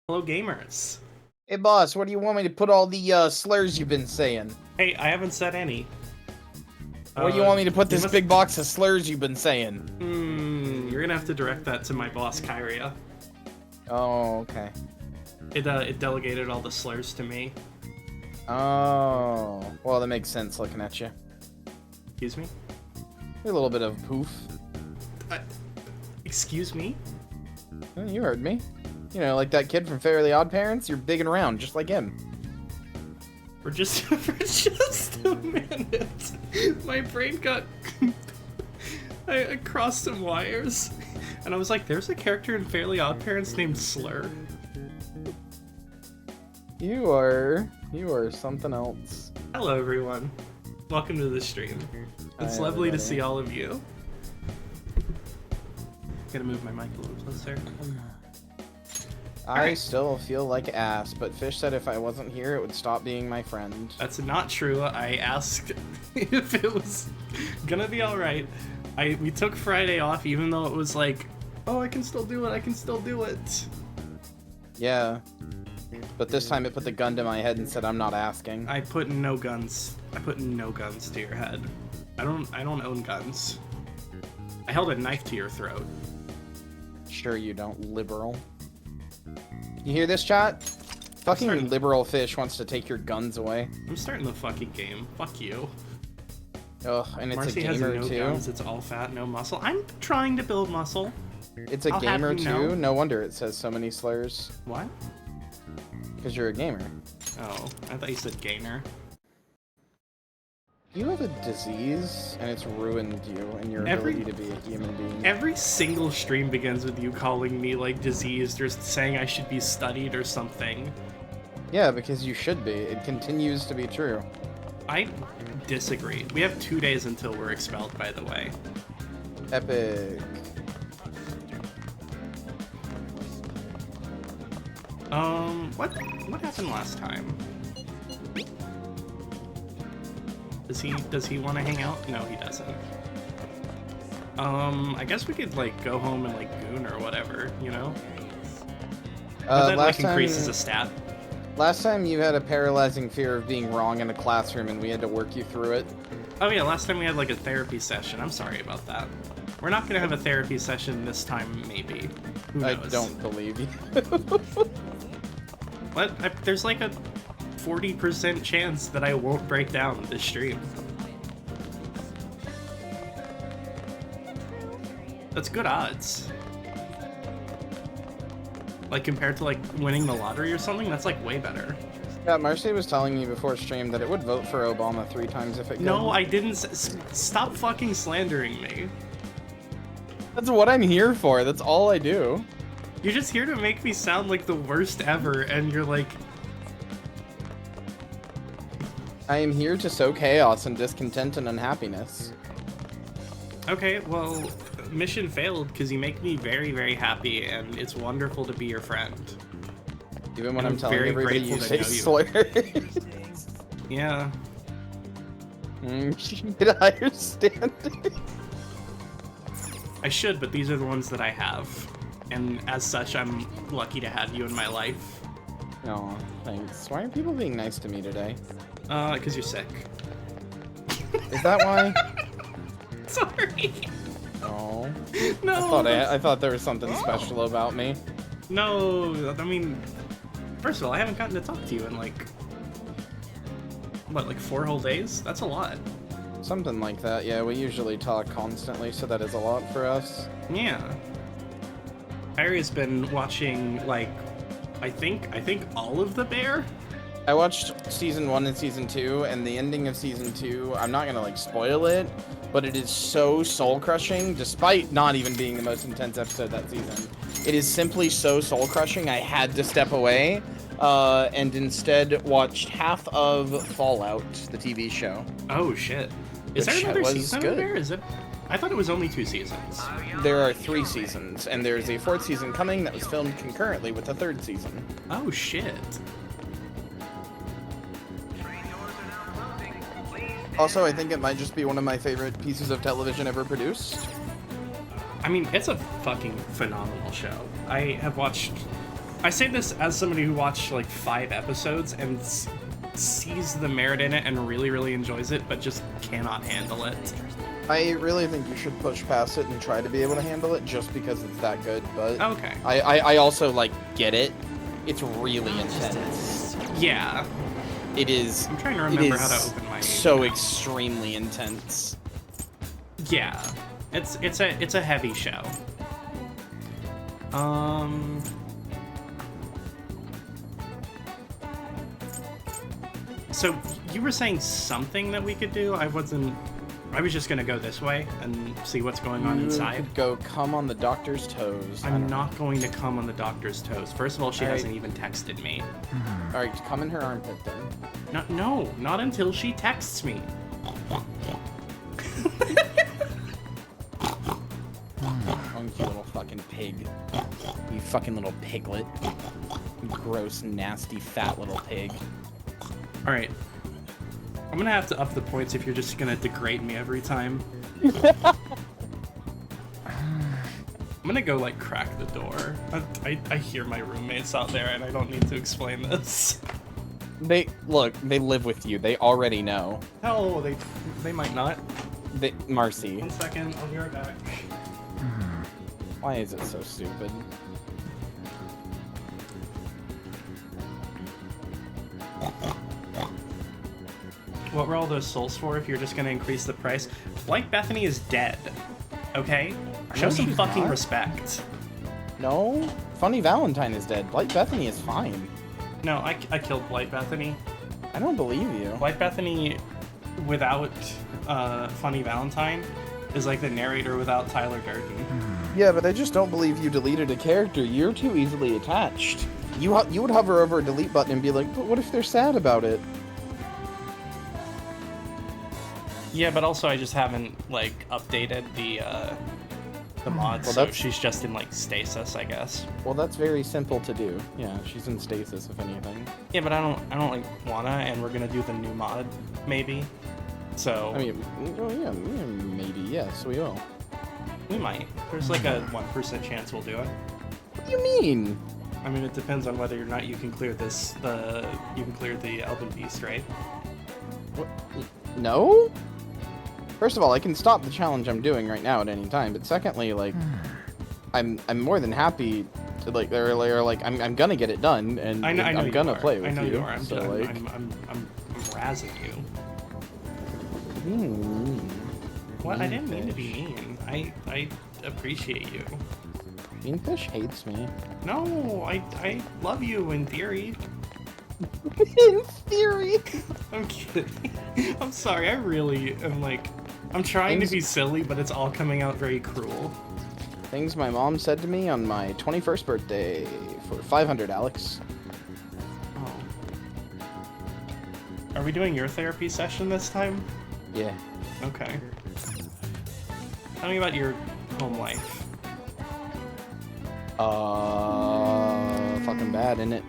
Hello, gamers. Hey boss, what do you want me to put all the slurs you've been saying? Hey, I haven't said any. Where do you want me to put this must- big box of slurs you've been saying? You're gonna have to direct that to my boss, Kyria. Oh, okay. It delegated all the slurs to me. Oh, well that makes sense looking at you. Excuse me? You're a little bit of poof. Excuse me? You heard me. You know, like that kid from Fairly Odd Parents, you're big and round, just like him. For just a minute, my brain got... I crossed some wires, and I was like, there's a character in Fairly Odd Parents named Slur. You are something else. Hello, everyone. Welcome to the stream. It's Hi, lovely to everybody. see all of you. Gotta move my mic a little closer. I still feel like ass, but Fish said if I wasn't here, it would stop being my friend. That's not true. I asked if it was gonna be alright. We took Friday off even though it was like, oh, I can still do it, I can still do it. Yeah. But this time it put the gun to my head and said I'm not asking. I put no guns. I put no guns to your head. I don't own guns. I held a knife to your throat. Sure you don't, liberal. You hear this, chat? Fucking starting- liberal Fish wants to take your guns away. I'm starting the fucking game. Fuck you. Ugh, and it's Marcy a has gamer no too. guns, it's all fat, no muscle. I'm trying to build muscle. It's a I'll have gamer you know. too. No wonder it says so many slurs. What? Because you're a gamer. Oh, I thought you said gainer. You have a disease, and it's ruined you and your Every- ability to be a human being. Every single stream begins with you calling me, like, diseased or saying I should be studied or something. Yeah, because you should be. It continues to be true. I disagree. We have 2 days until we're expelled, by the way. Epic. What happened last time? Does he want to hang out? No, he doesn't. I guess we could, like, go home and, like, goon or whatever, you know? But that, like, increases a stat. Last time you had a paralyzing fear of being wrong in a classroom and we had to work you through it. Oh yeah, last time we had, like, a therapy session. I'm sorry about that. We're not gonna have a therapy session this time, maybe. Who I knows? don't believe you. What? There's like a 40% chance that I won't break down this stream. That's good odds. Like, compared to, like, winning the lottery or something, that's, like, way better. Yeah, Marcy was telling me before stream that it would vote for Obama 3 times if it could. No, I didn't stop fucking slandering me. That's what I'm here for. That's all I do. You're just here to make me sound like the worst ever, and you're like... I am here to sow chaos and discontent and unhappiness. Okay, well, mission failed because you make me very, very happy, and it's wonderful to be your friend. Even when I'm I'm telling very everybody you grateful to say know slurs. Yeah. Get a higher standard. I should, but these are the ones that I have. And as such, I'm lucky to have you in my life. No, thanks. Why are people being nice to me today? Because you're sick. Is that why? Sorry. Oh. No. I thought there was something special about me. No, I mean, first of all, I haven't gotten to talk to you in, like, what, like 4 whole days? That's a lot. Something like that. Yeah, we usually talk constantly, so that is a lot for us. Yeah. Harry's been watching, like, I think all of The Bear? I watched season 1 and season 2, and the ending of season 2, I'm not gonna, like, spoil it, but it is so soul-crushing, despite not even being the most intense episode that season. It is simply so soul-crushing, I had to step away, and instead watched half of Fallout, the TV show. Oh, shit. Is there Which another was season of good. The Bear? Is it? I thought it was only 2 seasons. There are 3 seasons, and there's a 4th season coming that was filmed concurrently with the 3rd season. Oh, shit. Also, I think it might just be one of my favorite pieces of television ever produced. I mean, it's a fucking phenomenal show. I have watched I say this as somebody who watched like 5 episodes and sees the merit in it and really, really enjoys it, but just cannot handle it. I really think you should push past it and try to be able to handle it just because it's that good, but Okay. I also, like, get it. It's really intense. Yeah. It is... I'm trying to remember how to open my... so extremely intense. Yeah. It's a heavy show. So, you were saying something that we could do? I was just gonna go this way and see what's going on inside. You could go come on the doctor's toes. I'm not going to come on the doctor's toes. First of all, she hasn't even texted me. Alright, come in her armpit then. No, not until she texts me. Funky little fucking pig. You fucking little piglet. You gross, nasty, fat little pig. Alright. I'm gonna have to up the points if you're just gonna degrade me every time. I'm gonna go, like, crack the door. I hear my roommates out there, and I don't need to explain this. They live with you. They already know. No, they might not. Marcy. 1 second, I'll be right back. Why is it so stupid? What were all those souls for if you're just gonna increase the price? Blight Bethany is dead. Okay? Show some fucking respect. No? Funny Valentine is dead. Blight Bethany is fine. No, I killed Blight Bethany. I don't believe you. Blight Bethany without Funny Valentine is like the narrator without Tyler Durden. Yeah, but I just don't believe you deleted a character. You're too easily attached. You would hover over a delete button and be like, but what if they're sad about it? Yeah, but also I just haven't, like, updated the mod, Well, so she's just in, like, stasis, I guess. Well, that's very simple to do. Yeah, she's in stasis, if anything. Yeah, but I don't like, wanna, and we're gonna do the new mod, maybe. So... I mean, oh yeah, maybe, yes, we will. We might. There's, like, a 1% chance we'll do it. What do you mean? I mean, it depends on whether or not you can clear you can clear the Elven Beast, right? What? No? First of all, I can stop the challenge I'm doing right now at any time, but secondly, like, I'm more than happy to, like, they're like, I'm gonna get it done, and I know I'm gonna play with I know you. you are. I'm razzing you. What? I didn't mean to be mean. I appreciate you. Meanfish hates me. No, I love you in theory. In theory. I'm kidding. I'm sorry. I really am, like, I'm trying to be silly, but it's all coming out very cruel. Things my mom said to me on my 21st birthday for 500, Alex. Oh. Are we doing your therapy session this time? Yeah. Okay. Tell me about your home life. Fucking bad, isn't it?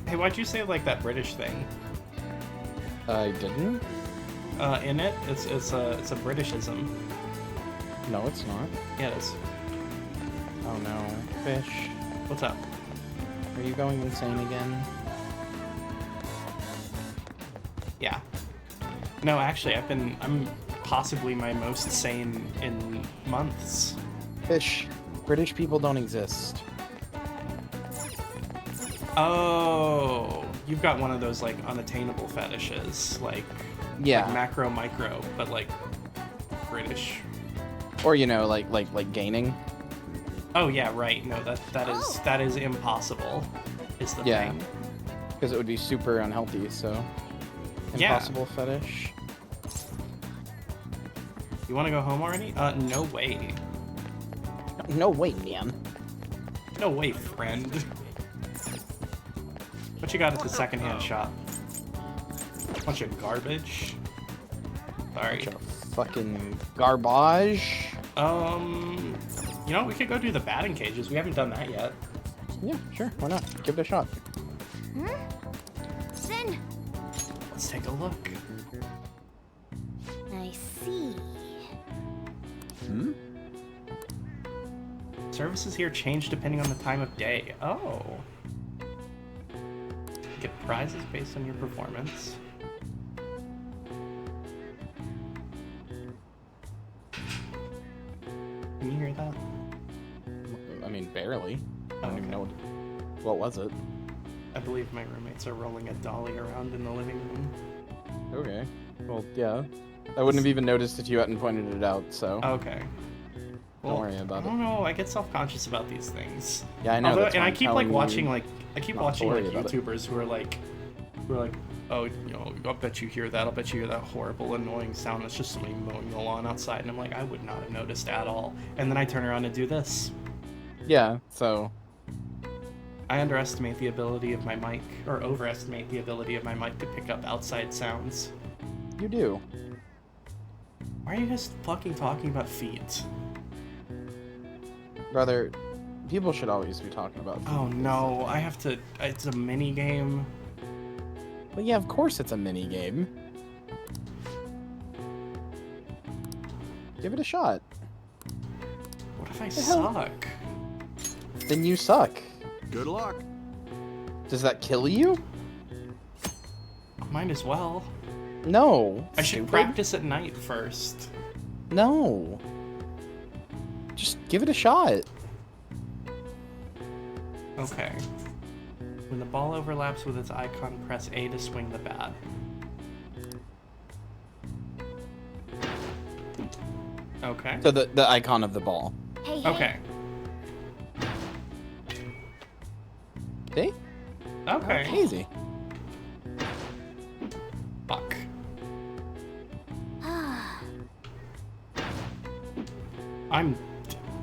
Hey, why'd you say, like, that British thing? I didn't? In it, it's a Britishism. No, it's not. Yeah, it is. Oh no. Fish. What's up? Are you going insane again? Yeah. No, actually, I'm possibly my most sane in months. Fish. British people don't exist. Oh, you've got one of those, like, unattainable fetishes, like, Yeah. like macro, micro, but, like, British. Or, you know, like gaining. Oh yeah, right. No, that is impossible. Is the Yeah. thing. Because it would be super unhealthy, so. Yeah. Impossible fetish. You want to go home already? No way. No way, man. No way, friend. What you got at the secondhand shop? Bunch of garbage. Sorry. Bunch of fucking garbage. You know, we could go do the batting cages. We haven't done that yet. Yeah, sure. Why not? Give it a shot. Sin. Let's take a look. I see. Services here change depending on the time of day. Oh. Get prizes based on your performance. Can you hear that? I mean, barely. I don't even Okay. know what was it. I believe my roommates are rolling a dolly around in the living room. Okay. Well, yeah. I wouldn't have even noticed if you hadn't pointed it out, so Okay. don't worry about I it. don't know. I get self-conscious about these things. Yeah, I know. Although, that's and why I I'm keep like telling watching you like I keep not to watching like worry about it. YouTubers who are like, oh, you know, I'll bet you hear that. I'll bet you hear that horrible, annoying sound. It's just somebody mowing the lawn outside, and I'm like, I would not have noticed at all. And then I turn around and do this. Yeah, so I underestimate the ability of my mic, or overestimate the ability of my mic to pick up outside sounds. you do. Why are you guys fucking talking about feet? Brother, people should always be talking about Oh food. no, I have to. It's a mini game. Well, yeah, of course it's a mini game. Give it a shot. What if I The hell? suck? Then you suck. Good luck. Does that kill you? Might as well. No. I should stupid. practice at night first. No. Just give it a shot. Okay. When the ball overlaps with its icon, press A to swing the bat. Okay. So the icon of the ball. Hey, hey. Okay. See? Okay. Easy. Fuck.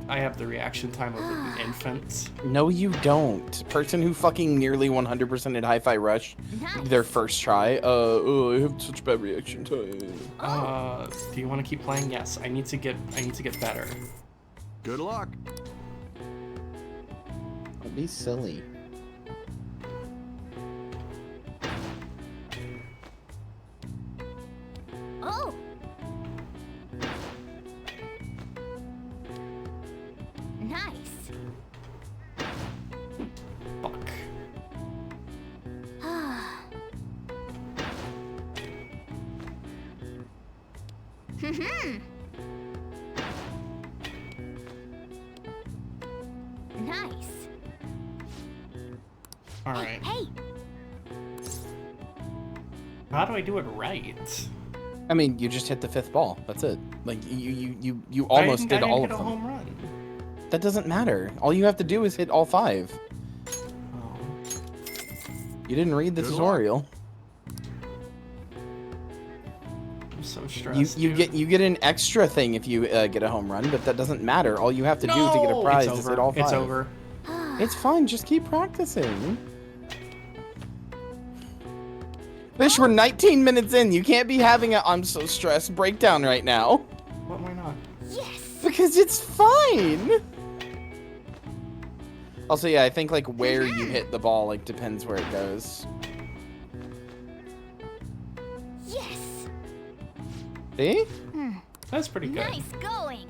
I have the reaction time of an infant. No, you don't. Person who fucking nearly 100%ed Hi-Fi Rush Nice. their first try. I have such bad reaction time. Do you want to keep playing? Yes. I need to get better. Good luck. Don't be silly. Oh. Nice. Fuck. Nice. All right. Hey. How do I do it right? I mean, you just hit the fifth ball. That's it. Like you almost did all of I didn't get a them. home run. That doesn't matter. All you have to do is hit all 5. Oh. You didn't read the Good luck. tutorial. I'm so stressed. You get an extra thing if you get a home run, but that doesn't matter. All you have to do to get a prize it's is over. hit all 5. It's over. It's fine. Just keep practicing. Fish, we're 19 minutes in. You can't be having a I'm so stressed breakdown right now. What? Why not? Yes. Because it's fine. Also, yeah, I think like where you hit the ball like depends where it goes. Yes. See? That's pretty good. Nice going.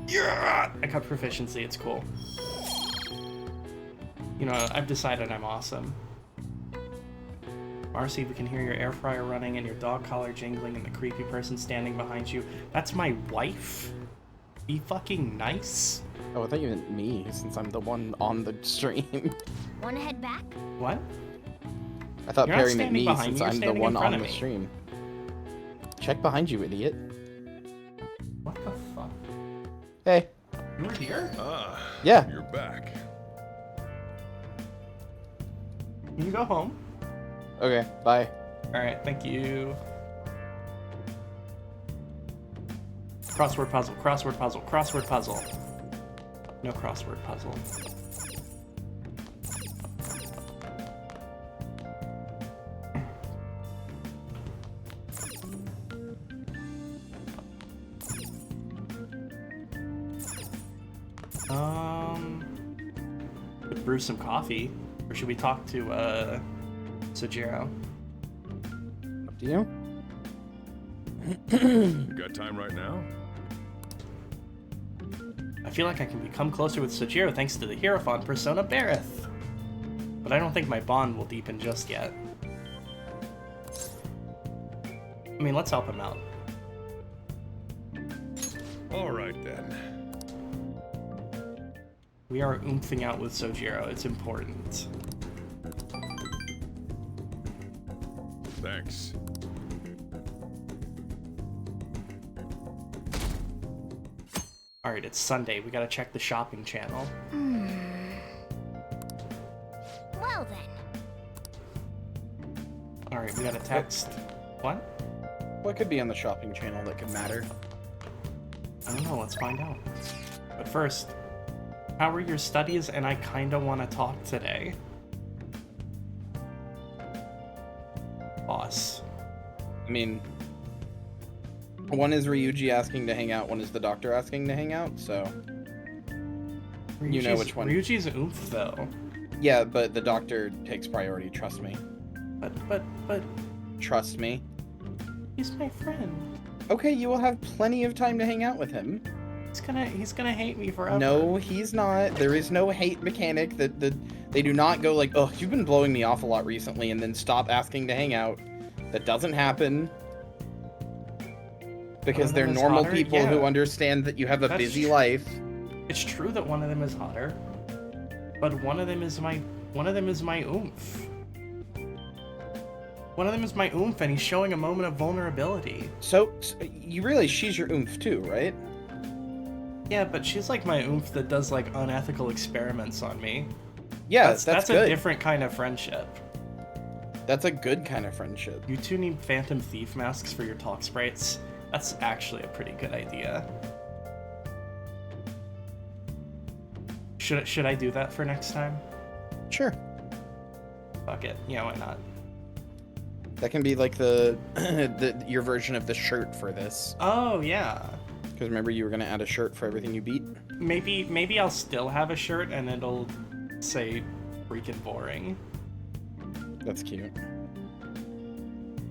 Yeah! I got proficiency. It's cool. You know, I've decided I'm awesome. Marcy, we can hear your air fryer running and your dog collar jingling and the creepy person standing behind you. That's my wife? Be fucking nice. Oh, I thought you meant me, since I'm the one on the stream. Wanna head back? What? I thought You're not Perry meant standing me, behind since me, you're I'm the standing in one front on of the me. stream. Check behind you, idiot. What the fuck? Hey. You were here? Ah, Yeah. you're back. Can you go home? Okay, bye. Alright, thank you. Crossword puzzle, crossword puzzle, crossword puzzle. No crossword puzzle. Could brew some coffee. Or should we talk to, Sojiro? Up to you? You got time right now? I feel like I can become closer with Sojiro thanks to the Hierophant persona Bareth. But I don't think my bond will deepen just yet. I mean, let's help him out. All right then. We are oomphing out with Sojiro. It's important. Thanks. Alright, it's Sunday. We gotta check the shopping channel. Well then. Alright, we got a text. What? What could be on the shopping channel that could matter? I don't know, let's find out. But first, how were your studies? And I kinda wanna talk today. Boss. I mean, one is Ryuji asking to hang out, one is the doctor asking to hang out, so... You know which one. Ryuji's oomph, though. Yeah, but the doctor takes priority, trust me. But, Trust me. he's my friend. Okay, you will have plenty of time to hang out with him. He's gonna hate me forever. No, he's not. There is no hate mechanic that they do not go like, oh, you've been blowing me off a lot recently, and then stop asking to hang out. That doesn't happen. Because they're them is normal hotter? people who Yeah. understand that you have a That's busy true. life. It's true that one of them is hotter, but one of them is my oomph. One of them is my oomph, and he's showing a moment of vulnerability. So you realize she's your oomph too, right? Yeah, but she's like my oomph that does like unethical experiments on me. Yeah, That's that's a good. different kind of friendship. That's a good kind of friendship. You two need Phantom Thief masks for your talk sprites. That's actually a pretty good idea. Should I do that for next time? Sure. Fuck it. Yeah, why not? That can be like the your version of the shirt for this. Oh yeah. Because remember you were gonna add a shirt for everything you beat? Maybe I'll still have a shirt and it'll say freaking boring. That's cute.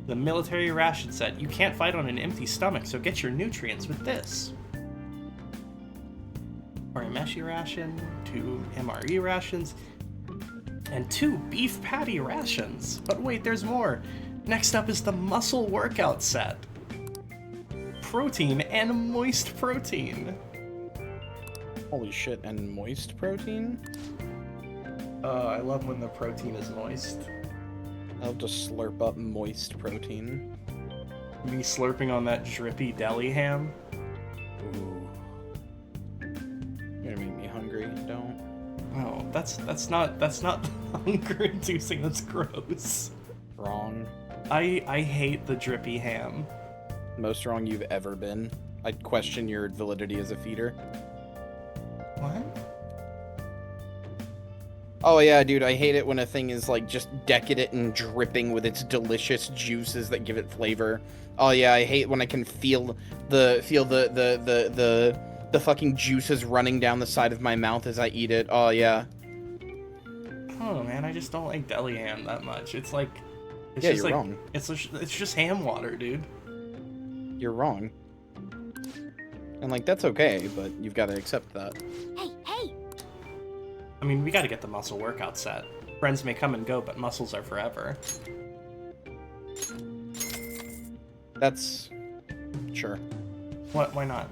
The military ration set. You can't fight on an empty stomach, so get your nutrients with this. Orimeshi ration, 2 MRE rations, and 2 beef patty rations. But wait, there's more. Next up is the muscle workout set. Protein and moist protein. Holy shit, and moist protein? I love when the protein is moist. I'll just slurp up moist protein. Me slurping on that drippy deli ham. Ooh. You're gonna make me hungry, don't. Oh, that's not hunger inducing, that's gross. Wrong. I hate the drippy ham. Most wrong you've ever been. I'd question your validity as a feeder. What? Oh yeah, dude, I hate it when a thing is like just decadent and dripping with its delicious juices that give it flavor. Oh yeah, I hate when I can feel the fucking juices running down the side of my mouth as I eat it. Oh yeah. Oh man, I just don't like deli ham that much. It's like, it's Yeah, just you're like, wrong. It's just ham water, dude. You're wrong. And like that's okay, but you've got to accept that. Hey! I mean, we got to get the muscle workout set. Friends may come and go, but muscles are forever. That's sure. What? Why not?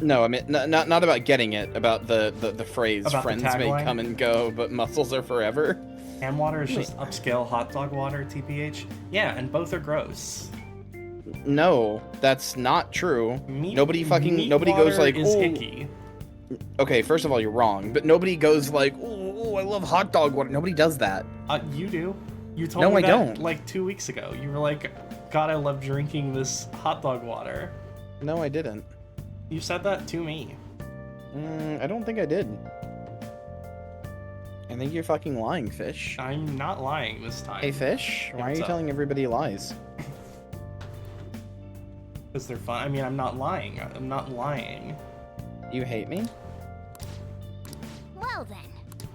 No, I mean not about getting it, about the phrase About the friends may tagline? come and go, but muscles are forever. Ham water is Wait. just upscale hot dog water, TPH. Yeah, and both are gross. No, that's not true. Meat, Nobody meat goes water like, is "Ooh." icky. Okay, first of all, you're wrong, but nobody goes like, "Oh, I love hot dog water." Nobody does that. You do. You told No, me I that don't. like 2 weeks ago. You were like, God, I love drinking this hot dog water. No, I didn't. You said that to me. I don't think I did. I think you're fucking lying, Fish. I'm not lying this time. Hey, Fish, why are What's you up? telling everybody lies? Because they're fun. I mean, I'm not lying. I'm not lying. You hate me? Well then.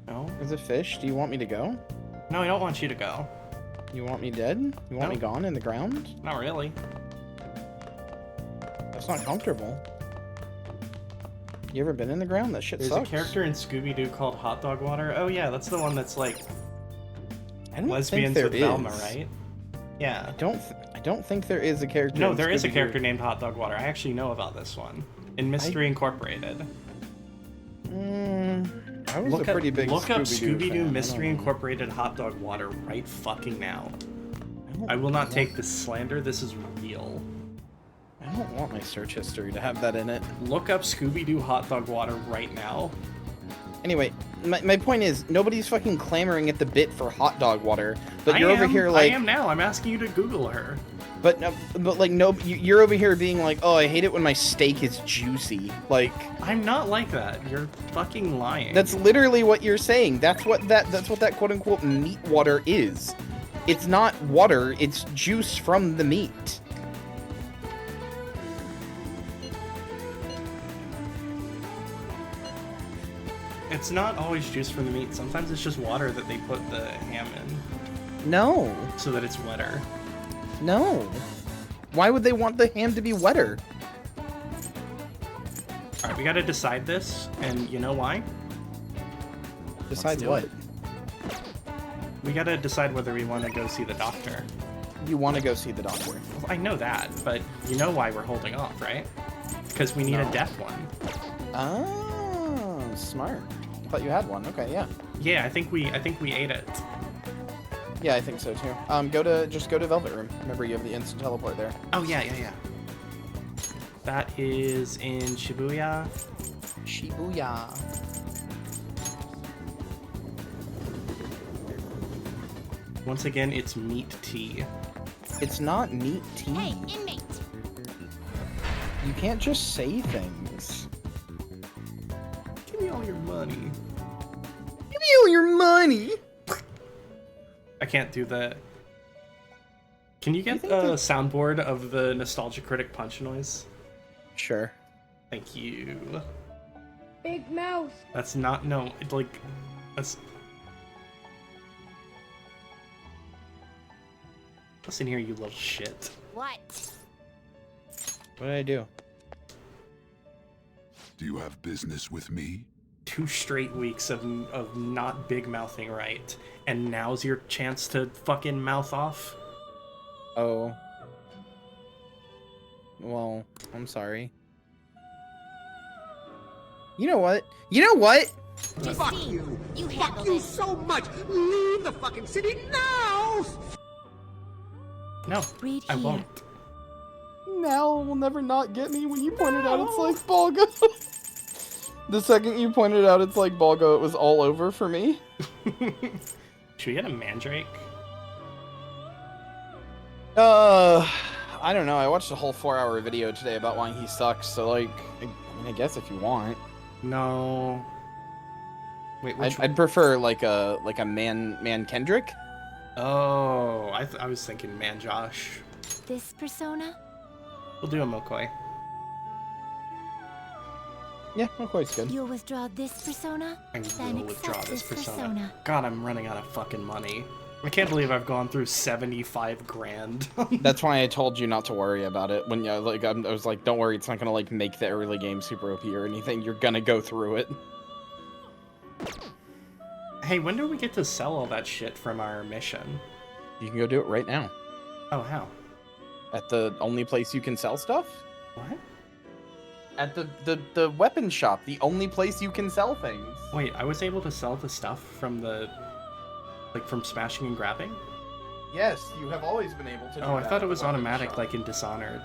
No? Is it Fish? Do you want me to go? No, I don't want you to go. You want me dead? You want No. me gone in the ground? Not really. It's not comfortable. You ever been in the ground? That shit There's sucks. a character in Scooby-Doo called Hot Dog Water. Oh yeah, that's the one that's like I don't lesbians think with there Velma, is. right? Yeah. I don't think there is a character. No, in there is a Scooby-Doo. character named Hot Dog Water. I actually know about this one in Mystery Incorporated. I was a pretty big look up Scooby-Doo Scooby-Doo fan. Mystery I don't know. Incorporated Hot Dog Water right fucking now. don't I will not want- take this slander. This is real. I don't want my search history to have that in it. Look up Scooby-Doo Hot Dog Water right now. Anyway, my point is, nobody's fucking clamoring at the bit for hot dog water, but I you're over am- here like, I am now. I'm asking you to Google her. but like no, you're over here being like, oh, I hate it when my steak is juicy. Like, I'm not like that. You're fucking lying. that's literally what you're saying. That's what that quote unquote meat water is. It's not water. It's juice from the meat. It's not always juice from the meat. Sometimes it's just water that they put the ham in No, so that it's wetter. no. Why would they want the ham to be wetter? All right, we gotta decide this, and you know why? Besides do what? it. We gotta decide whether we want to go see the doctor. You want to go see the doctor? Well, I know that, but you know why we're holding off, right? Because we need a deaf one. Oh, smart. I thought you had one. Okay, yeah. Yeah, I think we ate it. Yeah, I think so too. Just go to Velvet Room. Remember, you have the instant teleport there. Oh yeah. That is in Shibuya. Shibuya. Once again, it's meat tea. It's not meat tea. Hey, inmate. You can't just say things. Give me all your money. Give me all your money. I can't do that. Can you get think a that- soundboard of the Nostalgia Critic punch noise? Sure. Thank you. Big mouth. That's not no. It's like that's. Listen here, you little shit. What? What did I do? Do you have business with me? 2 straight weeks of not big mouthing right, and now's your chance to fucking mouth off. Oh. Well, I'm sorry. You know what? You know what? Justine, you handle this. so much! Leave the fucking city now! No, Read I here. won't. Nell will never not get me when you pointed out it's like Balgo. The second you pointed out it's like Balgo, it was all over for me. Should we get a mandrake? I don't know. I watched a whole 4-hour video today about why he sucks, so like, I guess if you want. No. Wait, which I'd prefer like a man Kendrick. Oh, I was thinking man Josh. This persona? We'll do a Mokoi. Yeah, McCoy's good. You'll withdraw this persona? I Then will withdraw accept this this persona. persona. God, I'm running out of fucking money. I can't believe I've gone through 75 grand. That's why I told you not to worry about it. When I was like, don't worry, it's not gonna like make the early game super OP or anything. You're gonna go through it. Hey, when do we get to sell all that shit from our mission? You can go do it right now. Oh, how? At the only place you can sell stuff? What? At the weapon shop, the only place you can sell things. Wait, I was able to sell the stuff from the... like, from smashing and grabbing? Yes, you have always been able to do Oh, I that thought at it the was weapon automatic, shop. like in Dishonored.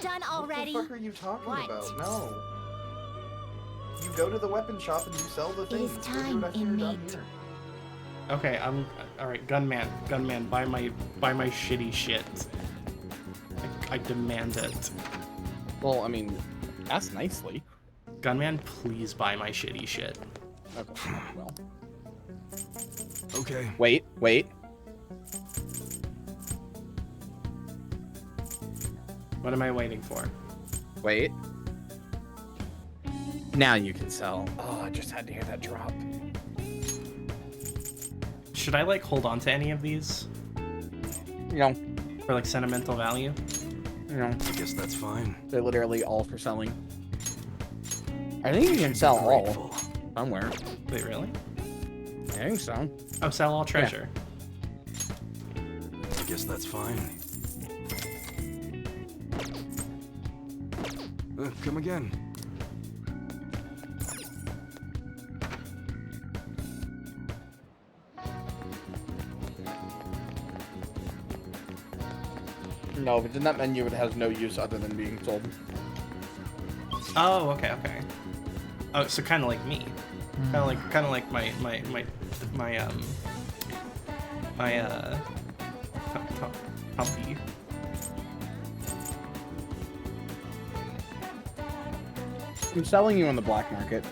Done already? What the fuck are you talking What? about? No. You go to the weapon shop and you sell the It things. is Go do it time, after you're done inmate. here. Okay, I'm... Alright, gunman, buy my shitty shit. I demand it. Well, I mean, ask nicely. Gunman, please buy my shitty shit. Okay, well. Okay. Wait. What am I waiting for? Wait. Now you can sell. Oh, I just had to hear that drop. Should I, like, hold on to any of these? You know, For, like, sentimental value? You know, I guess that's fine. they're literally all for selling. I think you can sell all Grateful. somewhere. Wait, really? I think so. Oh, sell all treasure. I guess that's fine. Come again. No, if it's in that menu, it has no use other than being sold. Oh, okay, okay. Oh, so kind of like me. Kind of like my Humpy. I'm selling you on the black market.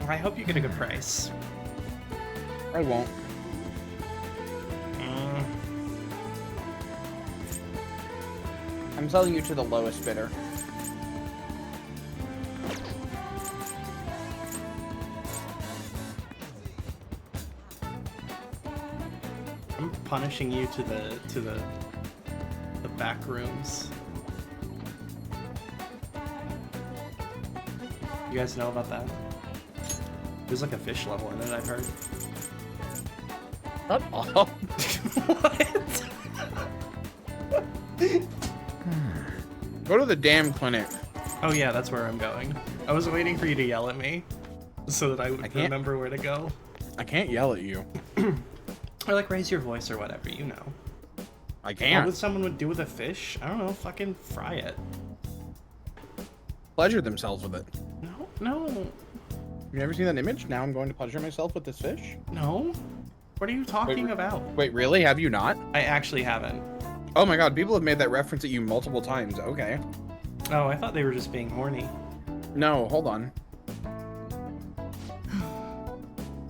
I hope you get a good price. I won't. Mm, I'm selling you to the lowest bidder. I'm punishing you to the back rooms. You guys know about that? There's like a fish level in it, I've heard. Shut up. What? Go to the damn clinic. Oh yeah, that's where I'm going. I was waiting for you to yell at me so that I would can't. remember where to go. I can't yell at you. Or like raise your voice or whatever, you know. I What can't. would someone would do with a fish? I don't know, fucking fry it. Pleasure themselves with it. No, You ever seen that image? Now I'm going to pleasure myself with this fish. no. What are you talking Wait, about? Wait, really? Have you not? I actually haven't. Oh my god, people have made that reference at you multiple times. Okay. Oh, I thought they were just being horny. No, hold on.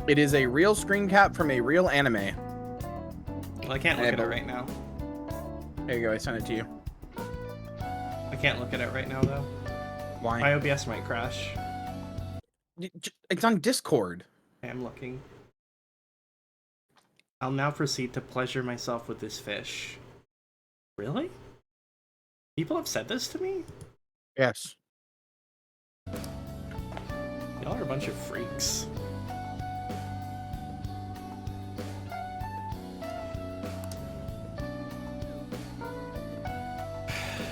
It is a real screen cap from a real anime. Well, I can't look at it right now. There you go, I sent it to you. I can't look at it right now, though. Why? My OBS might crash. It's on Discord. I am looking. I'll now proceed to pleasure myself with this fish. Really? People have said this to me? Yes. Y'all are a bunch of freaks.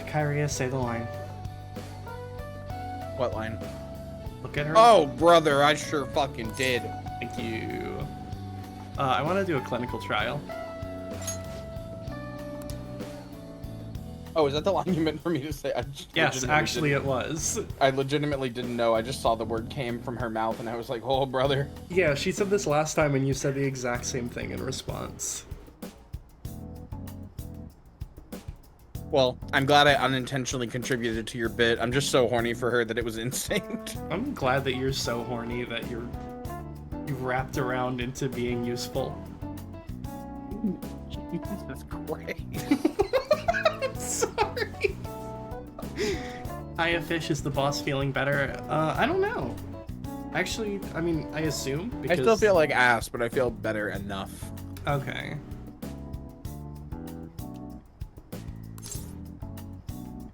Kyria, say the line. What line? Look at her. Oh, brother, I sure fucking did. Thank you. I want to do a clinical trial. Oh, is that the line you meant for me to say? I just Yes, legitimately actually it was. I legitimately didn't know. I just saw the word came from her mouth and I was like, oh, brother. Yeah, she said this last time and you said the exact same thing in response. Well, I'm glad I unintentionally contributed to your bit. I'm just so horny for her that it was instinct. I'm glad that you're so horny that you wrapped around into being useful. Jesus Christ. Sorry. Aya Fish, is the boss feeling better? I don't know. Actually, I mean, I assume because... I still feel like ass, but I feel better enough. Okay.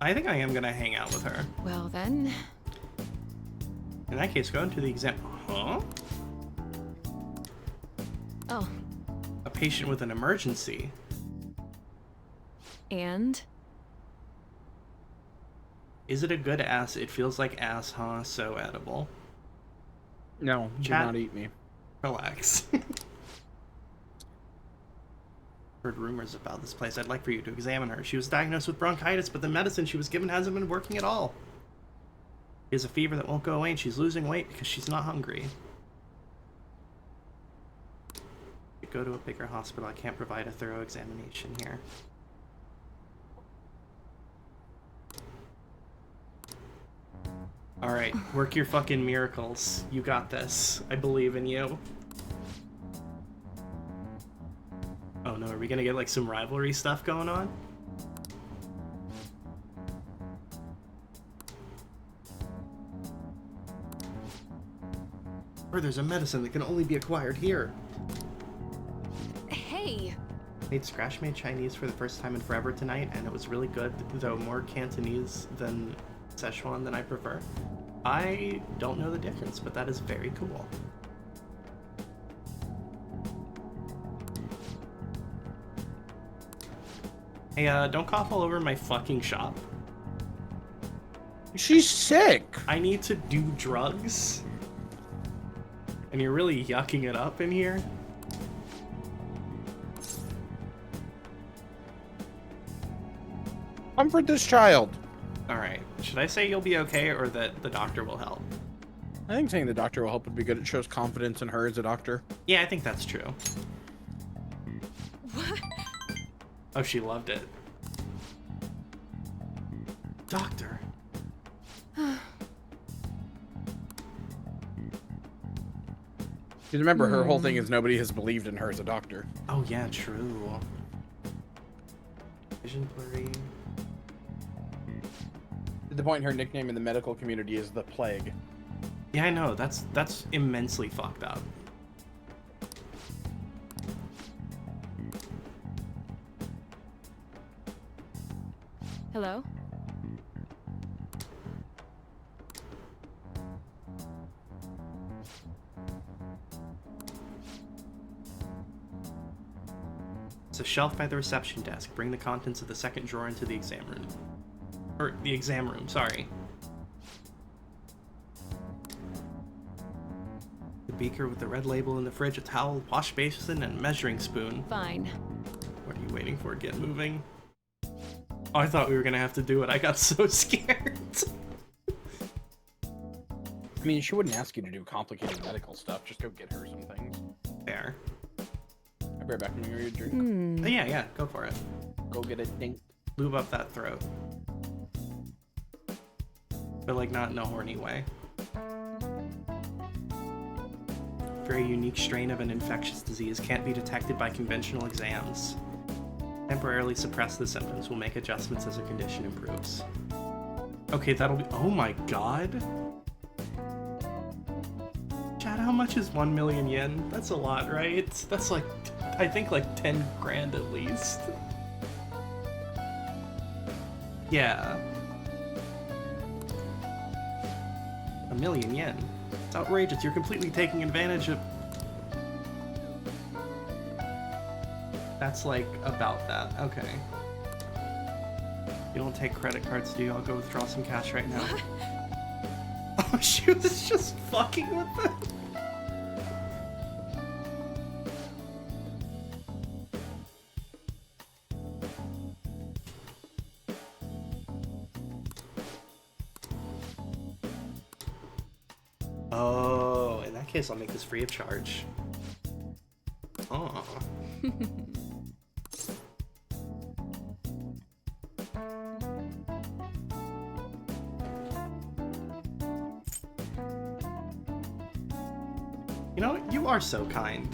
I think I am gonna hang out with her. Well then. In that case, go into the exam. Huh? Oh, A patient with an emergency. and? Is it a good ass? It feels like ass, huh? So edible. No, do Chat. not eat me. Relax. Heard rumors about this place. I'd like for you to examine her. She was diagnosed with bronchitis, but the medicine she was given hasn't been working at all. She has a fever that won't go away, and she's losing weight because she's not hungry. Go to a bigger hospital. I can't provide a thorough examination here. Alright, work your fucking miracles. You got this. I believe in you. Oh no, are we gonna get like some rivalry stuff going on? Or there's a medicine that can only be acquired here. Hey, Made Scratch Made Chinese for the first time in forever tonight, and it was really good, though more Cantonese than Szechuan than I prefer. I don't know the difference, but that is very cool. Hey, don't cough all over my fucking shop. She's sick. I need to do drugs. And you're really yucking it up in here? Comfort this child. Alright. Should I say you'll be okay or that the doctor will help? I think saying the doctor will help would be good. It shows confidence in her as a doctor. Yeah, I think that's true. Oh, she loved it. Doctor. Because remember, her whole thing is nobody has believed in her as a doctor. Oh, yeah, true. Vision blurry. To the point her nickname in the medical community is the Plague. Yeah, I know. That's immensely fucked up. Hello? It's a shelf by the reception desk. Bring the contents of the second drawer into the exam room. Or, the exam room, sorry. The beaker with the red label in the fridge, a towel, wash basin, and measuring spoon. Fine. What are you waiting for? Get moving. Oh, I thought we were gonna have to do it. I got so scared. I mean, she wouldn't ask you to do complicated medical stuff. Just go get her some things. There. I'll be right back when you're a drink. Oh, yeah, go for it. Go get a dink. Lube up that throat. But, like, not in a horny way. Very unique strain of an infectious disease can't be detected by conventional exams. Temporarily suppress the symptoms. Will make adjustments as the condition improves. Okay, that'll be... Oh my god! Chad, how much is 1 million yen? That's a lot, right? That's like... I think like 10 grand at least. Yeah. 1 million yen. It's outrageous. You're completely taking advantage of... That's like about that. Okay. You don't take credit cards, do you? I'll go withdraw some cash right now. Oh, she was just fucking with them. Oh, in that case, I'll make this free of charge. Oh. You know, you are so kind.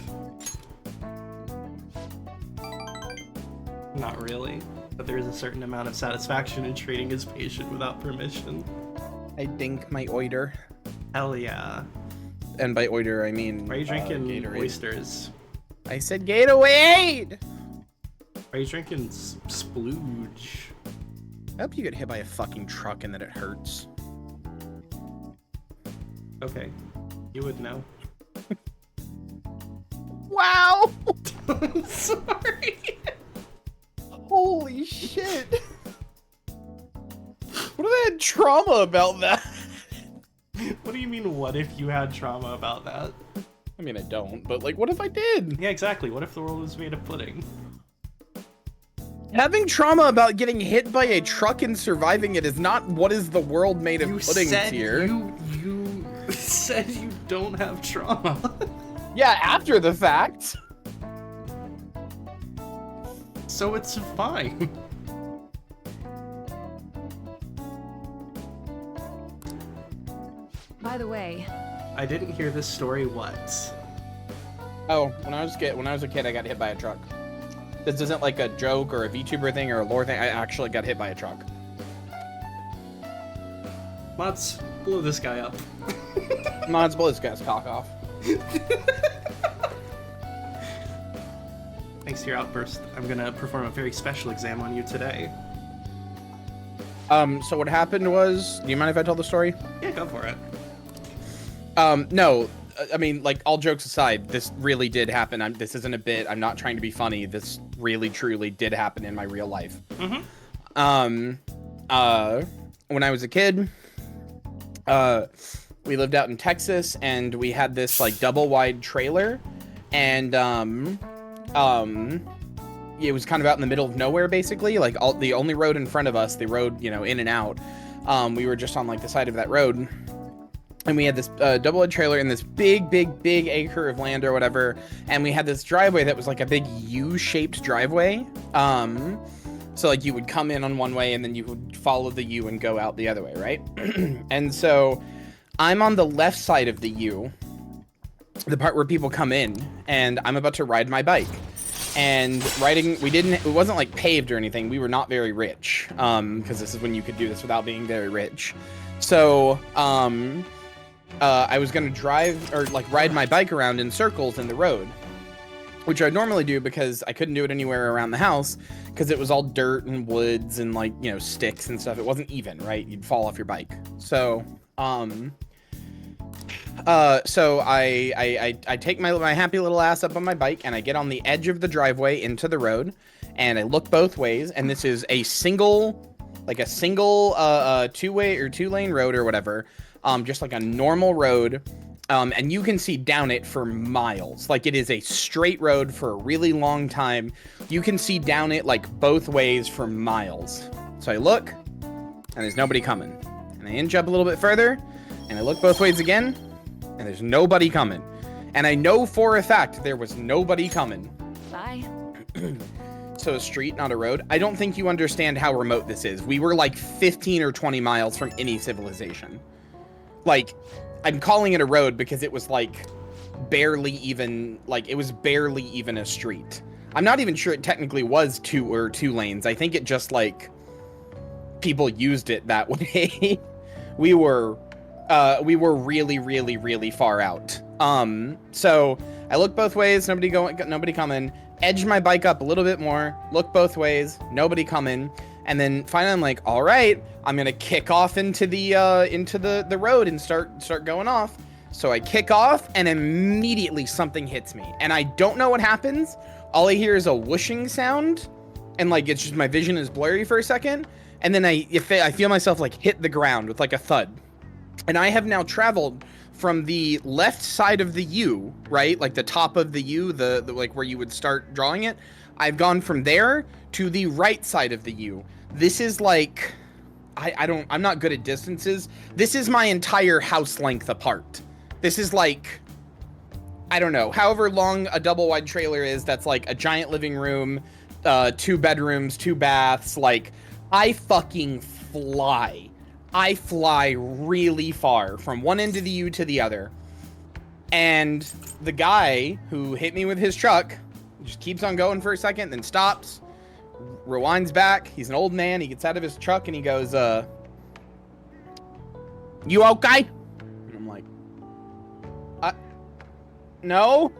Not really, but there is a certain amount of satisfaction in treating his patient without permission. I dink my oiter. Hell yeah. And by oiter, I mean... Why are you drinking Gatorade. oysters? I said Gatorade! Why are you drinking splooge? I hope you get hit by a fucking truck and that it hurts. Okay. You would know. Wow! I'm sorry. Holy shit! What if I had trauma about that? What do you mean, what if you had trauma about that? I mean, I don't, but like, what if I did? Yeah, exactly. What if the world was made of pudding? Having trauma about getting hit by a truck and surviving it is not what is the world made of pudding here. You said you don't have trauma. Yeah, after the fact. So it's fine. By the way, I didn't hear this story once. Oh, when I was a kid, I got hit by a truck. This isn't like a joke or a VTuber thing or a lore thing. I actually got hit by a truck. Let's blow this guy up. Mods, blow this guy's cock off. Thanks to your outburst, I'm gonna perform a very special exam on you today. So what happened was, do you mind if I tell the story? Yeah, go for it. No, I mean, like, all jokes aside, this really did happen. This isn't a bit. I'm not trying to be funny. This really, truly did happen in my real life. Mm-hmm. When I was a kid, we lived out in Texas, and we had this, like, double-wide trailer, and, it was kind of out in the middle of nowhere, basically. Like, the only road in front of us, the road, you know, in and out, we were just on, like, the side of that road. And we had this double-wide trailer in this big acre of land or whatever. And we had this driveway that was like a big U-shaped driveway. So like you would come in on one way and then you would follow the U and go out the other way, right? And so I'm on the left side of the U, the part where people come in, and I'm about to ride my bike. And it wasn't like paved or anything. We were not very rich, because this is when you could do this without being very rich. So, I was gonna drive or like ride my bike around in circles in the road, which I'd normally do because I couldn't do it anywhere around the house because it was all dirt and woods and, like, you know, sticks and stuff. It wasn't even, right? You'd fall off your bike. So, so I take my happy little ass up on my bike and I get on the edge of the driveway into the road and I look both ways, and this is a single two-way or two-lane road or whatever, just like a normal road, and you can see down it for miles. Like, it is a straight road for a really long time. You can see down it like both ways for miles. So I look, and there's nobody coming, and I inch up a little bit further, and I look both ways again, and there's nobody coming, and I know for a fact there was nobody coming. Bye. So a street, not a road. I don't think you understand how remote this is. We were like 15 or 20 miles from any civilization. Like, I'm calling it a road because it was like barely even a street. I'm not even sure it technically was two lanes. I think it just, like, people used it that way. we were really far out. So I look both ways, nobody coming. Edge my bike up a little bit more, look both ways, nobody coming, and then finally I'm like, all right, I'm gonna kick off into the road and start going off. So I kick off, and immediately something hits me, and I don't know what happens. All I hear is a whooshing sound, and like it's just my vision is blurry for a second, and then I feel myself like hit the ground with like a thud, and I have now traveled from the left side of the U, right? Like the top of the U, the like where you would start drawing it. I've gone from there to the right side of the U. This is like, I'm not good at distances. This is my entire house length apart. This is like, I don't know, however long a double wide trailer is, that's like a giant living room, 2 bedrooms, 2 baths. Like, I fucking fly. I fly really far from one end of the U to the other. And the guy who hit me with his truck just keeps on going for a second, then stops, rewinds back. He's an old man. He gets out of his truck and he goes, you okay? And I'm like, no.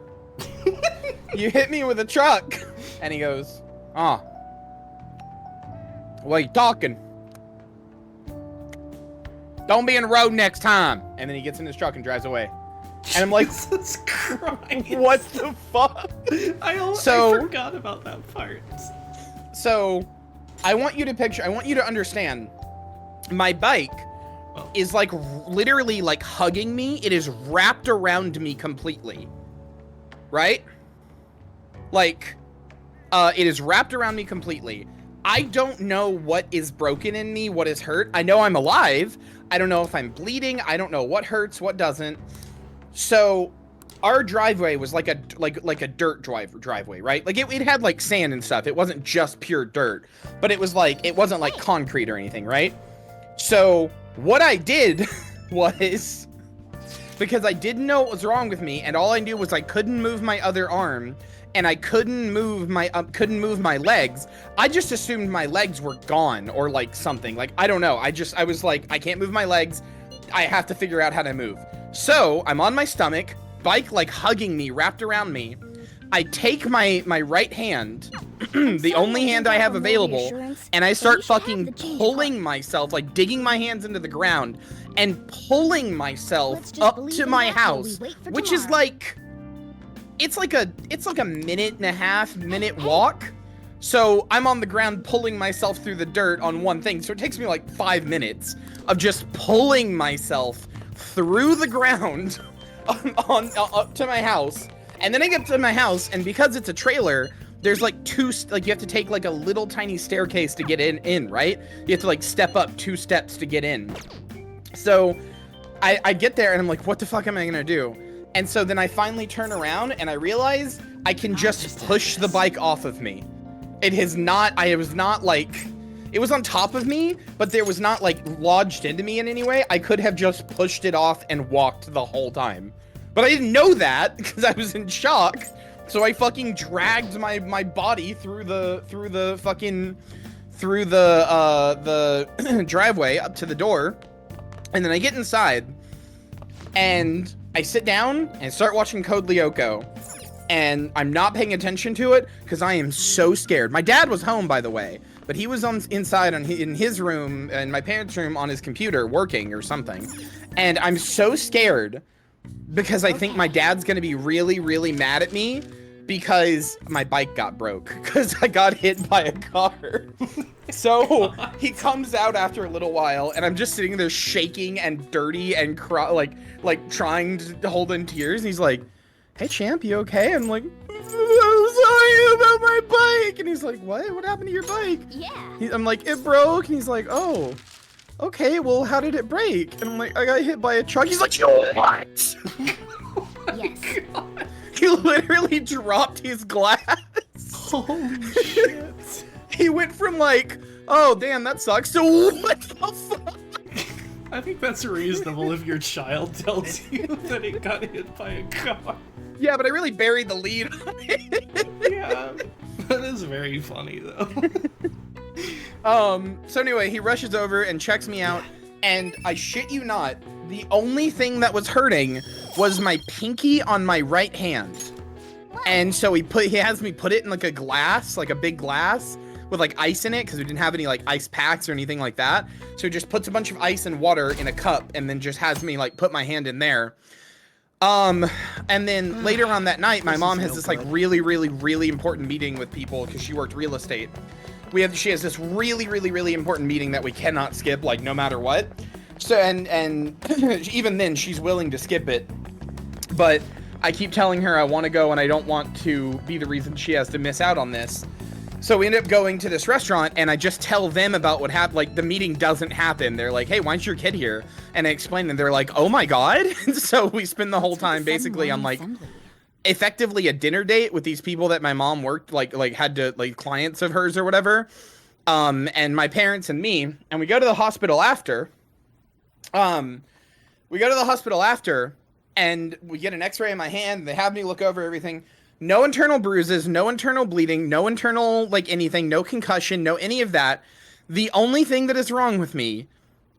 You hit me with a truck. And he goes, what are you talking? Don't be in the road next time. And then he gets in his truck and drives away. And I'm like, Jesus Christ. What the fuck? I forgot about that part. So, I want you to understand, my bike is like literally like hugging me. It is wrapped around me completely. Right? Like, it is wrapped around me completely. I don't know what is broken in me, what is hurt. I know I'm alive. I don't know if I'm bleeding. I don't know what hurts, what doesn't. So our driveway was like a dirt driveway, right? Like it had like sand and stuff. It wasn't just pure dirt, but it was like, it wasn't like concrete or anything, right? So what I did was, because I didn't know what was wrong with me, and all I knew was I couldn't move my other arm, and I couldn't move my legs. I just assumed my legs were gone or like something. Like, I don't know. I was like, I can't move my legs. I have to figure out how to move. So I'm on my stomach, bike like hugging me, wrapped around me. I take my right hand, the only hand I have available, and I start fucking pulling myself, like digging my hands into the ground and pulling myself up to my house, which is like, it's like a minute and a half walk. So I'm on the ground pulling myself through the dirt on one thing. So it takes me like 5 minutes of just pulling myself through the ground up to my house. And then I get to my house, and because it's a trailer, there's like you have to take like a little tiny staircase to get in, right? You have to like step up 2 steps to get in. So I get there and I'm like, what the fuck am I gonna do? And so then I finally turn around and I realize I can just push the bike off of me. It was not like, it was on top of me, but there was not like lodged into me in any way. I could have just pushed it off and walked the whole time. But I didn't know that because I was in shock. So I fucking dragged my body through the driveway up to the door. And then I get inside and I sit down and start watching Code Lyoko. And I'm not paying attention to it because I am so scared. My dad was home, by the way, but he was inside in his room, in my parents' room, on his computer working or something. And I'm so scared because I think my dad's gonna be really, really mad at me because my bike got broke because I got hit by a car. So he comes out after a little while, and I'm just sitting there shaking and dirty and like trying to hold in tears. And he's like, "Hey champ, you okay?" I'm like, "I'm sorry about my bike." And he's like, "What happened to your bike?" Yeah. I'm like, "It broke." And he's like, "Oh, okay, well, how did it break?" And I'm like, "I got hit by a truck." He's like, "You what?" Yes. He literally dropped his glass. Holy shit. He went from like, "Oh damn, that sucks," to "What the fuck?" I think that's reasonable if your child tells you that it got hit by a car. Yeah, but I really buried the lead on it. Yeah, that is very funny though. So anyway, he rushes over and checks me out, and I shit you not, the only thing that was hurting was my pinky on my right hand. And so he has me put it in like a glass, like a big glass with like ice in it, because we didn't have any like ice packs or anything like that. So he just puts a bunch of ice and water in a cup and then just has me like put my hand in there. And then later on that night, my mom has this like really, really, really important meeting with people because she worked real estate. She has this really, really, really important meeting that we cannot skip, like no matter what. So, and even then she's willing to skip it, but I keep telling her I want to go and I don't want to be the reason she has to miss out on this. So we end up going to this restaurant, and I just tell them about what happened. Like, the meeting doesn't happen. They're like, "Hey, why is your kid here?" And I explain, and they're like, "Oh my God." And so we spend the whole time basically on like effectively a dinner date with these people that my mom worked, like had to, like, clients of hers or whatever. And my parents and me, and we go to the hospital after. And we get an x-ray in my hand. They have me look over everything. No internal bruises, no internal bleeding, no internal, like, anything, no concussion, no any of that. The only thing that is wrong with me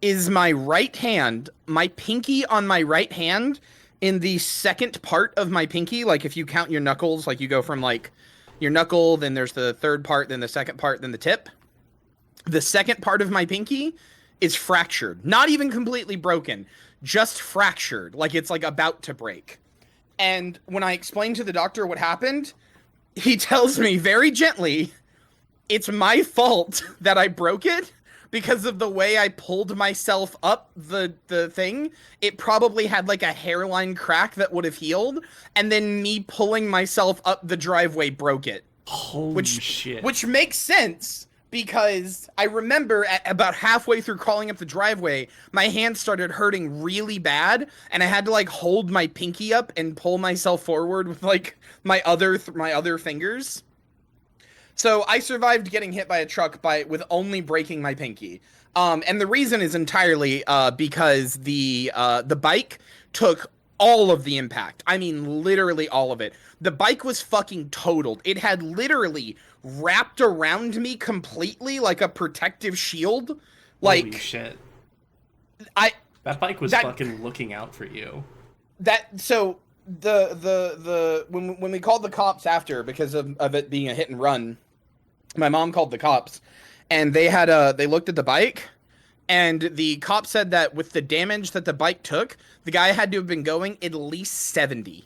is my right hand, my pinky on my right hand, in the second part of my pinky. Like, if you count your knuckles, like, you go from, like, your knuckle, then there's the third part, then the second part, then the tip. The second part of my pinky is fractured. Not even completely broken, just fractured, like it's, like, about to break. And when I explain to the doctor what happened, he tells me very gently, it's my fault that I broke it because of the way I pulled myself up the thing. It probably had like a hairline crack that would have healed, and then me pulling myself up the driveway broke it. Holy shit. Which makes sense. Because I remember at about halfway through crawling up the driveway, my hand started hurting really bad, and I had to like hold my pinky up and pull myself forward with like my other fingers. So I survived getting hit by a truck with only breaking my pinky. And the reason is entirely because the bike took all of the impact. I mean, literally all of it. The bike was fucking totaled. It had literally wrapped around me completely like a protective shield. Like, holy shit. That bike was fucking looking out for you. So when we called the cops after because of it being a hit and run, my mom called the cops, and they looked at the bike, and the cop said that with the damage that the bike took, the guy had to have been going at least 70.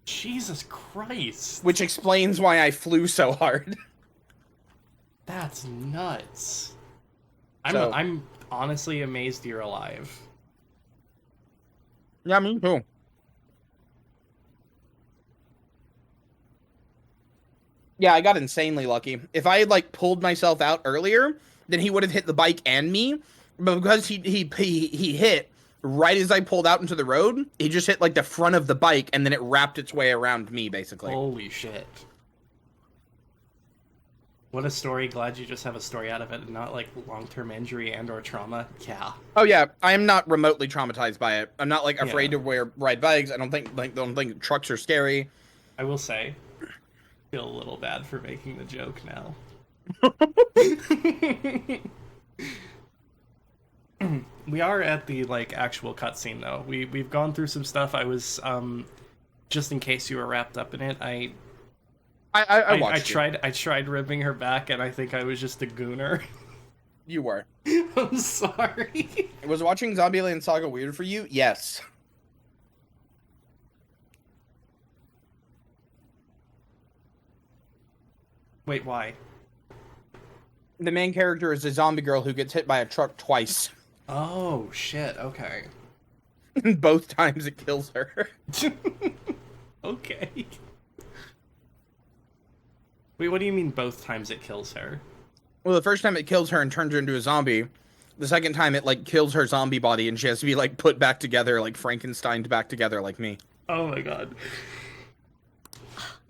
Jesus Christ. Which explains why I flew so hard. That's nuts. So- I'm honestly amazed you're alive. Yeah, me too. Yeah, I got insanely lucky. If I had like pulled myself out earlier, then he would have hit the bike and me. But because he hit right as I pulled out into the road, he just hit like the front of the bike and then it wrapped its way around me basically. Holy shit. What a story. Glad you just have a story out of it and not like long-term injury and or trauma. Yeah. Oh yeah, I am not remotely traumatized by it. I'm not like afraid to ride bikes. I don't think trucks are scary. I will say, I feel a little bad for making the joke now. We are at the like actual cutscene though. We've gone through some stuff. I was just in case you were wrapped up in it. I watched I tried ribbing her back, and I think I was just a gooner. You were. I'm sorry. Was watching Zombieland Saga weird for you? Yes. Wait, why? The main character is a zombie girl who gets hit by a truck twice. Oh shit. Okay. Both times it kills her. Okay. Wait, what do you mean both times it kills her? Well, the first time it kills her and turns her into a zombie. The second time it like kills her zombie body and she has to be like put back together, like Frankensteined back together like me. Oh my god.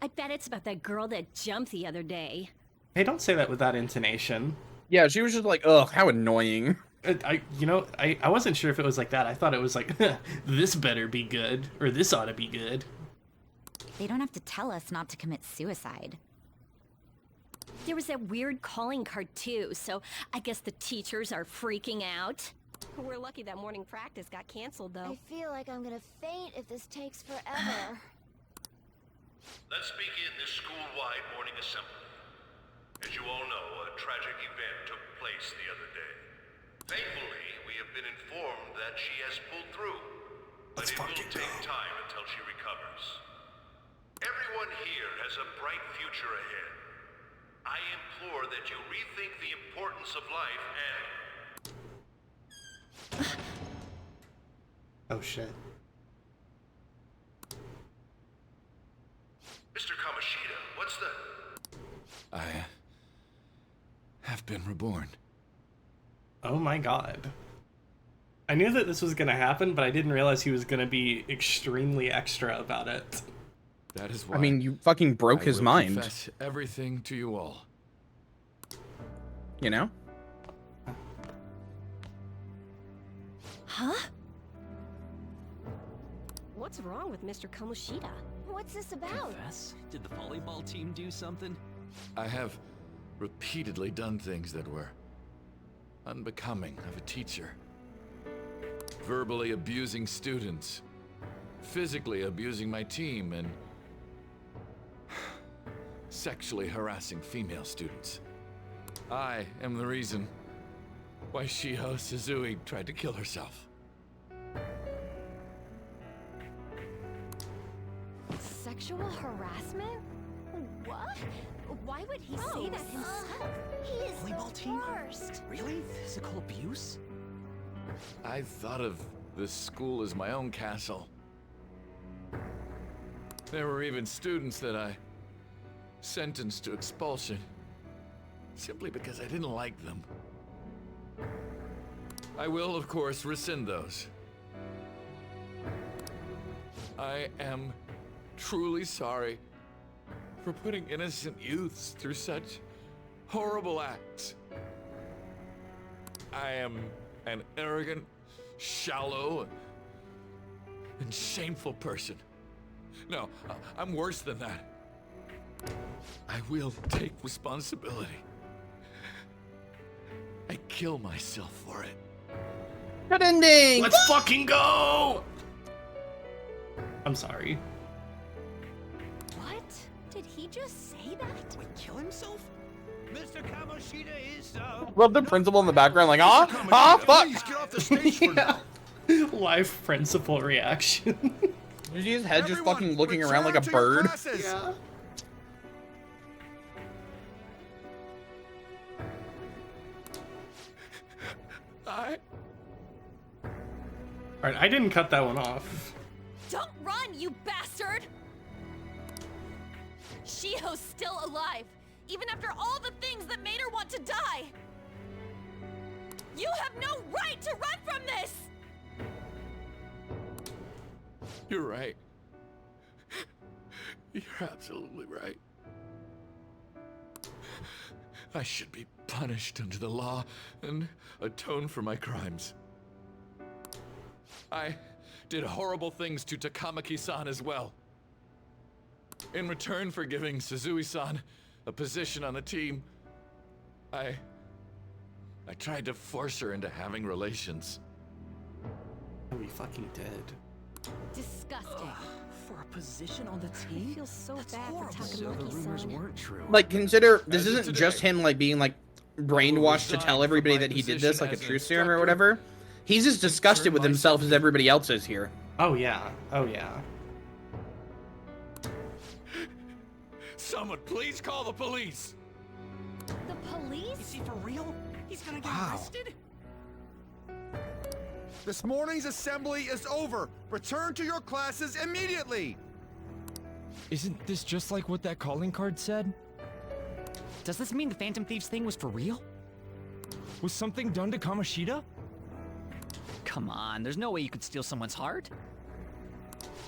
I bet it's about that girl that jumped the other day. Hey, don't say that with that intonation. Yeah, she was just like, ugh, how annoying. I wasn't sure if it was like that. I thought it was like, this better be good, or this ought to be good. They don't have to tell us not to commit suicide. There was that weird calling card too, so I guess the teachers are freaking out. We're lucky that morning practice got canceled though. I feel like I'm gonna faint if this takes forever. Let's begin this school-wide morning assembly. As you all know, a tragic event took place the other day. Thankfully, we have been informed that she has pulled through, but it will take time until she recovers. Everyone here has a bright future ahead. I implore that you rethink the importance of life and... Oh shit. Mr. Kamoshida, what's the... I have been reborn. Oh my god. I knew that this was gonna happen, but I didn't realize he was gonna be extremely extra about it. That is why. I mean, you fucking broke his will mind. Confess everything to you all. You know? Huh? What's wrong with Mr. Kamoshida? What's this about? Confess? Did the volleyball team do something? I have repeatedly done things that were unbecoming of a teacher. Verbally abusing students, physically abusing my team, and sexually harassing female students. I am the reason why Shiho Suzui tried to kill herself. Sexual harassment? What? Why would he say that himself? He is Volleyball the team? worst. Really? Physical abuse? I thought of this school as my own castle. There were even students that I sentenced to expulsion simply because I didn't like them. I will, of course, rescind those. I am truly sorry for putting innocent youths through such horrible acts. I am an arrogant, shallow, and shameful person. No, I'm worse than that. I will take responsibility. I kill myself for it. Good ending! Let's fucking go! I'm sorry. Did he just say that? Wait, kill himself? Mr. Kamoshida is, Love the principal in the background, like, fuck! Please get off the stage for now. Live principal reaction. Did you see his head just Everyone, fucking looking around like a return to your bird? classes. Yeah. Alright, I didn't cut that one off. Don't run, you bastard! Shiho's still alive, even after all the things that made her want to die. You have no right to run from this! You're right. You're absolutely right. I should be punished under the law and atone for my crimes. I did horrible things to Takamaki-san as well. In return for giving Suzui-san a position on the team, I tried to force her into having relations. We fucking did. Disgusting. For a position on the I team? feel so That's bad horrible. for So the rumors Takamaki-san. weren't true. Like, consider, this As of isn't just today, him, like, being, like, brainwashed to resigned tell from everybody my that he did position this, like a as an truth serum or instructor. whatever. He's just disgusted Turn with himself as everybody else is here. Oh yeah. Oh yeah. Someone please call the police! The police? Is he for real? He's gonna get Wow. arrested? This morning's assembly is over. Return to your classes immediately. Isn't this just like what that calling card said? Does this mean the Phantom Thieves thing was for real? Was something done to Kamoshida? Come on, there's no way you could steal someone's heart.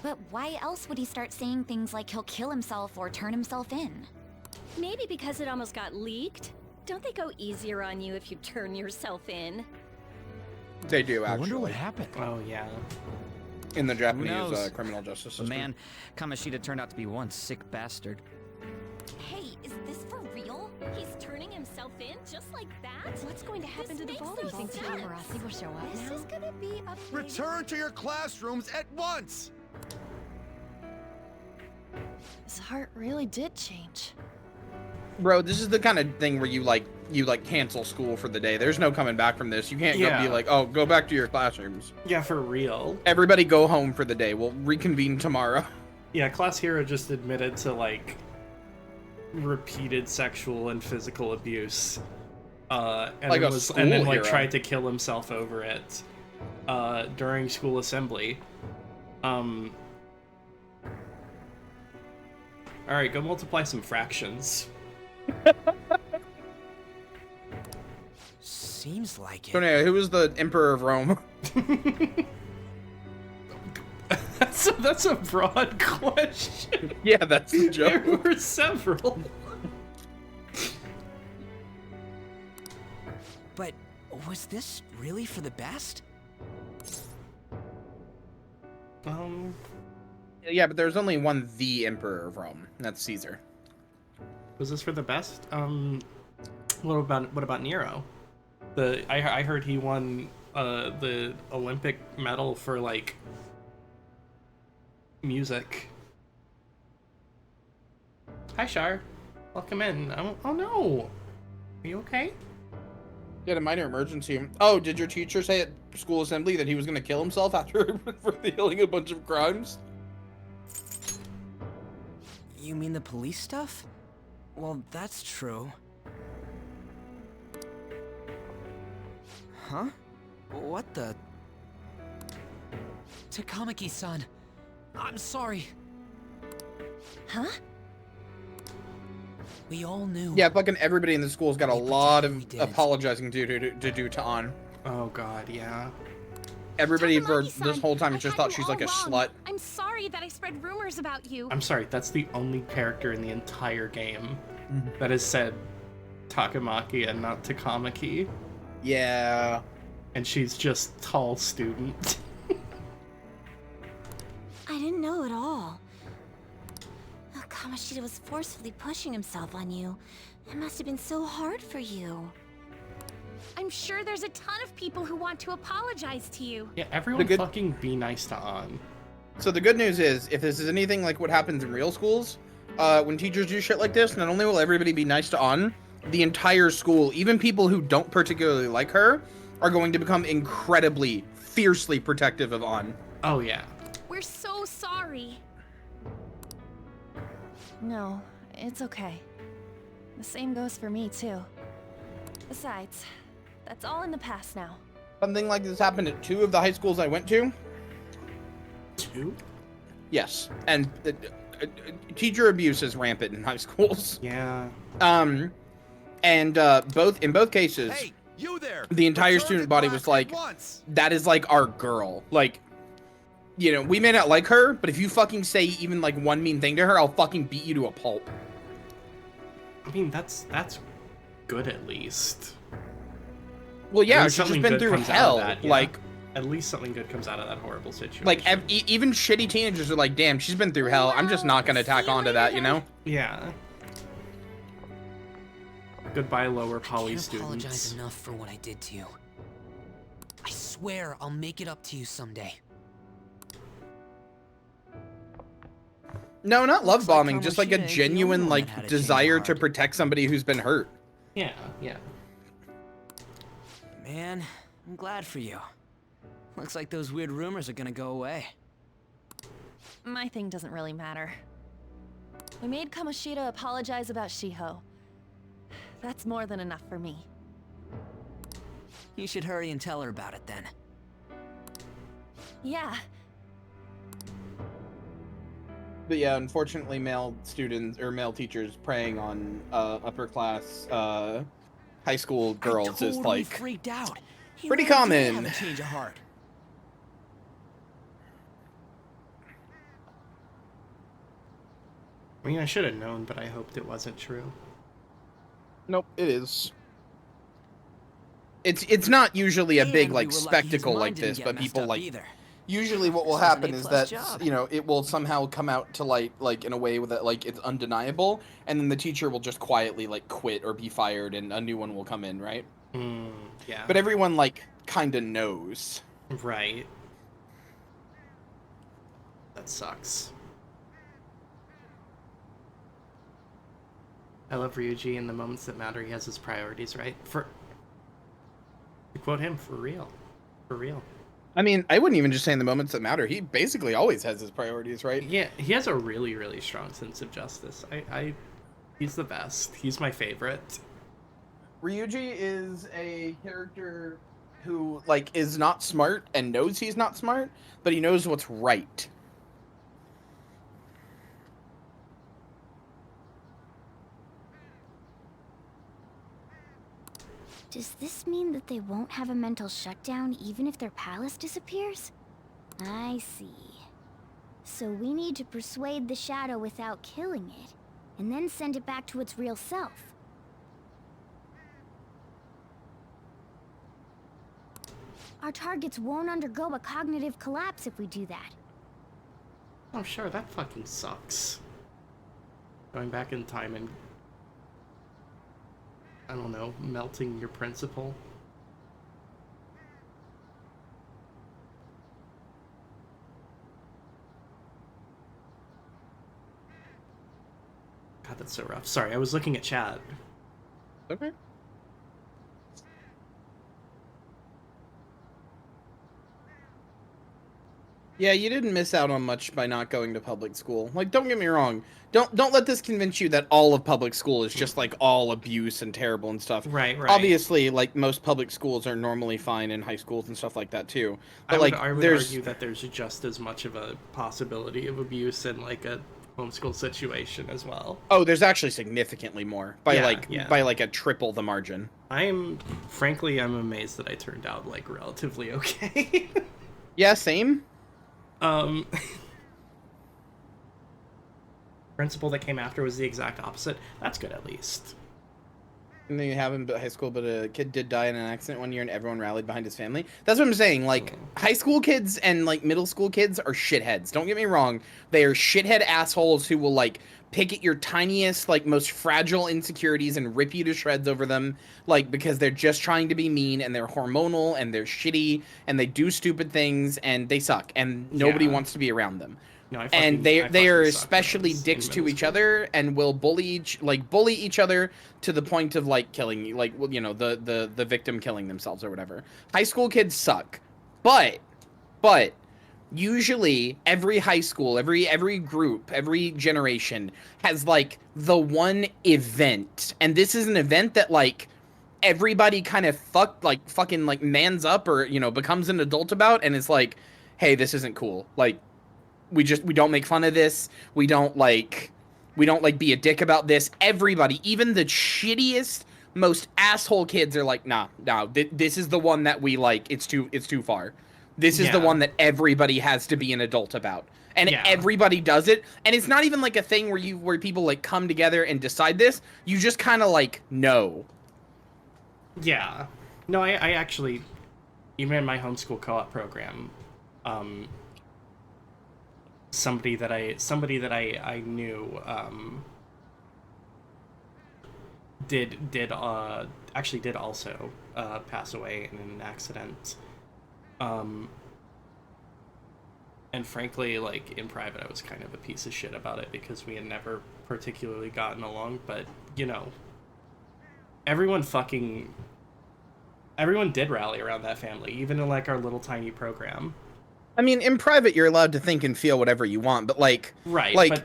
But why else would he start saying things like he'll kill himself or turn himself in? Maybe because it almost got leaked. Don't they go easier on you if you turn yourself in? They do, I wonder actually. what happened. Oh yeah. In the Japanese knows? criminal justice But system. man, Kamoshida turned out to be one sick bastard. Hey, is this for real? He's turning himself in just like that? What's going to happen to the makes ball? no You think sense. Tamarasi will show up This now? is gonna be a Return to your classrooms at once. His heart really did change. Bro, this is the kind of thing where you cancel school for the day. There's no coming back from this. You can't go Yeah. be like, oh, go back to your classrooms. Yeah, for real. Everybody go home for the day. We'll reconvene tomorrow. Yeah, Class Hero just admitted to like repeated sexual and physical abuse. And Like then a and then school like hero. tried to kill himself over it during school assembly. Alright, go multiply some fractions. Seems like So it. anyway, who was the Emperor of Rome? That's a broad question. Yeah, that's the There joke. were several. But was this really for the best? Yeah, but there's only one the Emperor of Rome. That's Caesar. Was this for the best? What about Nero? I heard he won the Olympic medal for like music. Hi Shar, welcome in. Oh no, are you okay? He had a minor emergency. Oh, did your teacher say at school assembly that he was going to kill himself after revealing a bunch of crimes? You mean the police stuff? Well, that's true. Huh? What the? Takamaki-san, I'm sorry. Huh? We all knew. Yeah, fucking everybody in the school's got a We lot pretended of we didn't. apologizing to do to An. Oh god, yeah. Everybody for Takamaki-san, this whole time I just had thought you she's all like a wrong. slut. I'm sorry that I spread rumors about you. I'm sorry, that's the only character in the entire game that has said Takamaki and not Takamaki, Yeah. and she's just tall student. I didn't know at all. Oh, Kamoshida was forcefully pushing himself on you. It must have been so hard for you. I'm sure there's a ton of people who want to apologize to you. Yeah, everyone good- fucking be nice to An. So the good news is, if this is anything like what happens in real schools, when teachers do shit like this, not only will everybody be nice to An, the entire school, even people who don't particularly like her, are going to become incredibly, fiercely protective of An. Oh, yeah. We're so sorry. No, it's okay. The same goes for me, too. Besides, that's all in the past now. Something like this happened at 2 of the high schools I went to. 2? Yes, and teacher abuse is rampant in high schools. Yeah. And in both cases, Hey, you there! the entire Return student to body class was like, at once! that is like our girl. Like, you know, we may not like her, but if you fucking say even like one mean thing to her, I'll fucking beat you to a pulp. I mean, that's good at least. Well, yeah, At least she's just something been good through comes out of hell. that, yeah. Like, at least something good comes out of that horrible situation. like even shitty teenagers are like, damn, she's been through hell. I'm just not gonna tack on to that, you know? Yeah. Goodbye, lower I poly can't apologize students. enough for what I did to you. I swear I'll make it up to you someday. No, not love Looks like bombing, just like a Kamoshida ain't the only genuine one like that had it desire jammed to hard. protect somebody who's been hurt. Yeah, yeah. Man, I'm glad for you. Looks like those weird rumors are gonna go away. My thing doesn't really matter. We made Kamoshida apologize about Shiho. That's more than enough for me. You should hurry and tell her about it then. Yeah, But yeah, unfortunately, male students or male teachers preying on upper class high school girls I totally is like freaked out. He pretty really did common. have a change of heart. I mean, I should have known, but I hoped it wasn't true. Nope, it is. It's not usually a big And like we were lucky his spectacle mind like didn't this, get but messed people up like either. usually what will This was an happen is A-plus that job. you know it will somehow come out to light like in a way that like it's undeniable, and then the teacher will just quietly like quit or be fired, and a new one will come in, right? Yeah. But everyone like kind of knows. Right. That sucks. I love Ryuji in the moments that matter. He has his priorities right. To quote him, for real. For real. I mean, I wouldn't even just say in the moments that matter. He basically always has his priorities right. Yeah, he has a really, really strong sense of justice. He's the best. He's my favorite. Ryuji is a character who like is not smart and knows he's not smart, but he knows what's right. Does this mean that they won't have a mental shutdown even if their palace disappears? I see. So we need to persuade the shadow without killing it, and then send it back to its real self. Our targets won't undergo a cognitive collapse if we do that. Oh, sure, that fucking sucks. Going back in time and, I don't know, melting your principal. God, that's so rough. Sorry, I was looking at chat. Okay. Yeah, you didn't miss out on much by not going to public school. Like, don't get me wrong. Don't let this convince you that all of public school is just like all abuse and terrible and stuff. Right. Obviously, like most public schools are normally fine in high schools and stuff like that too. But I would there's argue that there's just as much of a possibility of abuse in like a homeschool situation as well. oh, there's actually significantly more by Yeah. by like a triple the margin. Frankly, I'm amazed that I turned out like relatively okay. Yeah, same. Principal that came after was the exact opposite. That's good at least. And then you have him at high school, but a kid did die in an accident one year, and everyone rallied behind his family. That's what I'm saying. Like, high school kids and like middle school kids are shitheads. Don't get me wrong; they are shithead assholes who will like pick at your tiniest, like most fragile insecurities and rip you to shreds over them, like because they're just trying to be mean and they're hormonal and they're shitty and they do stupid things and they suck and nobody wants to be around them. No, I and fucking they are sucked especially when I was dicks in to middle each school. other and will bully each other to the point of like killing you, like, well, you know, the victim killing themselves or whatever. High school kids suck, but usually every high school, every group, every generation has like the one event, and this is an event that like everybody kind of fucking like mans up or, you know, becomes an adult about, and it's like, hey, this isn't cool. Like, we don't make fun of this. We don't like be a dick about this. Everybody, even the shittiest, most asshole kids are like, nah, this is the one that we like. It's too far. This is the Yeah. one that everybody has to be an adult about. And Yeah. everybody does it. And it's not even like a thing where people like come together and decide this. You just kind of like know. Yeah. No, I actually, even in my homeschool co-op program, somebody that I knew did also pass away in an accident. And frankly, like, in private, I was kind of a piece of shit about it because we had never particularly gotten along, but, you know, everyone did rally around that family, even in, like, our little tiny program. I mean, in private, you're allowed to think and feel whatever you want, but like, Right, like,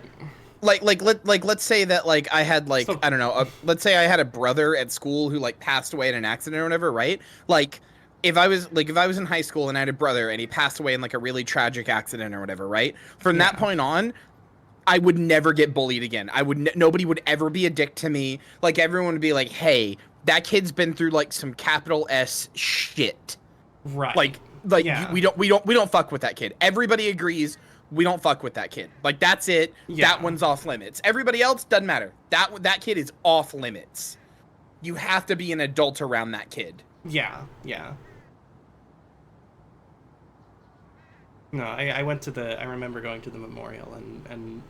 but... let's say that like I had like, I don't know, let's say I had a brother at school who like passed away in an accident or whatever, right? Like, if I was in high school and I had a brother and he passed away in like a really tragic accident or whatever, right? From that point on, I would never get bullied again. Nobody would ever be a dick to me. Like, everyone would be like, hey, that kid's been through like some capital S shit. Right. Like yeah. we don't fuck with that kid. Everybody agrees we don't fuck with that kid. Like, that's it. Yeah. That one's off limits. Everybody else doesn't matter. That kid is off limits. You have to be an adult around that kid. Yeah. No, I remember going to the memorial and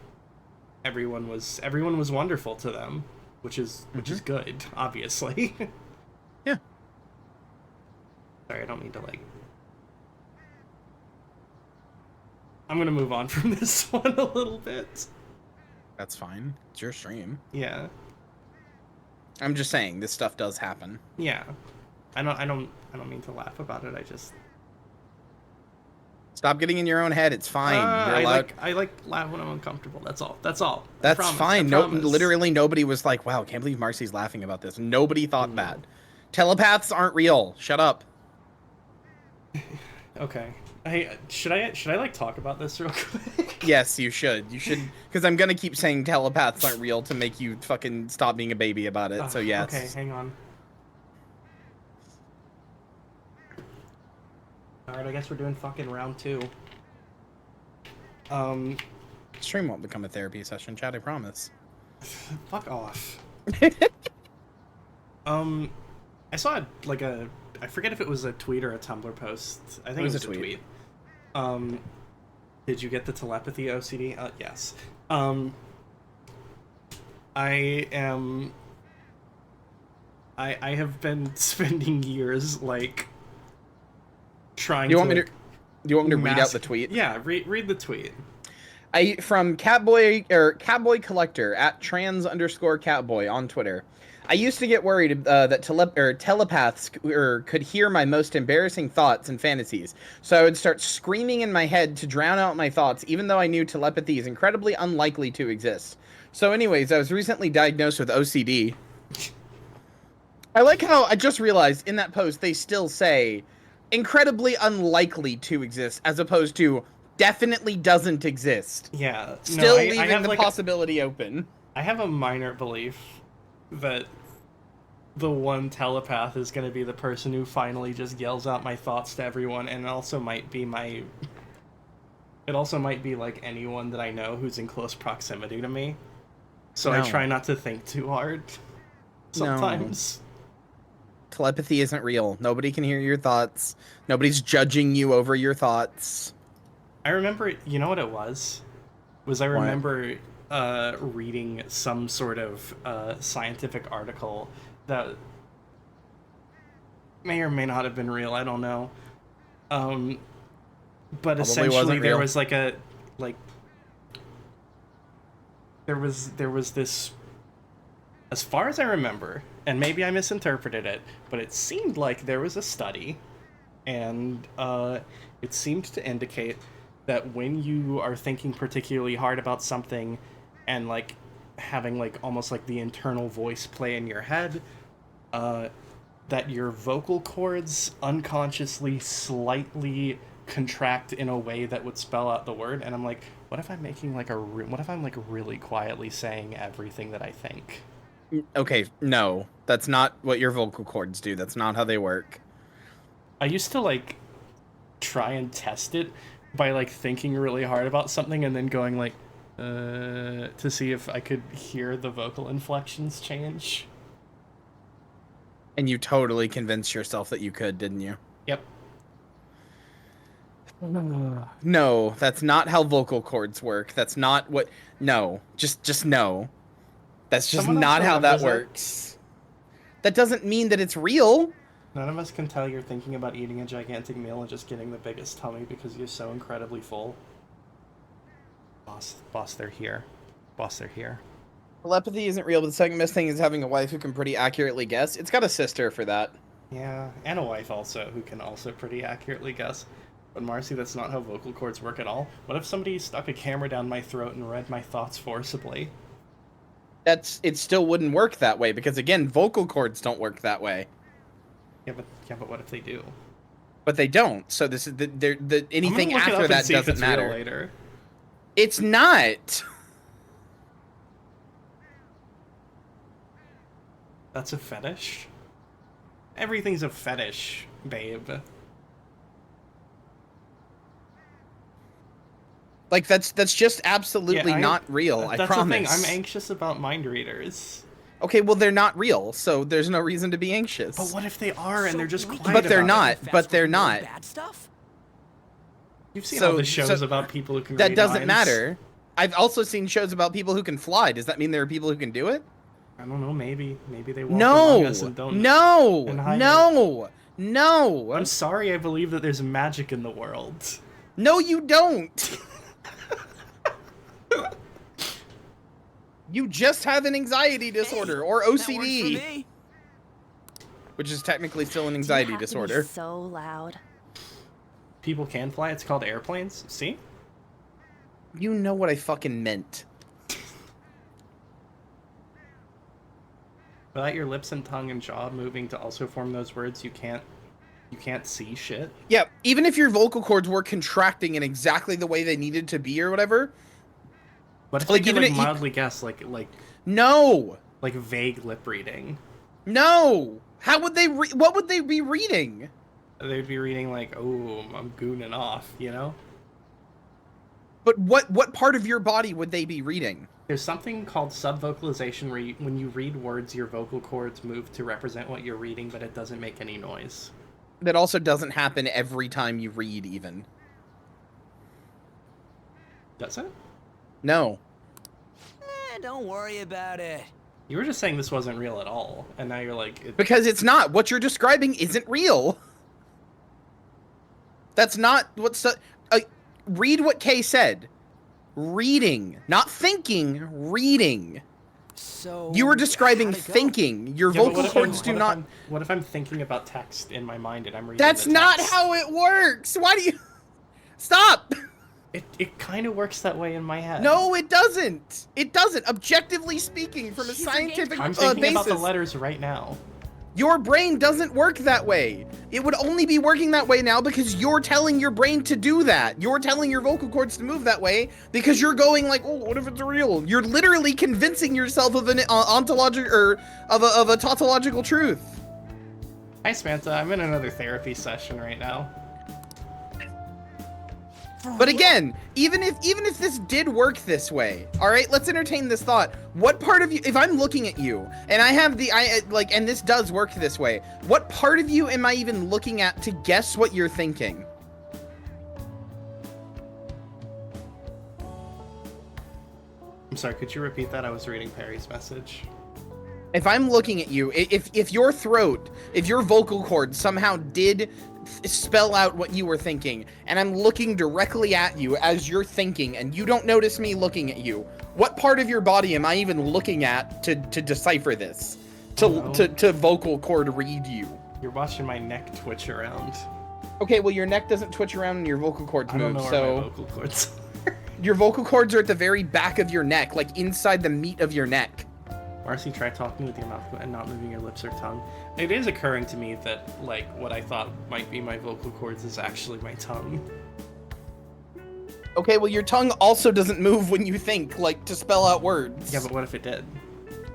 everyone was wonderful to them, which is good, obviously. Yeah. Sorry, I don't mean to like. I'm gonna move on from this one a little bit. That's fine. It's your stream. Yeah. I'm just saying, this stuff does happen. Yeah. I don't mean to laugh about it. I just stop getting in your own head. It's fine. You're allowed. I like laugh when I'm uncomfortable. That's all. That's all. That's fine. No, literally nobody was like, "Wow, can't believe Marcy's laughing about this." Nobody thought that. Telepaths aren't real. Shut up. Okay. Should I like talk about this real quick? Yes, you should. You should, because I'm gonna keep saying telepaths aren't real to make you fucking stop being a baby about it. So yes. Okay, hang on. Alright, I guess we're doing fucking round 2. Stream won't become a therapy session, Chad, I promise. Fuck off. I saw like I forget if it was a tweet or a Tumblr post. I think it was a tweet. Did you get the telepathy OCD? Yes. I have been spending years like trying. Do you want me to read out the tweet? Yeah, read the tweet. From Catboy Collector at @trans_Catboy on Twitter. I used to get worried that telepaths could hear my most embarrassing thoughts and fantasies, so I would start screaming in my head to drown out my thoughts, even though I knew telepathy is incredibly unlikely to exist. So anyways, I was recently diagnosed with OCD. I like how I just realized in that post they still say incredibly unlikely to exist as opposed to definitely doesn't exist. Yeah. Still leaving the possibility open. I have a minor belief that the one telepath is going to be the person who finally just yells out my thoughts to everyone, and it also might be like anyone that I know who's in close proximity to me. So I try not to think too hard sometimes. No. Telepathy isn't real. Nobody can hear your thoughts. Nobody's judging you over your thoughts. I remember, you know what it was? I remember reading some sort of scientific article that may or may not have been real, I don't know. But probably essentially there was like there was this, as far as I remember, and maybe I misinterpreted it, but it seemed like there was a study, and it seemed to indicate that when you are thinking particularly hard about something and like having like almost like the internal voice play in your head, that your vocal cords unconsciously slightly contract in a way that would spell out the word. And I'm like, what if I'm making like what if I'm like really quietly saying everything that I think? Okay, no, that's not what your vocal cords do. That's not how they work. I used to like try and test it by like thinking really hard about something and then going like to see if I could hear the vocal inflections change. And you totally convinced yourself that you could, didn't you? Yep. No, that's not how vocal cords work. That's not what. No, just no. That's just Someone not else how that remembers it? works. That doesn't mean that it's real. None of us can tell you're thinking about eating a gigantic meal and just getting the biggest tummy because you're so incredibly full. Boss, they're here. Boss, they're here. Telepathy isn't real, but the second best thing is having a wife who can pretty accurately guess. It's got a sister for that. Yeah, and a wife also, who can also pretty accurately guess. But Marcy, that's not how vocal cords work at all. What if somebody stuck a camera down my throat and read my thoughts forcibly? It still wouldn't work that way, because again, vocal cords don't work that way. Yeah, but what if they do? But they don't. So this is anything after that doesn't matter. Later. It's not. That's a fetish? Everything's a fetish, babe. Like that's just absolutely not real. I promise. That's the thing. I'm anxious about mind readers. Okay, well they're not real, so there's no reason to be anxious. But what if they are and they're just quiet? But they're about not. it? But they're not. Bad stuff? You've seen all the shows about people who can that read doesn't minds. matter. I've also seen shows about people who can fly. Does that mean there are people who can do it? I don't know. Maybe they walk among us and don't. and hide it. No. I'm sorry. I believe that there's magic in the world. No, you don't. You just have an anxiety disorder or OCD, which is technically still an anxiety disorder. So loud. People can fly. It's called airplanes. See? You know what I fucking meant. Without your lips and tongue and jaw moving to also form those words, you can't see shit. Yeah, even if your vocal cords were contracting in exactly the way they needed to be or whatever. What if they could like mildly guess, like no, like vague lip reading? No. How would they? What would they be reading? They'd be reading like, "Oh, I'm gooning off," you know. But what part of your body would they be reading? There's something called subvocalization where when you read words, your vocal cords move to represent what you're reading, but it doesn't make any noise. That also doesn't happen every time you read, even. Does it? No. Don't worry about it. You were just saying this wasn't real at all, and now you're like... Because it's not. What you're describing isn't real. That's not what's... read what Kay said. Reading. Not thinking. Reading. So... You were describing thinking. Your vocal cords do not... What if I'm thinking about text in my mind and I'm reading That's the not text? how it works! Why do you... Stop! It kind of works that way in my head. No, it doesn't. It doesn't. Objectively speaking, from a scientific I'm thinking basis, about the letters right now. your brain doesn't work that way. It would only be working that way now because you're telling your brain to do that. You're telling your vocal cords to move that way because you're going like, oh, what if it's real? You're literally convincing yourself of an ontological or of a tautological truth. Hi, Samantha. I'm in another therapy session right now. But again, even if this did work this way, all right, let's entertain this thought. What part of you, if I'm looking at you and I have and this does work this way, what part of you am I even looking at to guess what you're thinking? I'm sorry, could you repeat that? I was reading Perry's message. If I'm looking at you, if your throat, if your vocal cord somehow did spell out what you were thinking, and I'm looking directly at you as you're thinking, and you don't notice me looking at you, what part of your body am I even looking at to decipher this? To vocal cord read you? You're watching my neck twitch around. Okay, well your neck doesn't twitch around and your vocal cords move, I don't know where my vocal cords are. Your vocal cords are at the very back of your neck, like inside the meat of your neck. Marcy, try talking with your mouth and not moving your lips or tongue. It is occurring to me that, like, what I thought might be my vocal cords is actually my tongue. Okay, well your tongue also doesn't move when you think, like, to spell out words. Yeah, but what if it did?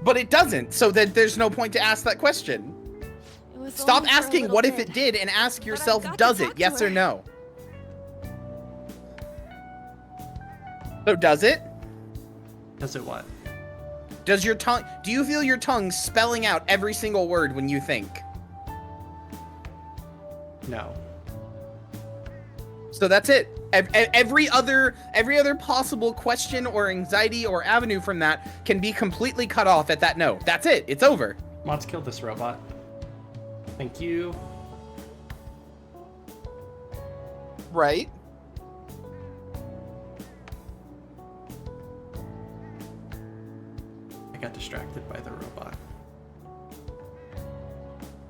But it doesn't, so that there's no point to ask that question. Stop asking what if it did and ask yourself, does it? Yes or no? So does it? Does it what? Does your tongue, do you feel your tongue spelling out every single word when you think? No. So that's it. Every other possible question or anxiety or avenue from that can be completely cut off at that no. That's it. It's over. Let's kill this robot. Thank you. Right. I got distracted by the robot.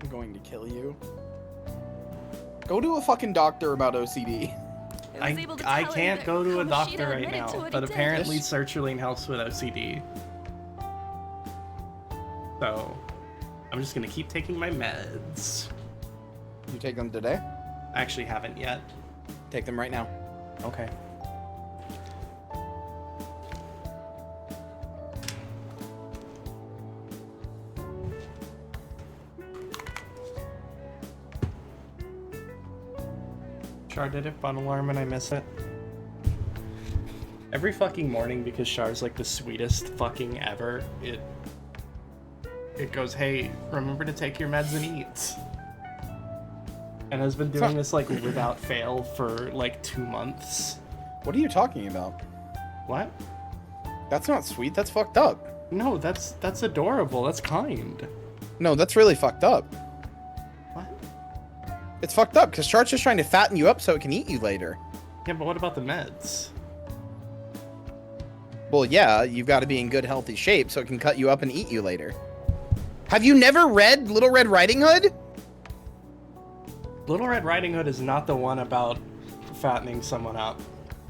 I'm going to kill you. Go to a fucking doctor about OCD. I can't go to a doctor right now, but apparently sertraline helps with OCD. So, I'm just gonna keep taking my meds. You take them today? I actually haven't yet. Take them right now. Okay. Char did it, bot alarm, and I miss it. Every fucking morning, because Char's like the sweetest fucking ever, it goes, hey, remember to take your meds and eat. And has been doing this like without fail for like 2 months. What are you talking about? What? That's not sweet, that's fucked up. No, that's adorable, that's kind. No, that's really fucked up. What? It's fucked up, because Char's just trying to fatten you up so it can eat you later. Yeah, but what about the meds? Well, yeah, you've got to be in good, healthy shape so it can cut you up and eat you later. Have you never read Little Red Riding Hood? Little Red Riding Hood is not the one about fattening someone up.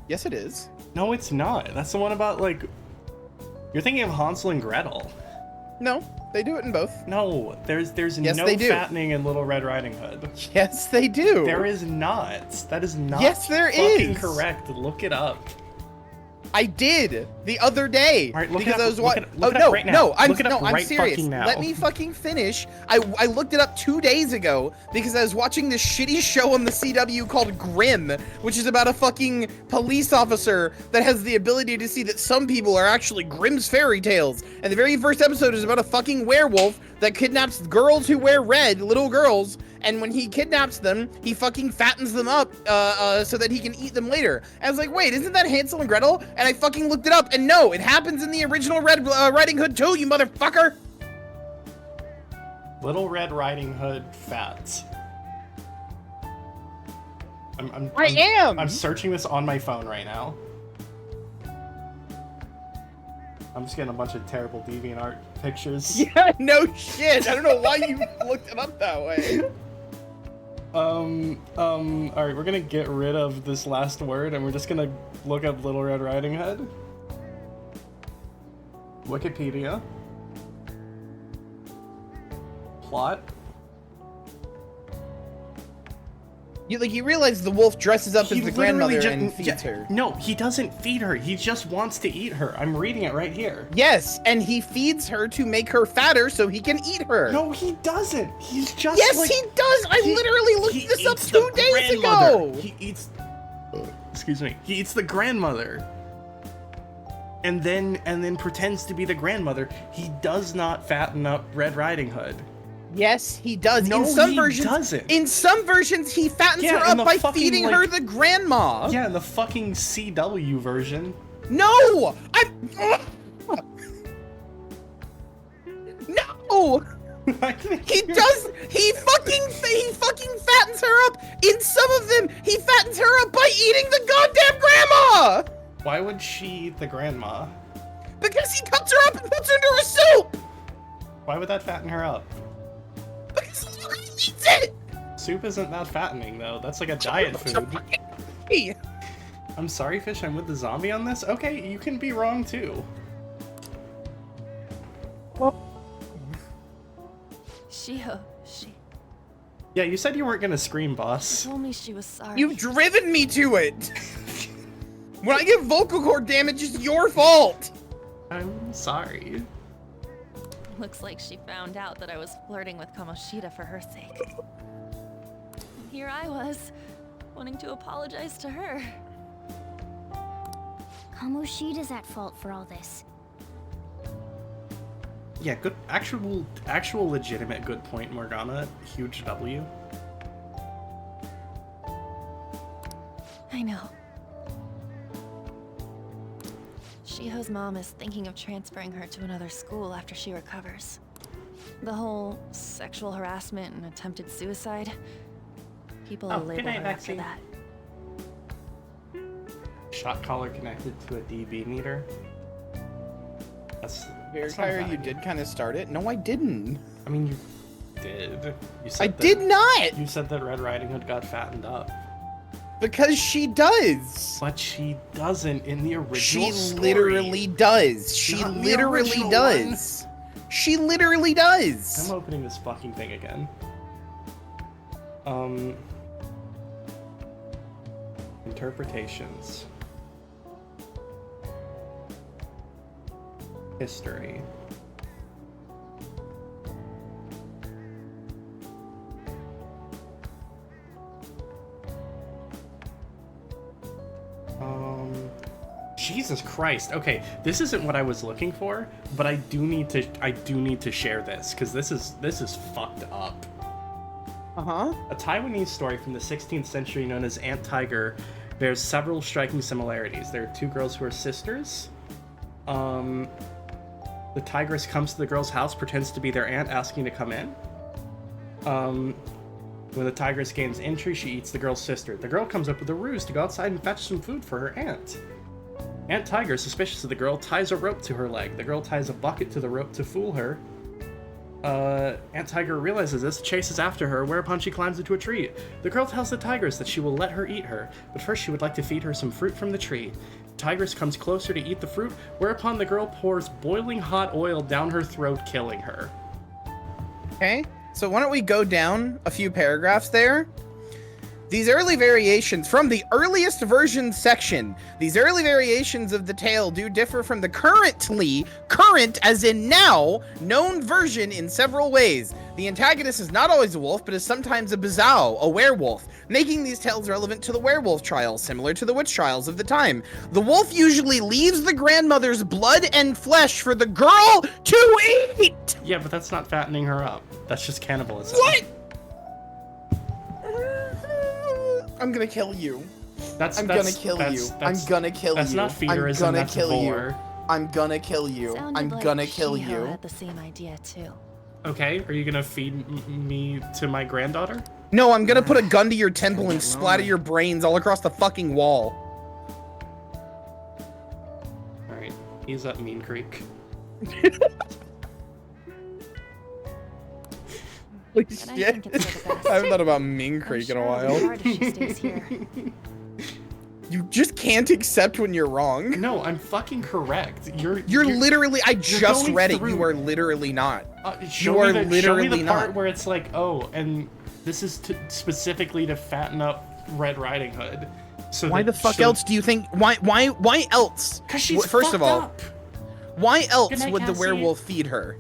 Yes, it is. No, it's not. That's the one about, like... You're thinking of Hansel and Gretel. No, they do it in both. No, there's yes, no fattening in Little Red Riding Hood. Yes, they do. There is not. That is not yes, there fucking is. correct. Look it up. I did the other day because I was watching. Right now. I'm serious. Let me fucking finish. I looked it up 2 days ago because I was watching this shitty show on the CW called Grimm, which is about a fucking police officer that has the ability to see that some people are actually Grimm's fairy tales. And the very first episode is about a fucking werewolf that kidnaps girls who wear red, little girls. And when he kidnaps them, he fucking fattens them up so that he can eat them later. And I was like, wait, isn't that Hansel and Gretel? And I fucking looked it up, and no, it happens in the original Red Riding Hood too, you motherfucker! Little Red Riding Hood fats. I'm searching this on my phone right now. I'm just getting a bunch of terrible DeviantArt pictures. Yeah, no shit. I don't know why you looked it up that way. Alright, we're gonna get rid of this last word and we're just gonna look up Little Red Riding Hood. Wikipedia. Plot. You realize the wolf dresses up as the grandmother and feeds her. No, he doesn't feed her. He just wants to eat her. I'm reading it right here. Yes, and he feeds her to make her fatter so he can eat her. No, he doesn't. He's just yes, like, he does. I literally looked this up 2 days ago. He eats. Excuse me. He eats the grandmother. And then pretends to be the grandmother. He does not fatten up Red Riding Hood. Yes, he does. No, in some he versions, doesn't. In some versions, he fattens her up by feeding her the grandma. Yeah, in the fucking CW version. No! No! He fucking fattens her up. In some of them, he fattens her up by eating the goddamn grandma. Why would she eat the grandma? Because he cuts her up and puts her into a soup. Why would that fatten her up? Because he eats it. Soup isn't that fattening, though. That's like a diet food. I'm sorry, Fish, I'm with the zombie on this? Okay, you can be wrong, too. Shiho, Yeah, you said you weren't gonna scream, boss. She told me she was sorry. You've driven me to it. When I get vocal cord damage, it's your fault. I'm sorry. Looks like she found out that I was flirting with Kamoshida for her sake. Here I was, wanting to apologize to her. Kamoshida's at fault for all this. Yeah, good, actual legitimate good point, Morgana. Huge W. I know. Shiho's mom is thinking of transferring her to another school after she recovers. The whole sexual harassment and attempted suicide, people will label her after that. Shot collar connected to a DB meter. That's Verifier, you did kind of start it. No, I didn't. I mean, you did. You said I did not. You said that Red Riding Hood got fattened up. Because she does. But she doesn't in the original story. Literally does. She literally does. She literally does. I'm opening this fucking thing again. Interpretations. History. Jesus Christ. Okay, this isn't what I was looking for, but I do need to share this because this is fucked up. A Taiwanese story from the 16th century known as Aunt Tiger bears several striking similarities. There are two girls who are sisters. The tigress comes to the girl's house, pretends to be their aunt, asking to come in. When the tigress gains entry, she eats the girl's sister. The girl comes up with a ruse to go outside and fetch some food for her aunt. Aunt Tiger, suspicious of the girl, ties a rope to her leg. The girl ties a bucket to the rope to fool her. Aunt Tiger realizes this, chases after her, whereupon she climbs into a tree. The girl tells the tigress that she will let her eat her, but first she would like to feed her some fruit from the tree. The tigress comes closer to eat the fruit, whereupon the girl pours boiling hot oil down her throat, killing her. Okay, so why don't we go down a few paragraphs there? These early variations from the earliest version section, these early variations of the tale do differ from the current as in now, known version in several ways. The antagonist is not always a wolf, but is sometimes a Bizao, a werewolf, making these tales relevant to the werewolf trials, similar to the witch trials of the time. The wolf usually leaves the grandmother's blood and flesh for the girl to eat! Yeah, but that's not fattening her up. That's just cannibalism. What? I'm gonna kill you. I'm gonna kill you. I'm gonna kill you. That's not feederism, that's vor. I'm gonna kill you. I'm gonna kill you. Shiho had the same idea too. Okay, are you gonna feed me to my granddaughter? No, I'm gonna put a gun to your temple and splatter your brains all across the fucking wall. Alright, ease up, Mean Creek. Holy shit. I haven't thought about Mean Creek in a while. You just can't accept when you're wrong. No, I'm fucking correct. You're literally, I just read it. You are literally not. Show me the part where it's like, oh, and this is specifically to fatten up Red Riding Hood. So why the fuck else do you think? Why else? Because she's first of all, up. Why else would the werewolf feed her?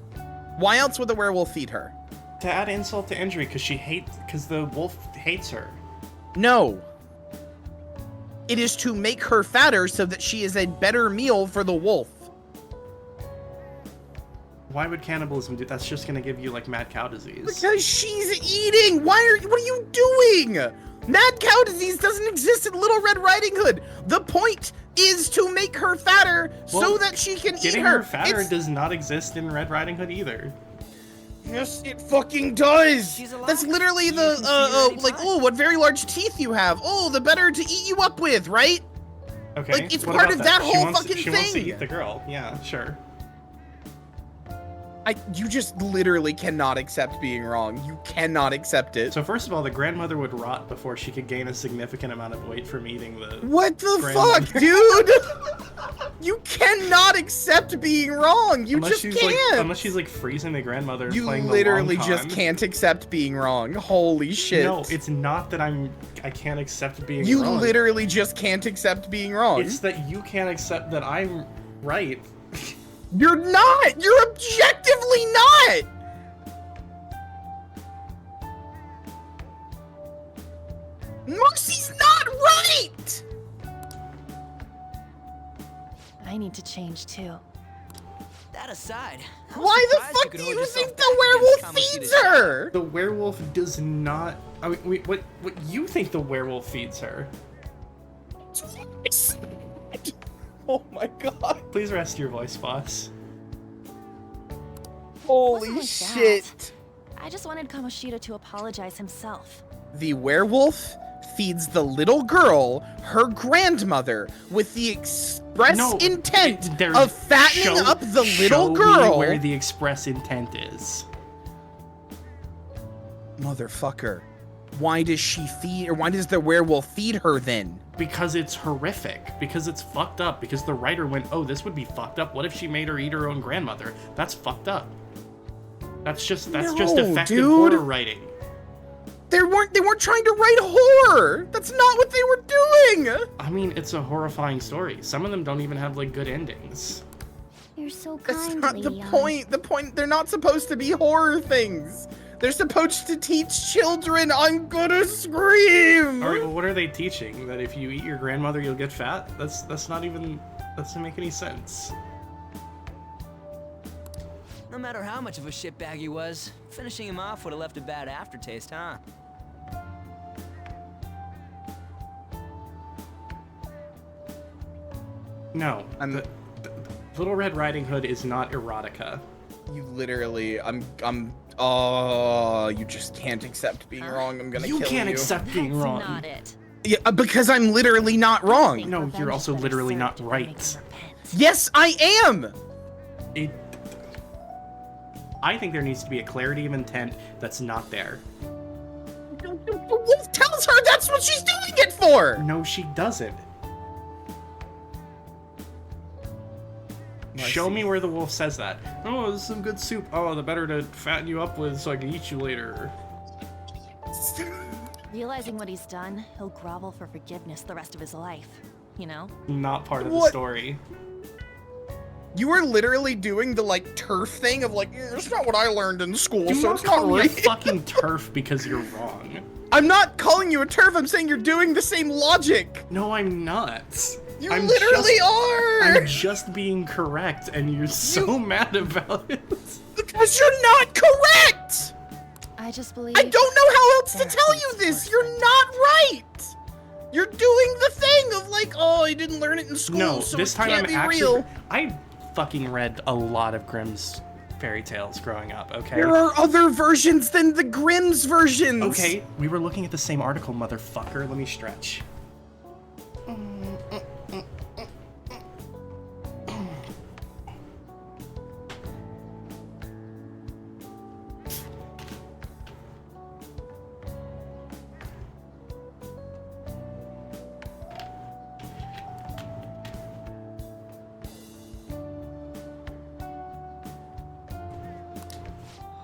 Why else would the werewolf feed her? To add insult to injury, because the wolf hates her. No. It is to make her fatter so that she is a better meal for the wolf. Why would cannibalism do? That's just gonna give you like mad cow disease. Because she's eating. What are you doing? Mad cow disease doesn't exist in Little Red Riding Hood. The point is to make her fatter so that she can eat her. Getting her fatter does not exist in Red Riding Hood either. Yes, it fucking does. That's literally the like, oh, what very large teeth you have. Oh, the better to eat you up with, right? Okay. Like, it's what part about of that whole she wants, fucking she thing. Wants to eat the girl. Yeah, sure. You just literally cannot accept being wrong. You cannot accept it. So first of all, the grandmother would rot before she could gain a significant amount of weight from eating the. What the fuck, dude? You cannot accept being wrong. You unless just she's can't. Like, unless she's like freezing the grandmother. You playing literally the long just con. can't accept being wrong. Holy shit. No, it's not that I can't accept being You wrong. literally just can't accept being wrong. It's that you can't accept that I'm right. You're not! You're objectively not! Marcy's not right! I need to change too. That aside, why the fuck do you think the werewolf feeds her? The werewolf does not. I mean, wait, what you think the werewolf feeds her? Oh my god. Please rest your voice, boss. Holy Like shit. that. I just wanted Kamoshida to apologize himself. The werewolf feeds the little girl her grandmother with the express intent of fattening up the little girl. Show me where the express intent is. Motherfucker. Why does she feed, or why does the werewolf feed her then? Because it's horrific. Because it's fucked up. Because the writer went, oh, this would be fucked up. What if she made her eat her own grandmother? That's fucked up. That's just effective horror writing. They weren't trying to write horror. That's not what they were doing. I mean, it's a horrifying story. Some of them don't even have like good endings. You're so That's kind, not the Leon. point. The point, they're not supposed to be horror things. They're supposed to teach children. I'm gonna scream. All right, well, what are they teaching? That if you eat your grandmother, you'll get fat? That's not even, that doesn't make any sense. No matter how much of a shitbag he was, finishing him off would have left a bad aftertaste, huh? No, the Little Red Riding Hood is not erotica. You literally, oh, you just can't accept being wrong. I'm gonna kill you. You can't accept being wrong. That's not it. Yeah, because I'm literally not wrong. No, you're also literally not right. Yes, I am. I think there needs to be a clarity of intent that's not there. The wolf tells her that's what she's doing it for. No, she doesn't. Show me where the wolf says that. Oh, this is some good soup. Oh, the better to fatten you up with so I can eat you later. Realizing what he's done, he'll grovel for forgiveness the rest of his life. You know? Not part of the What? story. You were literally doing the like turf thing of like, it's not what I learned in school, Do so not it's not call me a right. fucking turf because you're wrong. I'm not calling you a turf. I'm saying you're doing the same logic. No, I'm not. You I'm literally just, are. I'm just being correct, and you're so mad about it. Because you're not correct. I just believe. I don't know how else to tell you this. You're not right. You're doing the thing of like, oh, I didn't learn it in school, No, so this it time can't I'm be actually. real. I fucking read a lot of Grimm's fairy tales growing up. Okay. There are other versions than the Grimm's versions. Okay, we were looking at the same article, motherfucker. Let me stretch.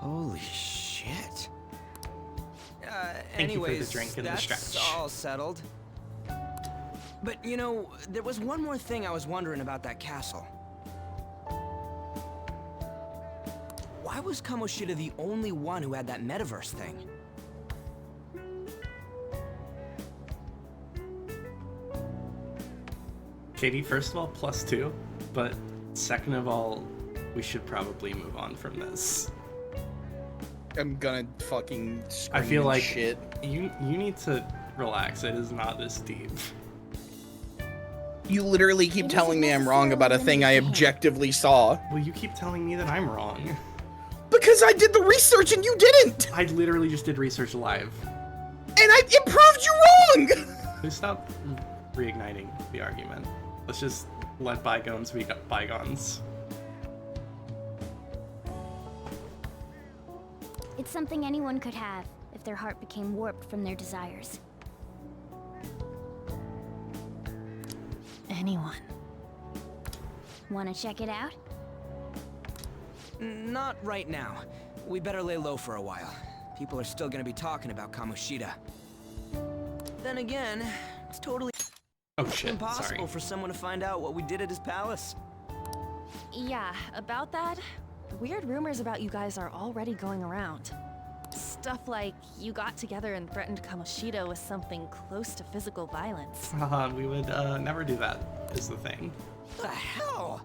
Holy shit. Thank you for the Anyways, drink and the that's stretch. all settled. But you know, there was one more thing I was wondering about that castle. Why was Kamoshida the only one who had that metaverse thing? Katie, first of all, +2, but second of all, we should probably move on from this. I'm gonna fucking scream I feel like shit. you need to relax. It is not this deep. You literally keep telling me I'm wrong about a thing I objectively saw. Well, you keep telling me that I'm wrong. Because I did the research and you didn't! I literally just did research live. And it proved you wrong! Please stop reigniting the argument. Let's just let bygones be bygones. It's something anyone could have if their heart became warped from their desires. Anyone. Wanna check it out? Not right now. We better lay low for a while. People are still gonna be talking about Kamoshida. Then again, it's totally impossible for someone to find out what we did at his palace. Yeah, about that, weird rumors about you guys are already going around. Stuff like you got together and threatened Kamoshida with something close to physical violence. We would never do that, is the thing. What the hell?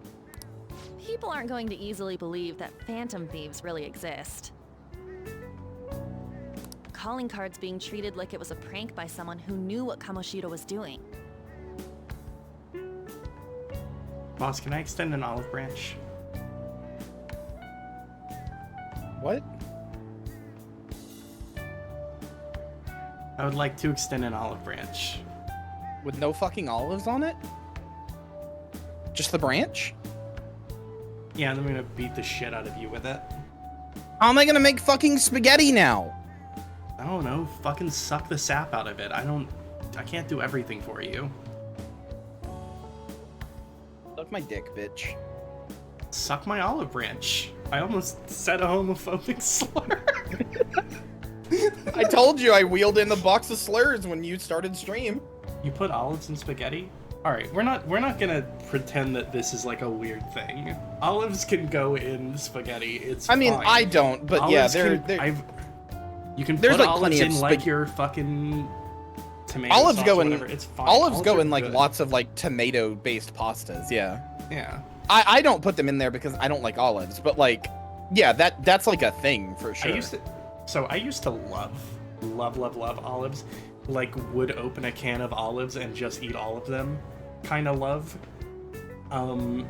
People aren't going to easily believe that phantom thieves really exist. Calling cards being treated like it was a prank by someone who knew what Kamoshida was doing. Boss, can I extend an olive branch? What? I would like to extend an olive branch. With no fucking olives on it? Just the branch? Yeah, and I'm gonna beat the shit out of you with it. How am I gonna make fucking spaghetti now? I don't know, fucking suck the sap out of it. I can't do everything for you. Suck my dick, bitch. Suck my olive branch. I almost said a homophobic slur. I told you I wheeled in the box of slurs when you started stream. You put olives in spaghetti? Alright, we're not gonna pretend that this is like a weird thing. Olives can go in spaghetti, it's I mean, fine. I don't, but Olives yeah, you can there's put like olives plenty in of like your fucking tomato olives sauce go or in whatever. It's fine. olives go in like good. lots of like tomato based pastas, yeah. Yeah. I don't put them in there because I don't like olives, but like yeah, that's like a thing for sure. I used to love olives. Like would open a can of olives and just eat all of them. Kind of love. And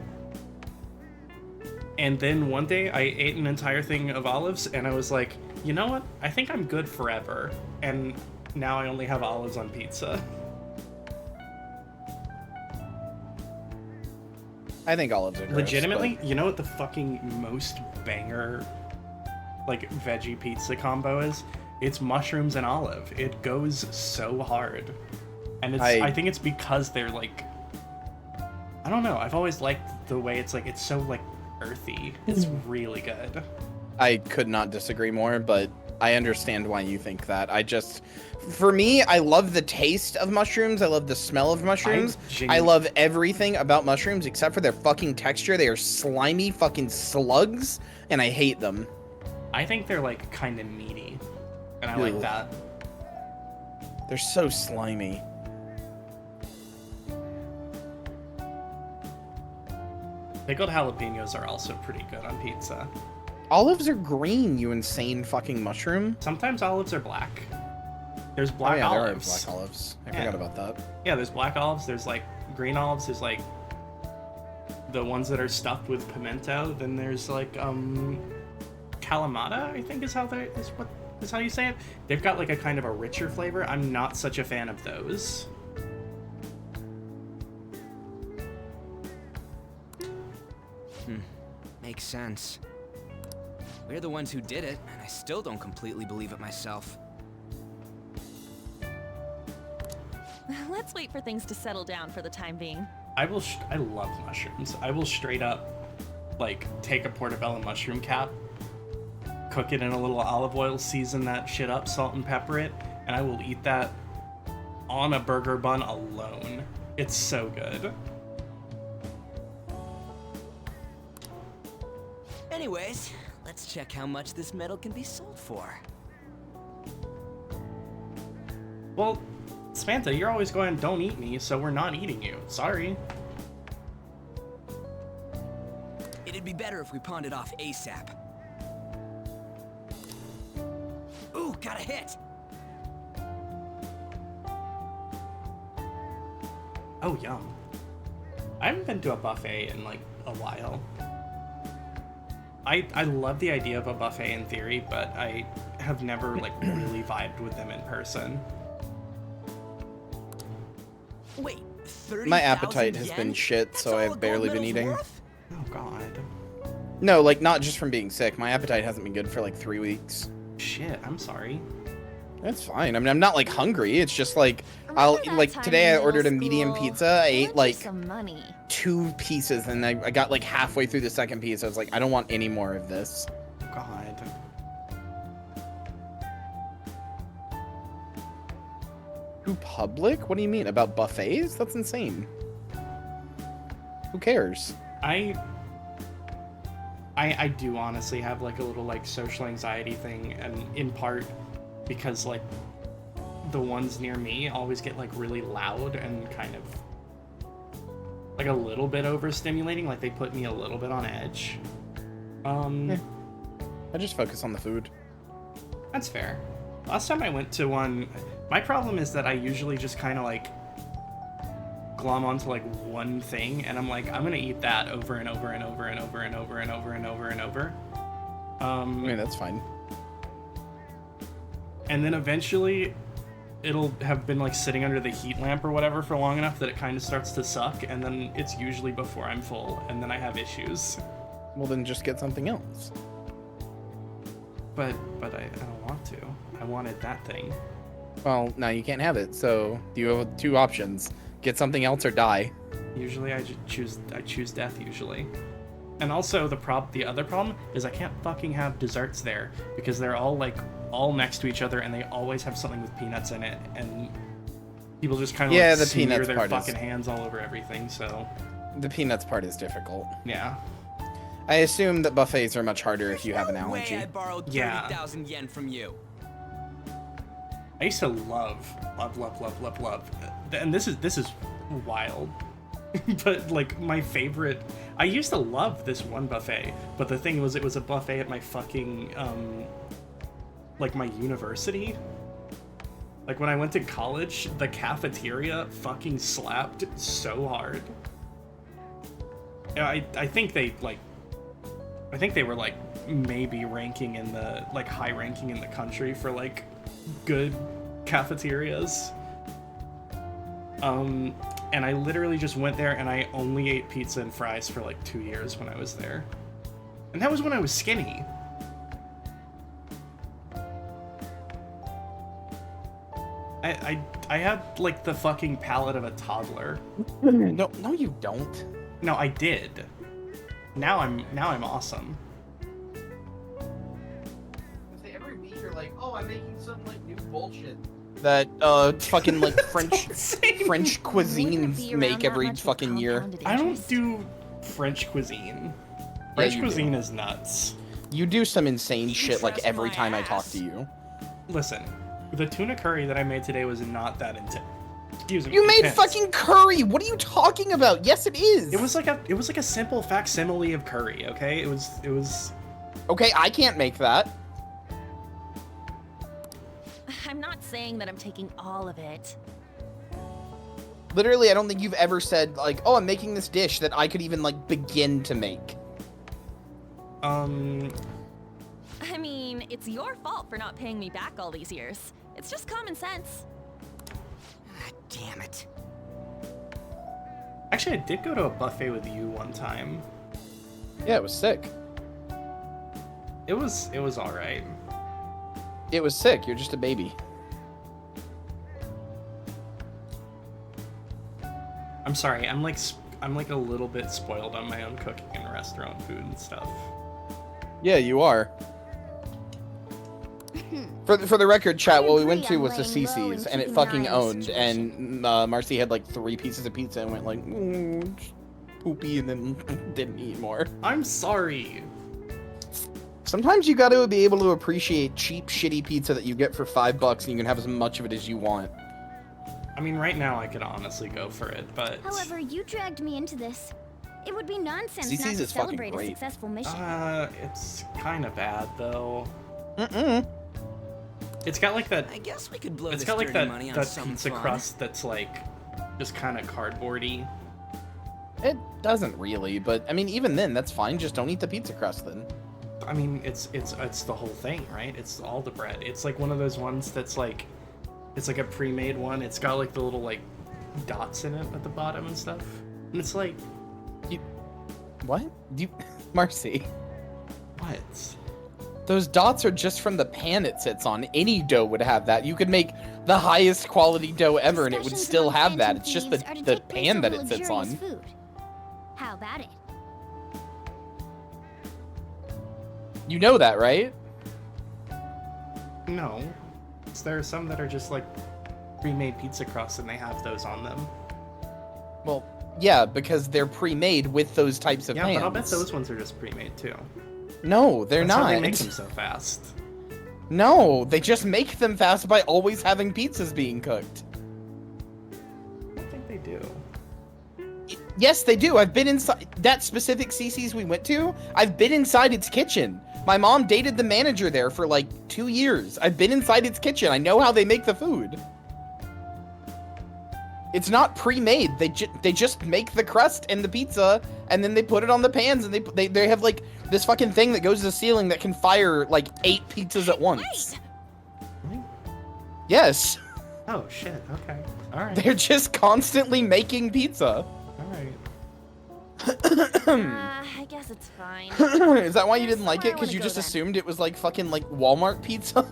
then one day I ate an entire thing of olives and I was like, you know what? I think I'm good forever. And now I only have olives on pizza. I think olives are gross, legitimately, but... you know what the fucking most banger like veggie pizza combo is? It's mushrooms and olive. It goes so hard. And I think it's because they're like, I don't know, I've always liked the way it's like, it's so like earthy. It's really good. I could not disagree more, but I understand why you think that. For me, I love the taste of mushrooms. I love the smell of mushrooms. I love everything about mushrooms except for their fucking texture. They are slimy fucking slugs, and I hate them. I think they're like kind of meaty, and I like that. They're so slimy. Pickled jalapenos are also pretty good on pizza. Olives are green, you insane fucking mushroom. Sometimes olives are black. There's black olives. There are black olives. I forgot about that. Yeah, there's black olives. There's like green olives. There's like the ones that are stuffed with pimento. Then there's like Kalamata, I think is how you say it. They've got like a kind of a richer flavor. I'm not such a fan of those. Makes sense. We're the ones who did it, and I still don't completely believe it myself. Let's wait for things to settle down for the time being. I love mushrooms. I will straight up, like, take a portobello mushroom cap, cook it in a little olive oil, season that shit up, salt and pepper it, and I will eat that on a burger bun alone. It's so good. Anyways, let's check how much this metal can be sold for. Well, Samantha, you're always going, don't eat me, so we're not eating you. Sorry. It'd be better if we pawned it off ASAP. Ooh, got a hit! Oh, yum. I haven't been to a buffet in, like, a while. I love the idea of a buffet in theory, but I have never like really vibed with them in person. Wait, 30,000 My appetite has yen? been shit, so I've barely been eating. Oh god. No, like not just from being sick. My appetite hasn't been good for like 3 weeks. Shit, I'm sorry. That's fine. I mean, I'm not like hungry. It's just like today I ordered a medium pizza. I ate like some money. 2 pieces, and I got like halfway through the second piece. I was like, I don't want any more of this. God. Who Public? What do you mean about buffets? That's insane. Who cares? I do honestly have like a little like social anxiety thing, and in part because like the ones near me always get like really loud and kind of like a little bit overstimulating, like they put me a little bit on edge. I just focus on the food. That's fair. Last time I went to one, my problem is that I usually just kind of like glom onto like one thing, and I'm like, I'm gonna eat that over and over and over and over and over and over and over and over. I mean, that's fine. And then eventually it'll have been like sitting under the heat lamp or whatever for long enough that it kind of starts to suck, and then it's usually before I'm full, and then I have issues. Well, then just get something else. But I don't want to. I wanted that thing. Well, now you can't have it, so you have 2 options. Get something else or die. Usually I choose death usually. And also the other problem is I can't fucking have desserts there because they're all next to each other, and they always have something with peanuts in it, and people just kind of Yeah, like the smear peanuts their part fucking is- hands all over everything, so The peanuts part is difficult. yeah. I assume that buffets are much harder if you have an No way allergy. I borrowed Yeah. 30,000 yen from you. I used to love, and this is wild. But like my favorite, I used to love this one buffet, but the thing was, it was a buffet at my fucking like my university. Like when I went to college, the cafeteria fucking slapped so hard. Yeah, I think they were like maybe ranking in the like high ranking in the country for like good cafeterias. And I literally just went there and I only ate pizza and fries for like 2 years when I was there. And that was when I was skinny. I had like the fucking palate of a toddler. No, you don't. No, I did. Now I'm awesome. Every week you're like, oh, I'm making some like new bullshit that fucking like French cuisines make every fucking year. I don't do French cuisine. French cuisine is nuts. You do some insane shit like every time I talk to you. Listen, the tuna curry that I made today was not that intense. Excuse me. You made intense. fucking curry. What are you talking about? Yes, it is. It was like a simple facsimile of curry. Okay, it was. Okay, I can't make that. I'm not saying that I'm taking all of it. Literally, I don't think you've ever said like, "Oh, I'm making this dish that I could even like begin to make." I mean, it's your fault for not paying me back all these years. It's just common sense. Damn it. Actually, I did go to a buffet with you one time. Yeah, it was sick. It was all right. It was sick. You're just a baby. I'm sorry. I'm like a little bit spoiled on my own cooking and restaurant food and stuff. Yeah, you are. For the record, chat, what we went to was the CC's, and it fucking owned, and Marcy had like 3 pieces of pizza and went like, poopy, and then didn't eat more. I'm sorry. Sometimes you gotta be able to appreciate cheap, shitty pizza that you get for $5 and you can have as much of it as you want. I mean, right now I could honestly go for it, but... However, you dragged me into this. It would be nonsense not CC's to is fucking celebrate a great. successful mission. It's kind of bad, though. Mm-mm. It's got like that... I guess we could blow It's this got like dirty that, money on that some pizza fun. crust that's like just kind of cardboardy. It doesn't really, but I mean, even then, that's fine. Just don't eat the pizza crust then. I mean, it's the whole thing, right? It's all the bread. It's like one of those ones that's like, it's like a pre-made one. It's got like the little like dots in it at the bottom and stuff. And it's like, what? Marcy. What? Those dots are just from the pan it sits on. Any dough would have that. You could make the highest quality dough ever and it would still have that. It's just the pan that it sits on. Food. How about it? You know that, right? No. There are some that are just like pre-made pizza crusts and they have those on them. Well, yeah, because they're pre-made with those types of pans. Yeah, but I'll bet those ones are just pre-made too. No, they're That's not. How they make them so fast. No, they just make them fast by always having pizzas being cooked. I don't think they do. Yes, they do. I've been inside that specific CC's we went to. I've been inside its kitchen. My mom dated the manager there for like 2 years. I've been inside its kitchen. I know how they make the food. It's not pre-made. They just make the crust and the pizza, and then they put it on the pans, and they have like this fucking thing that goes to the ceiling that can fire like 8 pizzas at once. Really? Yes. Oh shit. Okay. All right. They're just constantly making pizza. All right. I guess it's fine. Is that why you didn't like it? Because you just assumed it was like fucking like Walmart pizza?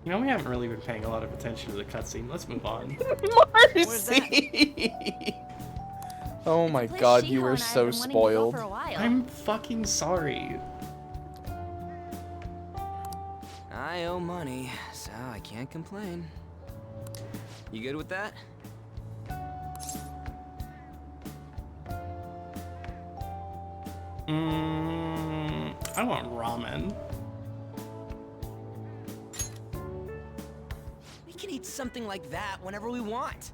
You know, we haven't really been paying a lot of attention to the cutscene. Let's move on. Marcy! Oh my god, you were so spoiled. I'm fucking sorry. I owe money, so I can't complain. You good with that? I want ramen. We can eat something like that whenever we want.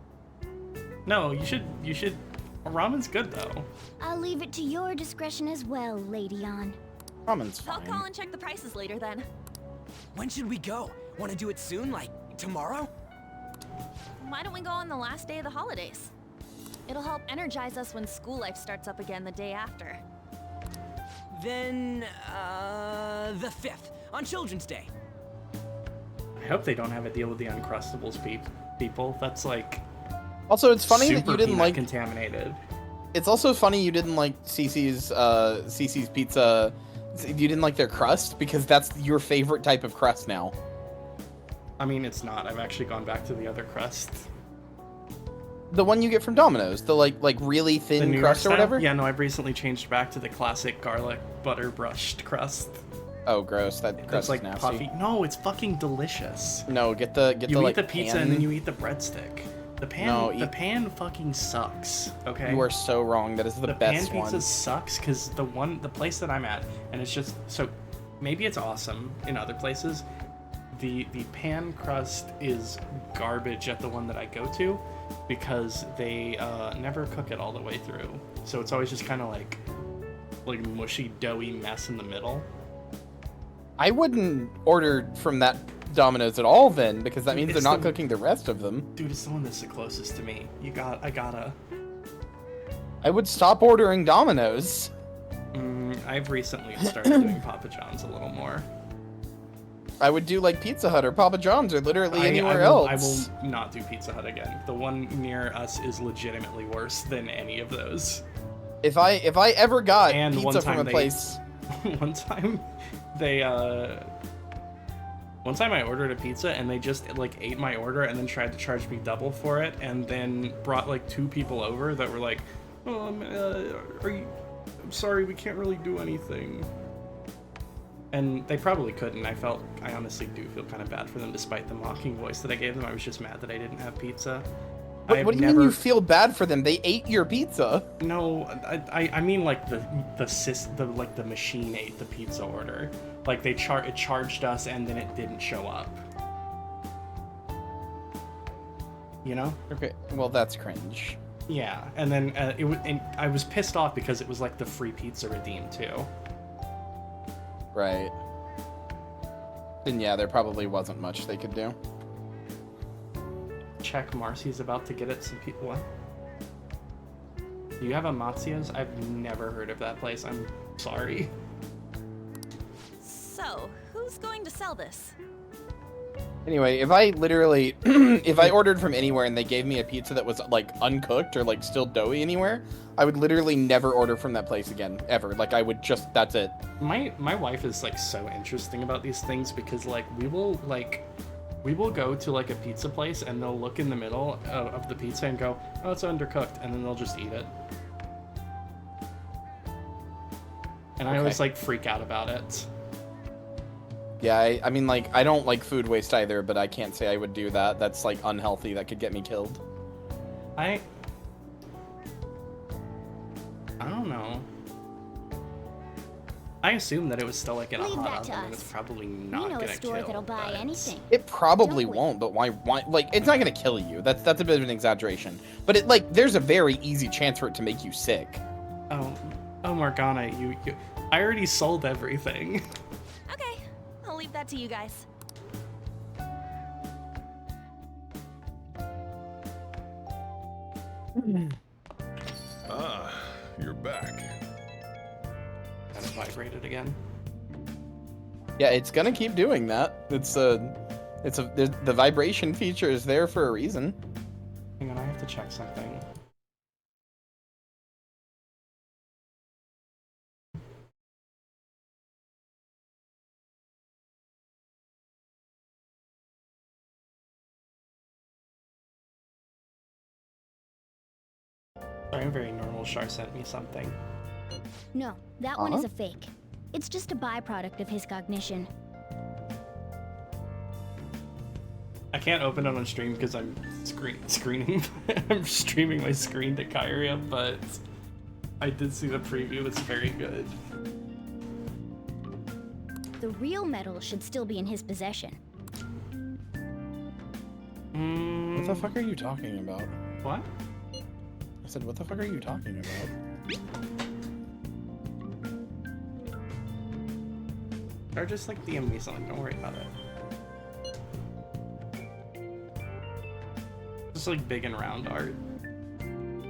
No, you should. Ramen's good though. I'll leave it to your discretion as well, Lady On. Ramen's I'll call and check the prices later then. When should we go? Want to do it soon, like tomorrow? Why don't we go on the last day of the holidays? It'll help energize us when school life starts up again the day after. Then, the 5th, on Children's Day. I hope they don't have a deal with the Uncrustables people. That's like. Also, it's funny that you didn't like contaminated. It's also funny you didn't like CC's pizza. You didn't like their crust because that's your favorite type of crust now. I mean, it's not. I've actually gone back to the other crust. The one you get from Domino's, the like really thin crust or whatever. Yeah, no, I've recently changed back to the classic garlic butter brushed crust. Oh, gross! That crust like is nasty. puffy. No, it's fucking delicious. No, get the you like eat the pizza pan. and then you eat the breadstick. The pan, the pan fucking sucks. Okay. You are so wrong. That is the best pan pizza one. sucks because the place that I'm at, and it's just so. Maybe it's awesome in other places. The pan crust is garbage at the one that I go to, because they never cook it all the way through. So it's always just kind of like mushy, doughy mess in the middle. I wouldn't order from that Domino's at all then, because that means they're not cooking the rest of them. Dude, it's the one that's the closest to me. I gotta. I would stop ordering Domino's. I've recently started doing Papa John's a little more. I would do like Pizza Hut or Papa John's or literally anywhere else. I will not do Pizza Hut again. The one near us is legitimately worse than any of those. If I ever got pizza from a place, one time I ordered a pizza and they just like ate my order and then tried to charge me double for it, and then brought like 2 people over that were like, I'm sorry, we can't really do anything. And they probably couldn't. I honestly do feel kind of bad for them despite the mocking voice that I gave them. I was just mad that I didn't have pizza. What do you mean you feel bad for them? They ate your pizza. No, I mean like the machine ate the pizza order. Like it charged us and then it didn't show up. You know? Okay, well that's cringe. Yeah, and then and I was pissed off because it was like the free pizza redeemed too. Right. Then yeah, there probably wasn't much they could do. Check, Marcy's about to get it some people. What? Do you have a Matsuya's? I've never heard of that place. I'm sorry. So, who's going to sell this? Anyway, if I literally, if I ordered from anywhere and they gave me a pizza that was like uncooked or like still doughy anywhere, I would literally never order from that place again, ever. Like I would just, that's it. My wife is like so interesting about these things because like we will go to like a pizza place and they'll look in the middle of the pizza and go, oh, it's undercooked, and then they'll just eat it. And I always like freak out about it. Yeah, I mean, like, I don't like food waste either, but I can't say I would do that. That's, like, unhealthy. That could get me killed. I don't know. I assumed that it was still, like, in a hot oven, and it's probably not gonna kill. We know a store that'll buy anything. It probably won't, but why, like, it's not gonna kill you. That's a bit of an exaggeration. But, it like, there's a very easy chance for it to make you sick. Oh, Morgana, you I already sold everything. Okay, I'll leave that to you guys. Ah, you're back. Kind of vibrated again. Yeah, it's gonna keep doing that. The vibration feature is there for a reason. Hang on, I have to check something. Sorry, I'm very normal. Char sent me something. No, that one is a fake. It's just a byproduct of his cognition. I can't open it on stream because I'm screening. I'm streaming my screen to Kyria, but I did see the preview. It's very good. The real metal should still be in his possession. What the fuck are you talking about? What? I said, what the fuck are you talking about? Or just like DM me something, don't worry about it. Just like big and round art.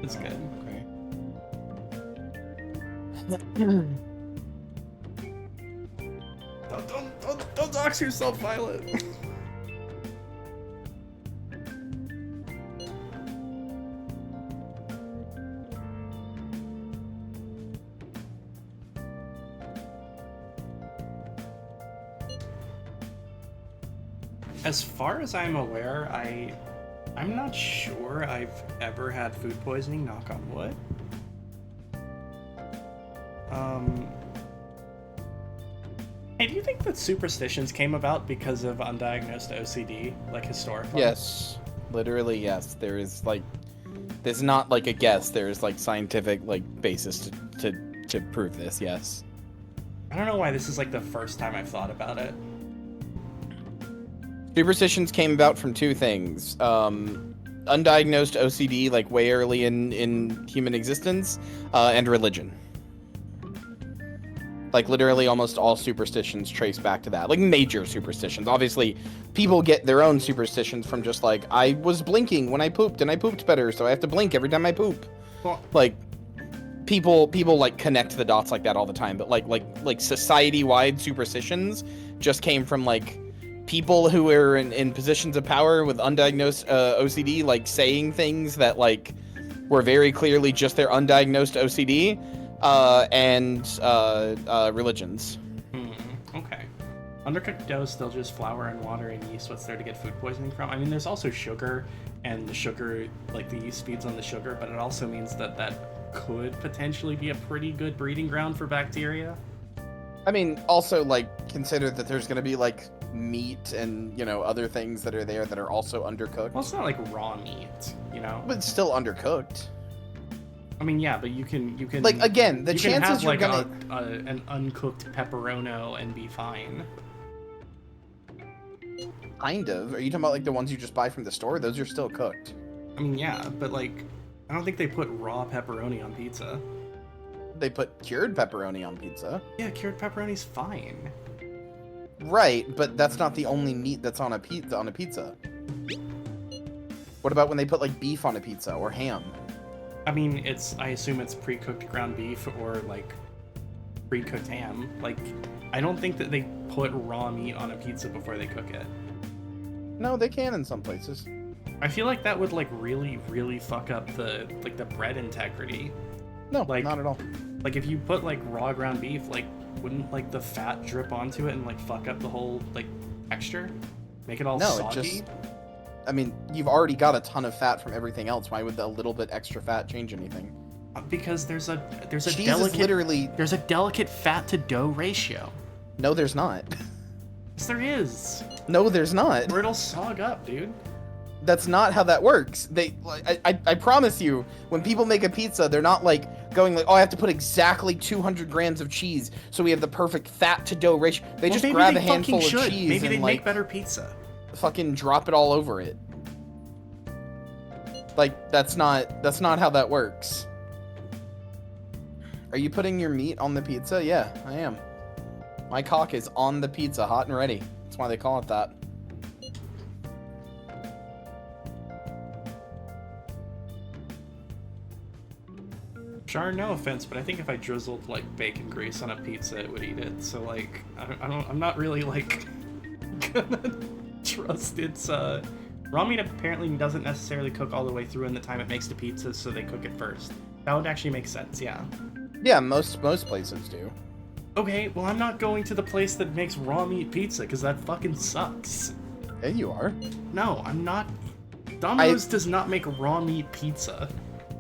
It's good. Okay. Don't dox yourself, Violet. As far as I'm aware, I'm not sure I've ever had food poisoning, knock on wood. Hey, do you think that superstitions came about because of undiagnosed OCD, like historically? Yes. Literally, yes. There is, like, this is not like a guess. There is, like, scientific, like, basis to prove this, yes. I don't know why this is, like, the first time I've thought about it. Superstitions came about from two things. Undiagnosed OCD, like, way early in human existence, and religion. Like, literally almost all superstitions trace back to that. Like, major superstitions. Obviously, people get their own superstitions from just, like, I was blinking when I pooped, and I pooped better, so I have to blink every time I poop. Well, like, people, like, connect the dots like that all the time. But, like society-wide superstitions just came from, like, people who were in positions of power with undiagnosed OCD, like, saying things that, like, were very clearly just their undiagnosed OCD. And religions. Okay. Undercooked dough is still just flour and water and yeast. What's there to get food poisoning from? I mean, there's also sugar, and the sugar, like, the yeast feeds on the sugar, but it also means that could potentially be a pretty good breeding ground for bacteria. I mean, also, like, consider that there's gonna be, like, meat and, you know, other things that are there that are also undercooked. Well, it's not like raw meat, you know? But it's still undercooked. I mean, yeah, but you can like, again, the chances you're gonna an uncooked pepperono and be fine. Kind of. Are you talking about, like, the ones you just buy from the store? Those are still cooked. I mean, yeah, but, like, I don't think they put raw pepperoni on pizza. They put cured pepperoni on pizza. Yeah, cured pepperoni's fine. Right, but that's not the only meat that's on a pizza. What about when they put, like, beef on a pizza or ham? I mean, I assume it's pre-cooked ground beef or like pre-cooked ham. Like, I don't think that they put raw meat on a pizza before they cook it. No, they can in some places. I feel like that would like really, really fuck up the bread integrity. No, like, not at all. Like if you put like raw ground beef, like wouldn't like the fat drip onto it and like fuck up the whole like texture? Make it all soggy? I mean, you've already got a ton of fat from everything else. Why would a little bit extra fat change anything? Because there's a Cheese delicate is literally... there's a delicate fat to dough ratio. No, there's not. Yes, there is. No, there's not. Or it'll sog up, dude. That's not how that works. I promise you, when people make a pizza, they're not like going like, oh, I have to put exactly 200 grams of cheese so we have the perfect fat to dough ratio. They just grab a handful of cheese Maybe and they'd like make better pizza. Fucking drop it all over it. Like that's not how that works. Are you putting your meat on the pizza? Yeah, I am. My cock is on the pizza, hot and ready. That's why they call it that. Char, no offense, but I think if I drizzled like bacon grease on a pizza, it would eat it. So like, I'm not really like gonna trust its raw meat. Apparently doesn't necessarily cook all the way through in the time it makes the pizza, so they cook it first. That would actually make sense, yeah. Yeah, most places do. Okay, well I'm not going to the place that makes raw meat pizza because that fucking sucks. Yeah, you are. No, I'm not. Domino's does not make raw meat pizza.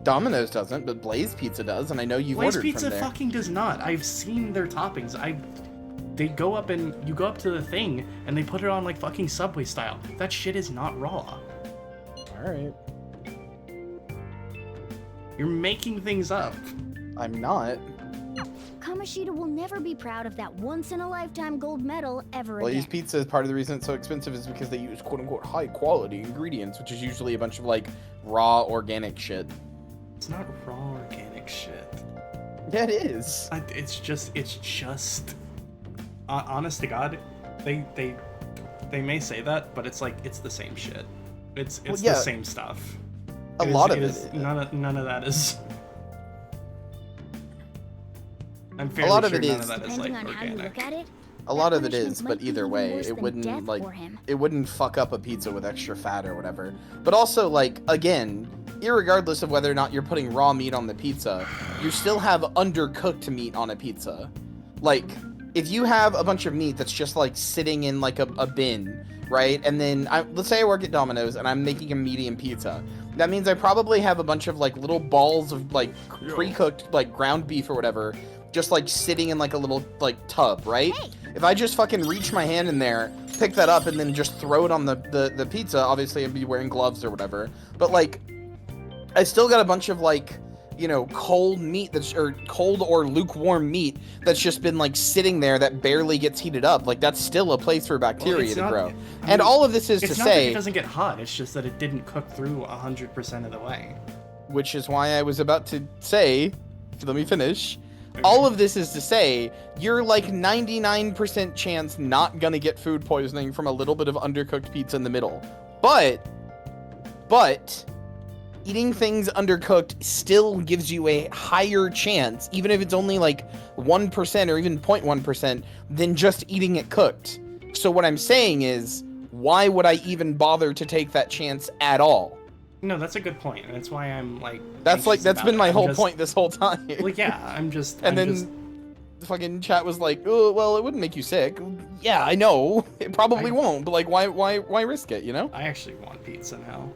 Domino's doesn't, but Blaze Pizza does, and I know you've Blaze ordered Pizza from there. fucking does not. I've seen their toppings. They go up and you go up to the thing and they put it on like fucking Subway style. That shit is not raw. Alright. You're making things up. I'm not. Kamoshida will never be proud of that once-in-a-lifetime gold medal ever Blaze again. Pizza is part of the reason it's so expensive is because they use quote-unquote high-quality ingredients, which is usually a bunch of like raw organic shit. It's not raw organic shit. Yeah, it is. It's just honest to God, they may say that, but it's like it's the same shit. It's the same stuff. A lot of it is. None of that is. I'm A fairly lot of sure it none is. of that is like organic. A lot of it is, but either way, it wouldn't fuck up a pizza with extra fat or whatever. But also, like, again, irregardless of whether or not you're putting raw meat on the pizza, you still have undercooked meat on a pizza. Like, if you have a bunch of meat that's just like sitting in like a bin, right? And then let's say I work at Domino's and I'm making a medium pizza. That means I probably have a bunch of like little balls of like pre-cooked like ground beef or whatever, just like sitting in like a little like tub, right? Hey. If I just fucking reach my hand in there, pick that up, and then just throw it on the pizza, obviously I'd be wearing gloves or whatever. But like, I still got a bunch of like, you know, cold meat or cold or lukewarm meat that's just been like sitting there that barely gets heated up. Like that's still a place for bacteria to grow. And all of this is to say, it's not that it doesn't get hot. It's just that it didn't cook through 100% of the way. Which is why I was about to say, let me finish. Okay. All of this is to say, you're like 99% chance not gonna get food poisoning from a little bit of undercooked pizza in the middle. But eating things undercooked still gives you a higher chance, even if it's only like 1% or even 0.1%, than just eating it cooked. So what I'm saying is, why would I even bother to take that chance at all? No, that's a good point. And that's why I'm like... That's been my whole point this whole time. Well, yeah, I'm just... And then the fucking chat was like, oh, well, it wouldn't make you sick. Yeah, I know. It probably won't, but like, why risk it, you know? I actually want pizza now.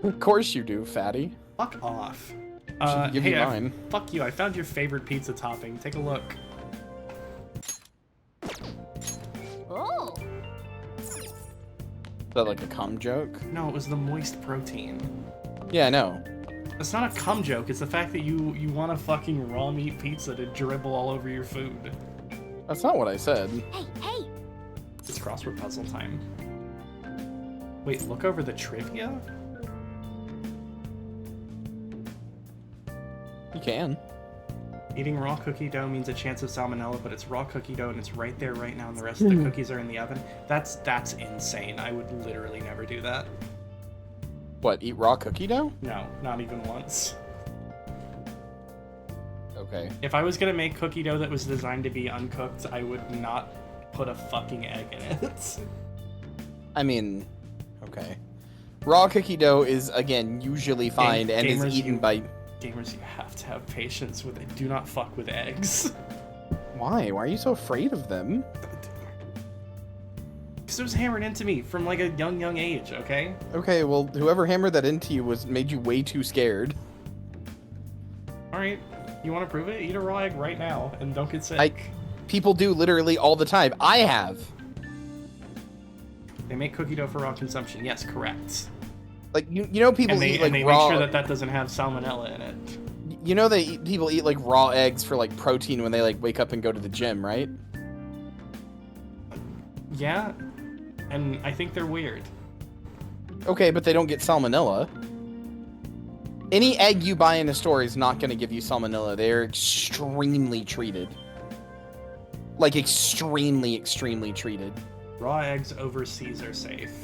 Of course you do, fatty. Fuck off. Give me mine. Fuck you, I found your favorite pizza topping. Take a look. Oh! Is that like a cum joke? No, it was the moist protein. Yeah, I know. It's not a cum joke, it's the fact that you want a fucking raw meat pizza to dribble all over your food. That's not what I said. Hey! It's crossword puzzle time. Wait, look over the trivia? You can. Eating raw cookie dough means a chance of salmonella, but it's raw cookie dough and it's right there right now and the rest of the cookies are in the oven. That's insane. I would literally never do that. What, eat raw cookie dough? No, not even once. Okay. If I was gonna make cookie dough that was designed to be uncooked, I would not put a fucking egg in it. I mean, okay. Raw cookie dough is, again, usually fine and is eaten by... Gamers, you have to have patience with it. Do not fuck with eggs. Why? Why are you so afraid of them? Because it was hammered into me from like a young age, okay? Okay, well, whoever hammered that into you made you way too scared. Alright, you want to prove it? Eat a raw egg right now and don't get sick. People do literally all the time. I have. They make cookie dough for raw consumption. Yes, correct. Like, you know people eat, like, and they raw... make sure that doesn't have salmonella in it. You know people eat, like, raw eggs for, like, protein when they, like, wake up and go to the gym, right? Yeah, and I think they're weird. Okay, but they don't get salmonella. Any egg you buy in a store is not going to give you salmonella. They're extremely treated. Like, extremely, extremely treated. Raw eggs overseas are safe.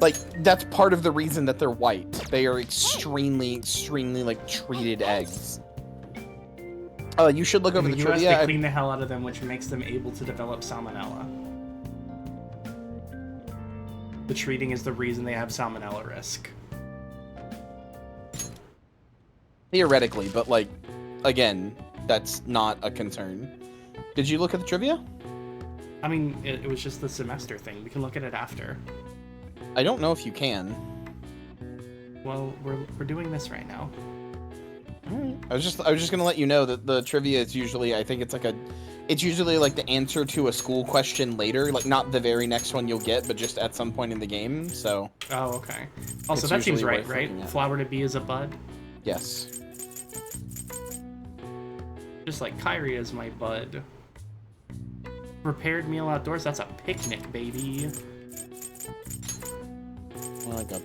Like, that's part of the reason that they're white. They are extremely, extremely, like, treated eggs. You should look over the trivia. They clean the hell out of them, which makes them able to develop salmonella. The treating is the reason they have salmonella risk. Theoretically, but, like, again, that's not a concern. Did you look at the trivia? I mean, it was just the semester thing. We can look at it after. I don't know if you can. Well, we're doing this right now. Alright. I was just gonna let you know that the trivia is usually, I think it's usually like the answer to a school question later, like not the very next one you'll get, but just at some point in the game. So. Oh, okay. Also, that seems right, right? Flower to be is a bud. Yes. Just like Kyrie is my bud. Prepared meal outdoors. That's a picnic, baby. Well, I got.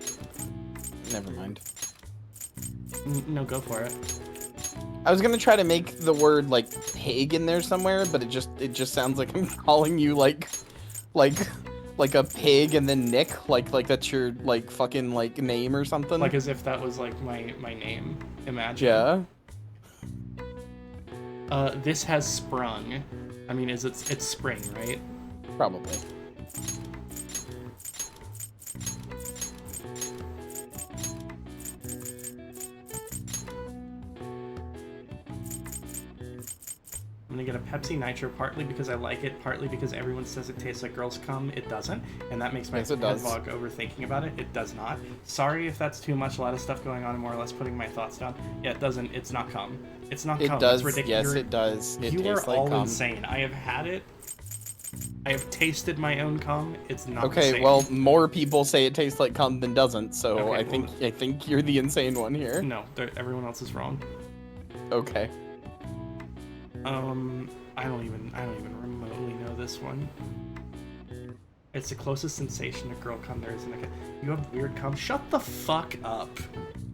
Never mind. No, go for it. I was gonna try to make the word like pig in there somewhere, but it just sounds like I'm calling you like a pig and then Nick, like that's your like fucking like name or something. Like as if that was like my name. Imagine. Yeah. This has sprung. I mean, it's spring, right? Probably. I'm gonna get a Pepsi Nitro, partly because I like it, partly because everyone says it tastes like girls' cum. It doesn't, and that makes my head fog overthinking about it. It does not. Sorry if that's too much. A lot of stuff going on, and more or less putting my thoughts down. Yeah, it doesn't. It's not cum. It's not cum. It does. It's ridiculous. Yes, it does. It you tastes are like all cum. insane. I have had it. I have tasted my own cum. It's not okay. the same. Well, more people say it tastes like cum than doesn't. So Okay, I think you're the insane one here. No, everyone else is wrong. Okay. I don't even remotely know this one. It's the closest sensation to girl cum there is in a... You have weird cum? Shut the fuck up.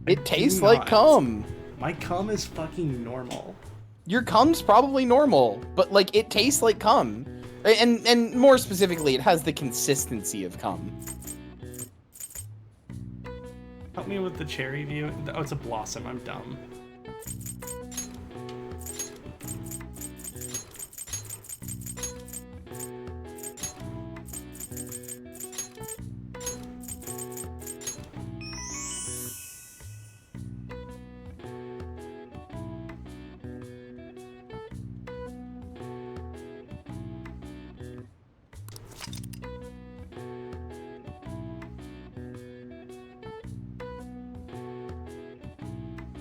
It tastes like cum. My cum is fucking normal. Your cum's probably normal, but like it tastes like cum. And more specifically, it has the consistency of cum. Help me with the cherry view. Oh, it's a blossom. I'm dumb.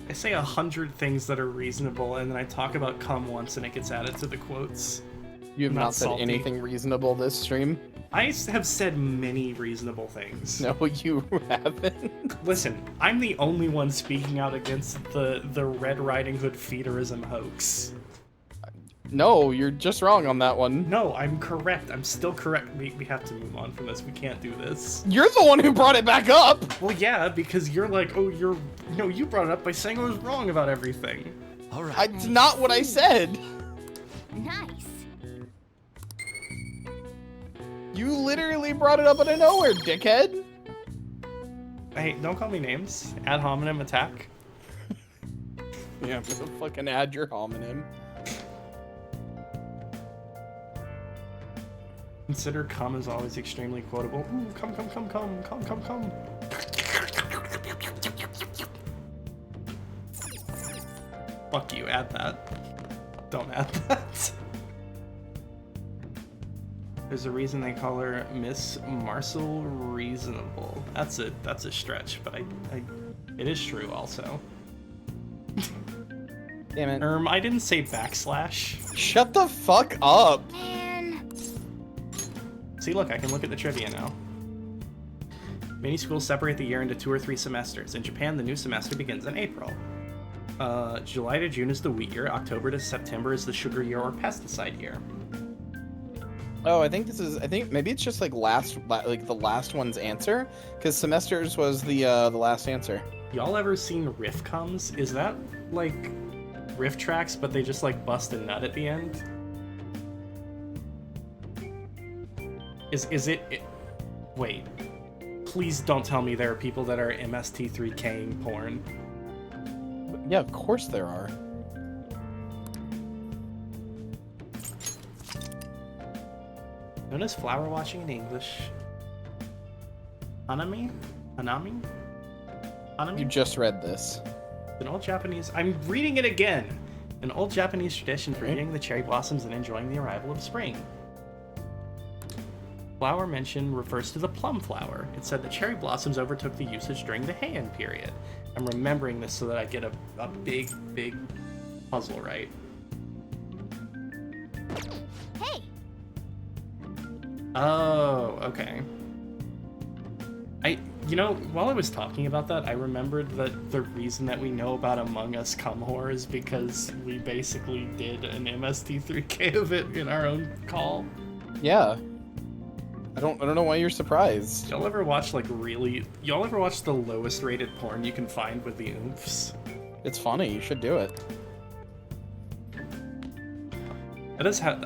I say 100 things that are reasonable, and then I talk about cum once, and it gets added to the quotes. You have not said anything reasonable this stream? I have said many reasonable things. No, you haven't. Listen, I'm the only one speaking out against the Red Riding Hood feederism hoax. No, you're just wrong on that one. No, I'm correct. I'm still correct. We have to move on from this. We can't do this. You're the one who brought it back up! Well, yeah, because you're like, oh, No, you brought it up by saying I was wrong about everything. Alright. That's not what I said! Nice. You literally brought it up out of nowhere, dickhead! Hey, don't call me names. Ad hominem attack. Yeah, fucking add your homonym. Consider cum is always extremely quotable. Ooh, cum. Fuck you, add that. Don't add that. There's a reason they call her Miss Marcel Reasonable. That's a stretch, but it is true also. Damn it. I didn't say backslash. Shut the fuck up. Man. See, look, I can look at the trivia now. Many schools separate the year into 2 or 3 semesters. In Japan, the new semester begins in April. July to June is the wheat year. October to September is the sugar year or pesticide year. Oh, I think maybe it's just like the last one's answer, because semesters was the last answer. Y'all ever seen Riff Comes? Is that like riff tracks, but they just like bust a nut at the end? Is it? Wait. Please don't tell me there are people that are MST3King porn. Yeah, of course there are. Known as flower watching in English. Hanami? Hanami? Hanami? You just read this. An old Japanese... I'm reading it again! An old Japanese tradition for eating the cherry blossoms and enjoying the arrival of spring. Flower mentioned refers to the plum flower. It said that cherry blossoms overtook the usage during the Heian period. I'm remembering this so that I get a big puzzle right. Hey! Oh, okay. While I was talking about that, I remembered that the reason that we know about Among Us cum whore is because we basically did an MST3K of it in our own call. Yeah. I don't know why you're surprised. Y'all ever watch y'all ever watch the lowest rated porn you can find with the oomphs? It's funny, you should do it. That is how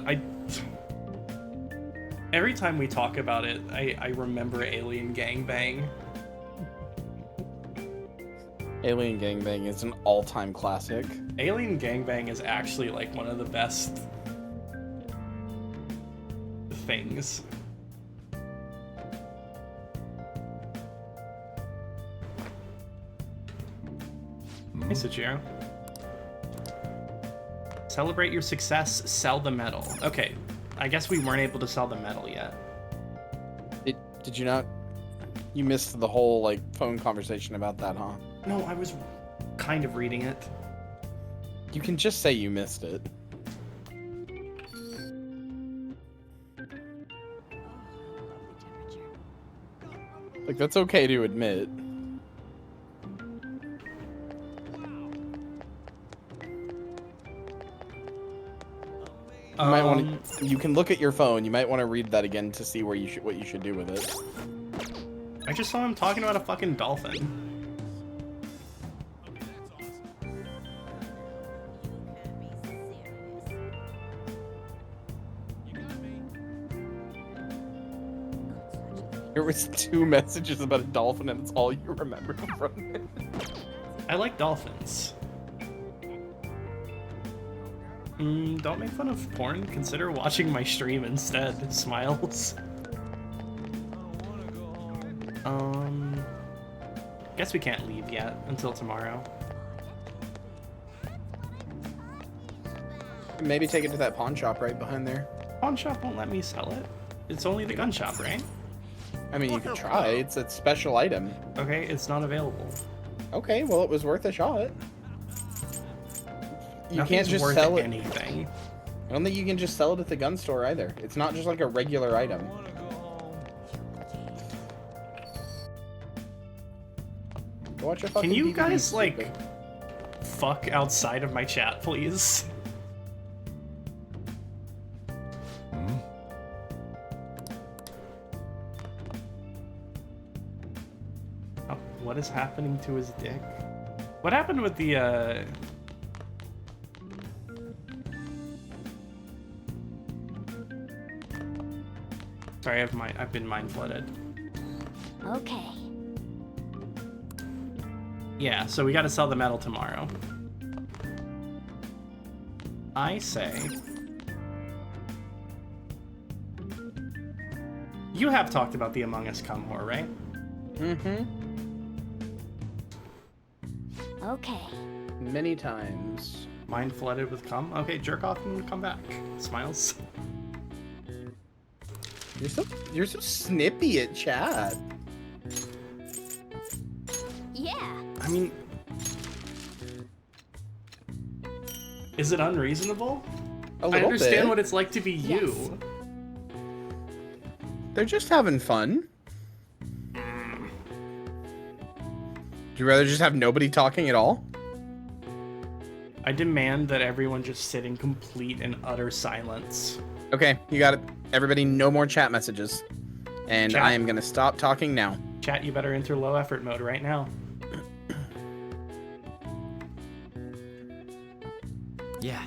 every time we talk about it, I remember Alien Gangbang. Alien Gangbang is an all-time classic. Alien Gangbang is actually like one of the best things. Hey, Sachiro. Celebrate your success, sell the medal. Okay, I guess we weren't able to sell the medal yet. Did you not? You missed the whole, like, phone conversation about that, huh? No, I was kind of reading it. You can just say you missed it. Like, that's okay to admit. You might want to. You can look at your phone. You might want to read that again to see what you should do with it. I just saw him talking about a fucking dolphin. There was 2 messages about a dolphin, and it's all you remember from it. I like dolphins. Don't make fun of porn. Consider watching my stream instead. Smiles. Guess we can't leave yet until tomorrow. Maybe take it to that pawn shop right behind there. Pawn shop won't let me sell it. It's only the gun shop, right? I mean, you could try. It's a special item. Okay, it's not available. Okay, well, it was worth a shot. You Nothing's can't just worth sell it. anything. I don't think you can just sell it at the gun store either. It's not just like a regular item. Go watch your fucking Can you DVD, guys, stupid. like, fuck outside of my chat, please? Oh, what is happening to his dick? What happened with the, Sorry, I've been mind flooded. Okay. Yeah, so we gotta sell the medal tomorrow. I say... You have talked about the Among Us Come More, right? Mm-hmm. Okay. Many times. Mind flooded with cum? Okay, jerk off and come back. Smiles. You're so snippy at chat. Yeah. I mean... Is it unreasonable? I understand what it's like to be you. They're just having fun. Do you rather just have nobody talking at all? I demand that everyone just sit in complete and utter silence. Okay, you got it. Everybody, no more chat messages. And Chat. I am gonna stop talking now. Chat, you better enter low effort mode right now. Yeah.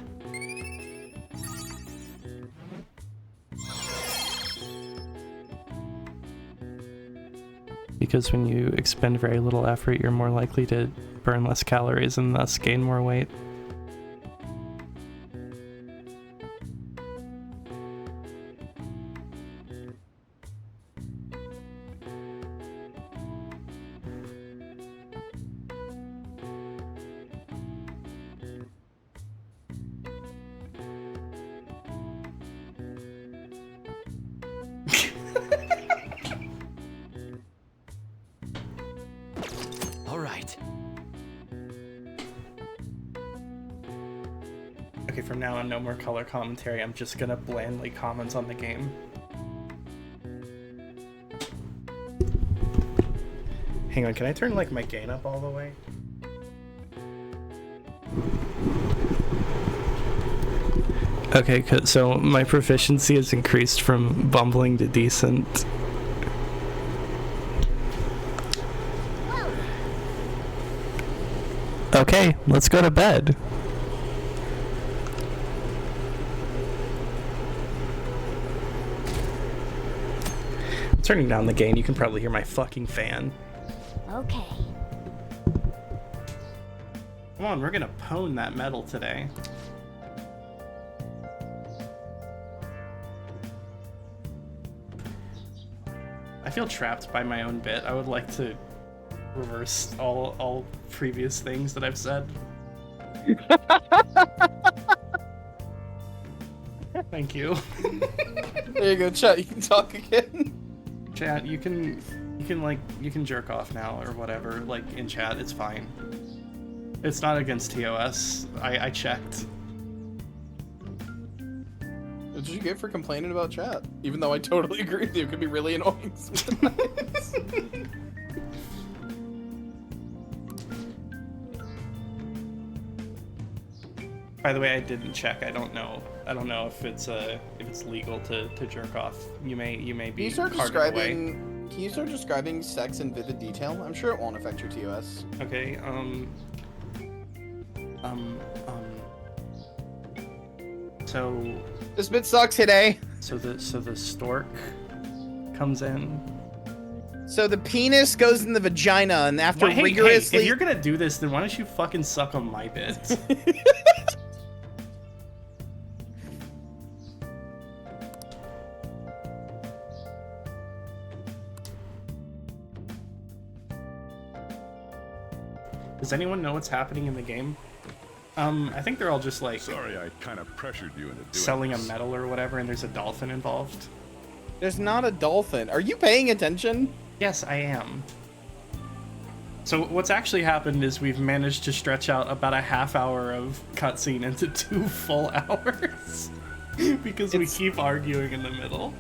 Because when you expend very little effort, you're more likely to burn less calories and thus gain more weight. All right. Okay, from now on, no more color commentary. I'm just gonna blandly comment on the game. Hang on, can I turn like my gain up all the way? Okay, so my proficiency has increased from bumbling to decent. Okay, let's go to bed. I'm turning down the gain. You can probably hear my fucking fan. Okay. Come on, we're gonna pwn that metal today. I feel trapped by my own bit. I would like to reverse all previous things that I've said. Thank you. There you go, chat. You can talk again. Chat, you can jerk off now or whatever. Like in chat, it's fine. It's not against TOS. I checked. What did you get for complaining about chat? Even though I totally agree with you, it could be really annoying sometimes. By the way, I didn't check. I don't know if it's legal to jerk off. You may be Can you start describing sex in vivid detail? I'm sure it won't affect your TOS. Okay. So this bit sucks today. So the stork comes in. So the penis goes in the vagina, and after rigorously. Hey, if you're gonna do this, then why don't you fucking suck on my bit? Does anyone know what's happening in the game? I think they're all just like... Sorry, I kind of pressured you into doing selling this. a medal or whatever, and there's a dolphin involved. There's not a dolphin. Are you paying attention? Yes, I am. So what's actually happened is we've managed to stretch out about a half hour of cutscene into 2 full hours. Because we keep arguing in the middle.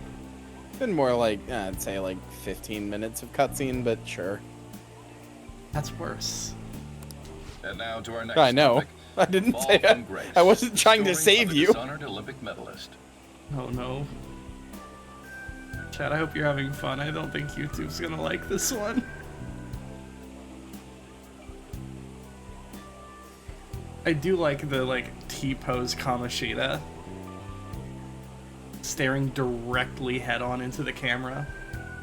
Been more like, I'd say like 15 minutes of cutscene, but sure. That's worse. And now to our next I know. topic. I didn't Fall say from it. Grace, I wasn't trying to story save of a you. dishonored Olympic medalist. Oh no. Chad, I hope you're having fun. I don't think YouTube's gonna like this one. I do like the T-pose Kamoshida. Staring directly head on into the camera.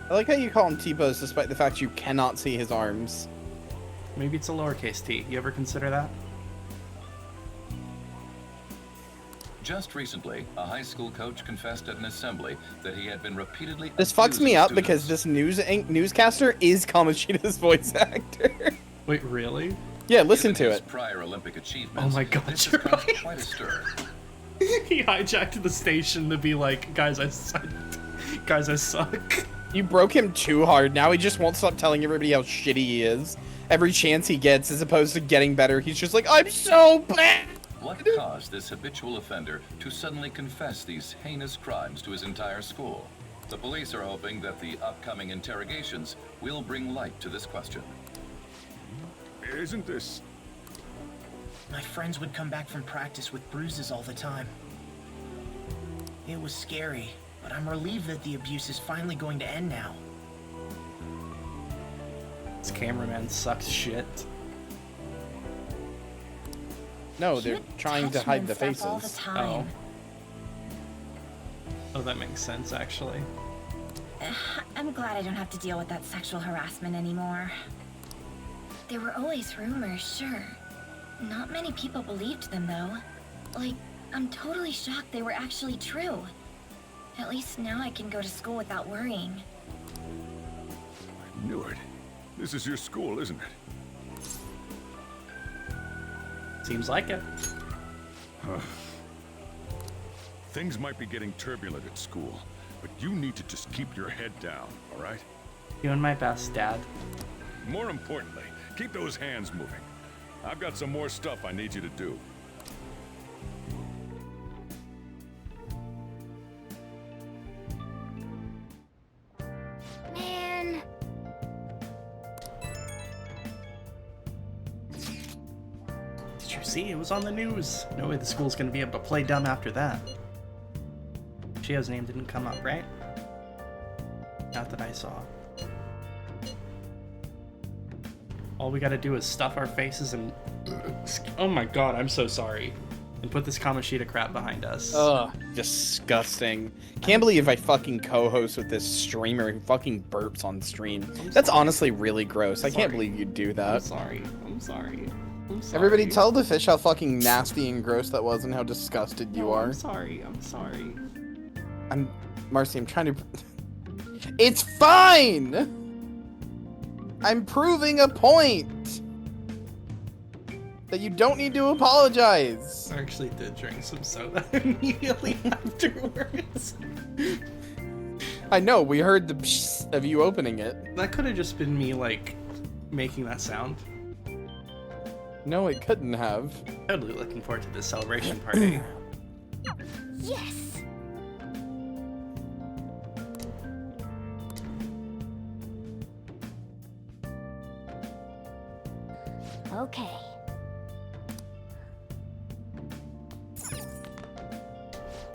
I like how you call him T-pose despite the fact you cannot see his arms. Maybe it's a lowercase t. You ever consider that? Just recently, a high school coach confessed at an assembly that he had been repeatedly This fucks me abusing up students. because this newscaster is Kamoshida's voice actor. Wait, really? Yeah, listen Given to his it. prior Olympic achievements, Oh my god, this you're has caused right. quite a stir. He hijacked the station to be like, guys, I suck. You broke him too hard. Now he just won't stop telling everybody how shitty he is. Every chance he gets, as opposed to getting better, he's just like, I'm so bad. What caused this habitual offender to suddenly confess these heinous crimes to his entire school? The police are hoping that the upcoming interrogations will bring light to this question. Isn't this... My friends would come back from practice with bruises all the time. It was scary, but I'm relieved that the abuse is finally going to end now. This cameraman sucks shit. No, they're trying to hide the faces. All the time. Oh, that makes sense, actually. I'm glad I don't have to deal with that sexual harassment anymore. There were always rumors, sure. Not many people believed them, though. Like, I'm totally shocked they were actually true. At least now I can go to school without worrying. I knew it. This is your school, isn't it? Seems like it. Things might be getting turbulent at school, but you need to just keep your head down, all right? Doing my best, Dad. More importantly, keep those hands moving. I've got some more stuff I need you to do. Man. Did you see? It was on the news. No way the school's gonna be able to play dumb after that. Shio's name didn't come up, right? Not that I saw. All we gotta do is stuff our faces and... Oh my god, I'm so sorry. And put this Kamoshida crap behind us. Ugh, disgusting. Can't believe I fucking co-host with this streamer who fucking burps on stream. That's honestly really gross. I can't believe you'd do that. I'm sorry. I'm sorry. I'm sorry. Everybody tell the fish how fucking nasty and gross that was and how disgusted you are. I'm sorry. I'm sorry. Marcy, I'm trying to... It's fine! I'm proving a point! That you don't need to apologize! I actually did drink some soda immediately afterwards. I know, we heard the psh of you opening it. That could have just been me, like, making that sound. No, it couldn't have. Totally looking forward to this celebration party. Yes! Okay.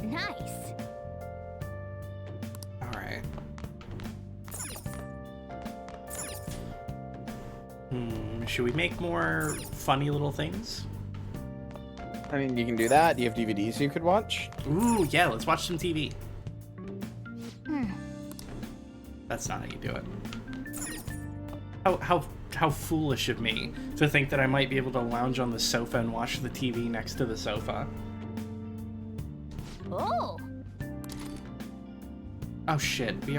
Nice. Alright. Should we make more funny little things? I mean, you can do that. Do you have DVDs you could watch? Ooh, yeah, let's watch some TV. Hmm. That's not how you do it. How foolish of me to think that I might be able to lounge on the sofa and watch the TV next to the sofa. Oh. Oh shit, we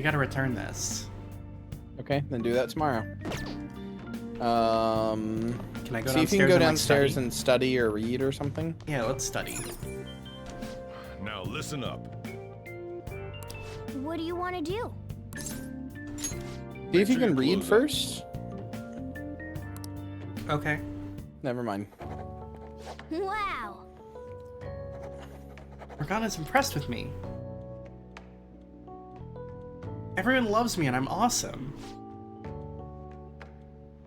gotta return this. Okay, then do that tomorrow. Can I go see if you can downstairs go and, like, downstairs study? and study or read or something. Yeah, let's study. Now listen up. What do you want to do? See if you can read first. Okay. Never mind. Wow. Morgana's impressed with me. Everyone loves me and I'm awesome.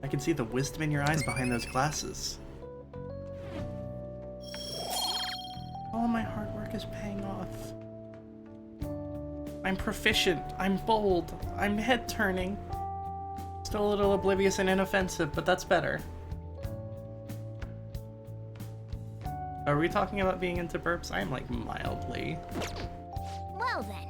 I can see the wisdom in your eyes behind those glasses. All my hard work is paying off. I'm proficient, I'm bold, I'm head-turning. Still a little oblivious and inoffensive, but that's better. Are we talking about being into burps? I am, like, mildly. Well then.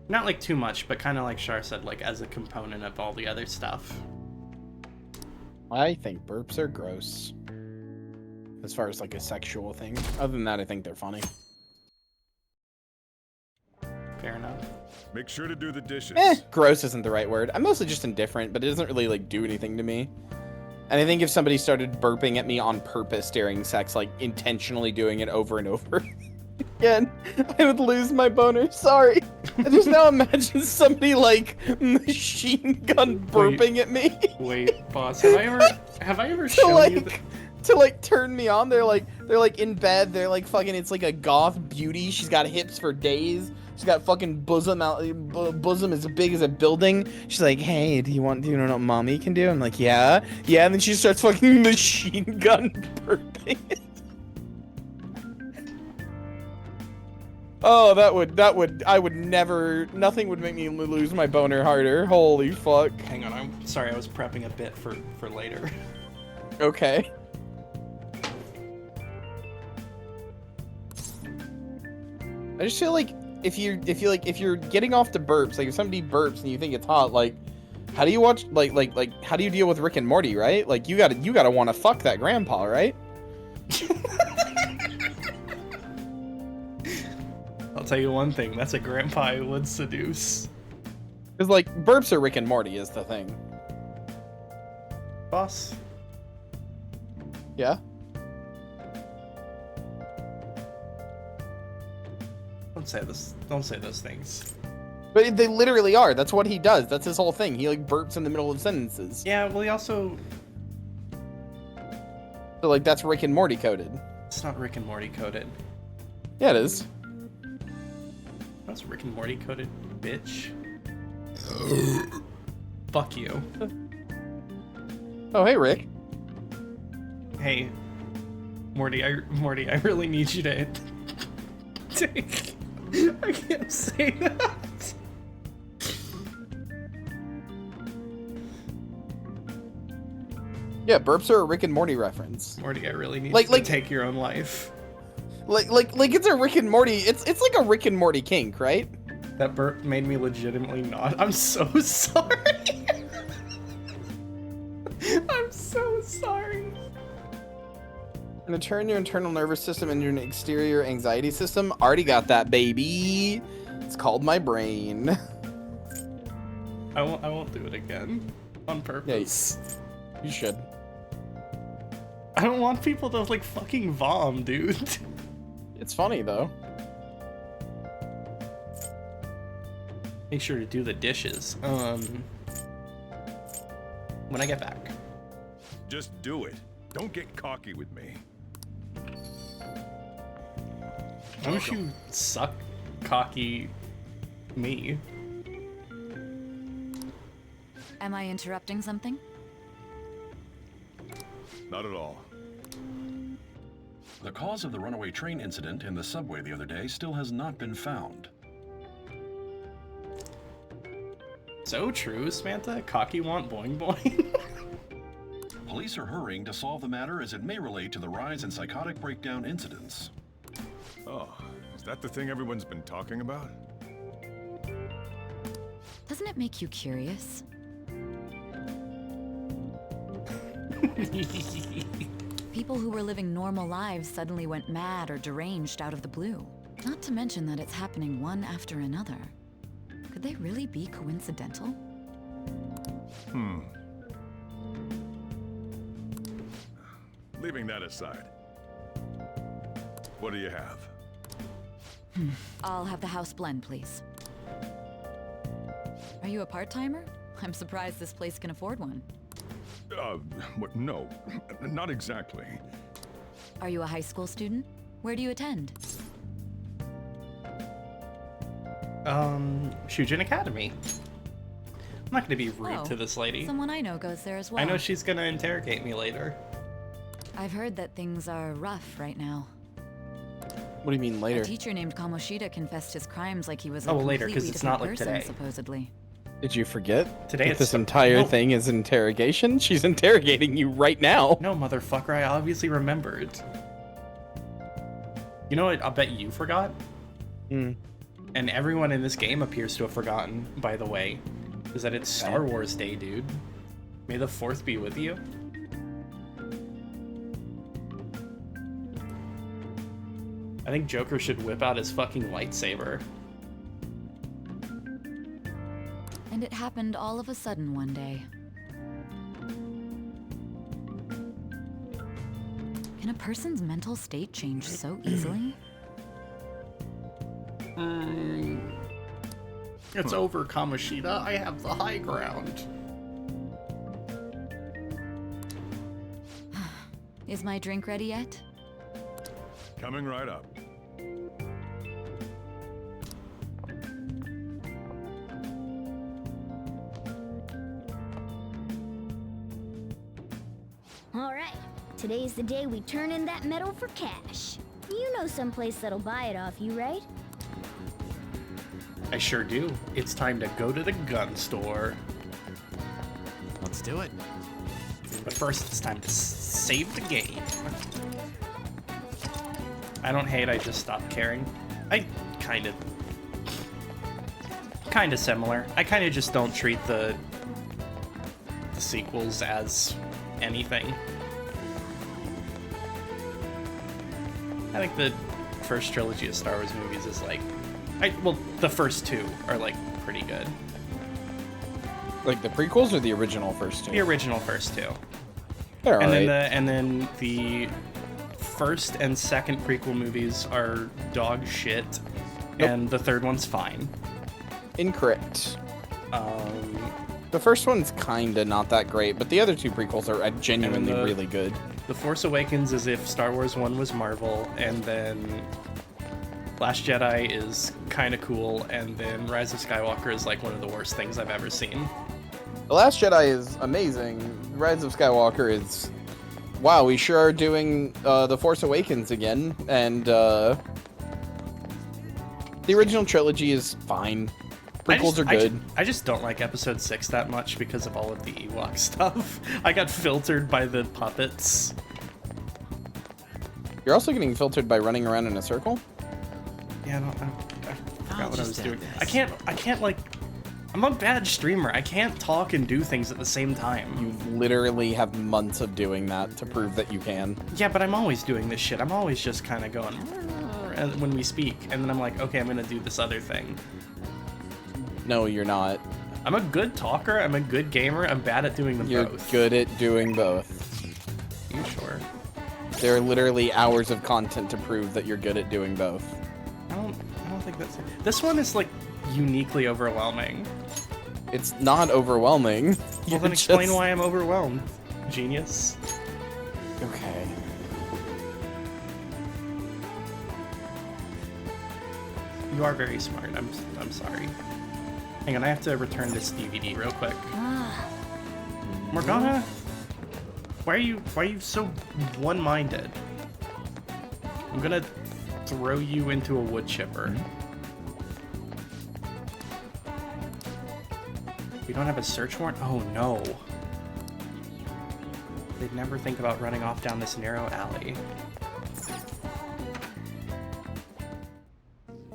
Not, like, too much, but kind of like Char said, like, as a component of all the other stuff. I think burps are gross. As far as like a sexual thing. Other than that, I think they're funny. Fair enough. Make sure to do the dishes. Gross isn't the right word. I'm mostly just indifferent, but it doesn't really like do anything to me. And I think if somebody started burping at me on purpose during sex, like intentionally doing it over and over again, I would lose my boner. Sorry. I just now imagine somebody like machine gun burping at me. Wait, boss, have I ever shown like, you that? To like turn me on? They're like in bed. They're like fucking. It's like a goth beauty. She's got hips for days. She's got fucking bosom as big as a building. She's like, hey, do you know what mommy can do? I'm like, yeah. And then she starts fucking machine gun burping. Oh, I would never, nothing would make me lose my boner harder. Holy fuck. Hang on, I'm sorry, I was prepping a bit for later. Okay. I just feel like if you're getting off the burps, like if somebody burps and you think it's hot, like how do you watch like how do you deal with Rick and Morty, right? Like you gotta want to fuck that grandpa, right? I'll tell you one thing, that's a grandpa I would seduce. Cause like burps are Rick and Morty is the thing. Boss. Yeah. Don't say those things. But they literally are. That's what he does. That's his whole thing. He like burps in the middle of sentences. Yeah, well he also... So like that's Rick and Morty coded. It's not Rick and Morty coded. Yeah, it is. That's Rick and Morty coded, bitch. Fuck you. Oh, hey Rick. Hey, Morty, I really need you to take... I can't say that. Yeah, burps are a Rick and Morty reference. Morty, I really need you to take your own life. Like it's a Rick and Morty. It's like a Rick and Morty kink, right? That burp made me legitimately not. I'm so sorry. I'm so sorry. And to turn your internal nervous system into an exterior anxiety system. Already got that, baby. It's called my brain. I won't do it again. On purpose. Yeah, you should. I don't want people to like fucking vom, dude. It's funny though. Make sure to do the dishes. When I get back. Just do it. Don't get cocky with me. Why don't you suck cocky me? Am I interrupting something? Not at all. The cause of the runaway train incident in the subway the other day still has not been found. So true, Samantha. Cocky want boing boing. Police are hurrying to solve the matter as it may relate to the rise in psychotic breakdown incidents. Oh, is that the thing everyone's been talking about? Doesn't it make you curious? People who were living normal lives suddenly went mad or deranged out of the blue. Not to mention that it's happening one after another. Could they really be coincidental? Leaving that aside, what do you have? I'll have the house blend, please. Are you a part-timer? I'm surprised this place can afford one. What? No, not exactly. Are you a high school student? Where do you attend? Shujin Academy. I'm not gonna be rude to this lady. Someone I know goes there as well. I know she's gonna interrogate me later. I've heard that things are rough right now. What do you mean later? A teacher named Kamoshida confessed his crimes like he was a Oh, well, later, completely 'cause it's not like different today. person, supposedly. Did you forget? Today that it's this entire no. thing is interrogation? She's interrogating you right now. No, motherfucker, I obviously remembered. You know what I'll bet you forgot? Hmm. And everyone in this game appears to have forgotten, by the way, is that it's Star Wars Day, dude. May the 4th be with you. I think Joker should whip out his fucking lightsaber. And it happened all of a sudden one day. Can a person's mental state change so easily? It's over, Kamoshida. I have the high ground. Is my drink ready yet? Coming right up. All right, today's the day we turn in that medal for cash. You know someplace that'll buy it off you, right? I sure do. It's time to go to the gun store. Let's do it. But first, it's time to save the game. I don't hate, I just stopped caring. I kind of similar. I kind of just don't treat the sequels as anything. I think the first trilogy of Star Wars movies is like, well, the first two are like pretty good. Like the prequels or the original first two? The original first two. They're and alright. then the first and second prequel movies are dog shit, and the third one's fine. Incorrect. The first one's kinda not that great, but the other two prequels are genuinely really good. The Force Awakens is if Star Wars 1 was Marvel, and then Last Jedi is kinda cool, and then Rise of Skywalker is like one of the worst things I've ever seen. The Last Jedi is amazing. Rise of Skywalker is... Wow, we sure are doing The Force Awakens again, and the original trilogy is fine. Prequels are good. I just don't like Episode 6 that much because of all of the Ewok stuff. I got filtered by the puppets. You're also getting filtered by running around in a circle? Yeah, I forgot what I was doing. I can't like... I'm a bad streamer. I can't talk and do things at the same time. You literally have months of doing that to prove that you can. Yeah, but I'm always doing this shit. I'm always just kind of going when we speak, and then I'm like, okay, I'm gonna do this other thing. No, you're not. I'm a good talker. I'm a good gamer. I'm bad at doing them both. You're good at doing both. You sure? There are literally hours of content to prove that you're good at doing both. I don't think that's... This one is like uniquely overwhelming. It's not overwhelming. Well, then explain why I'm overwhelmed, genius. Okay. You are very smart. I'm sorry. Hang on, I have to return this DVD real quick. Morgana, why are you so one-minded? I'm gonna throw you into a wood chipper. We don't have a search warrant? Oh no. They'd never think about running off down this narrow alley.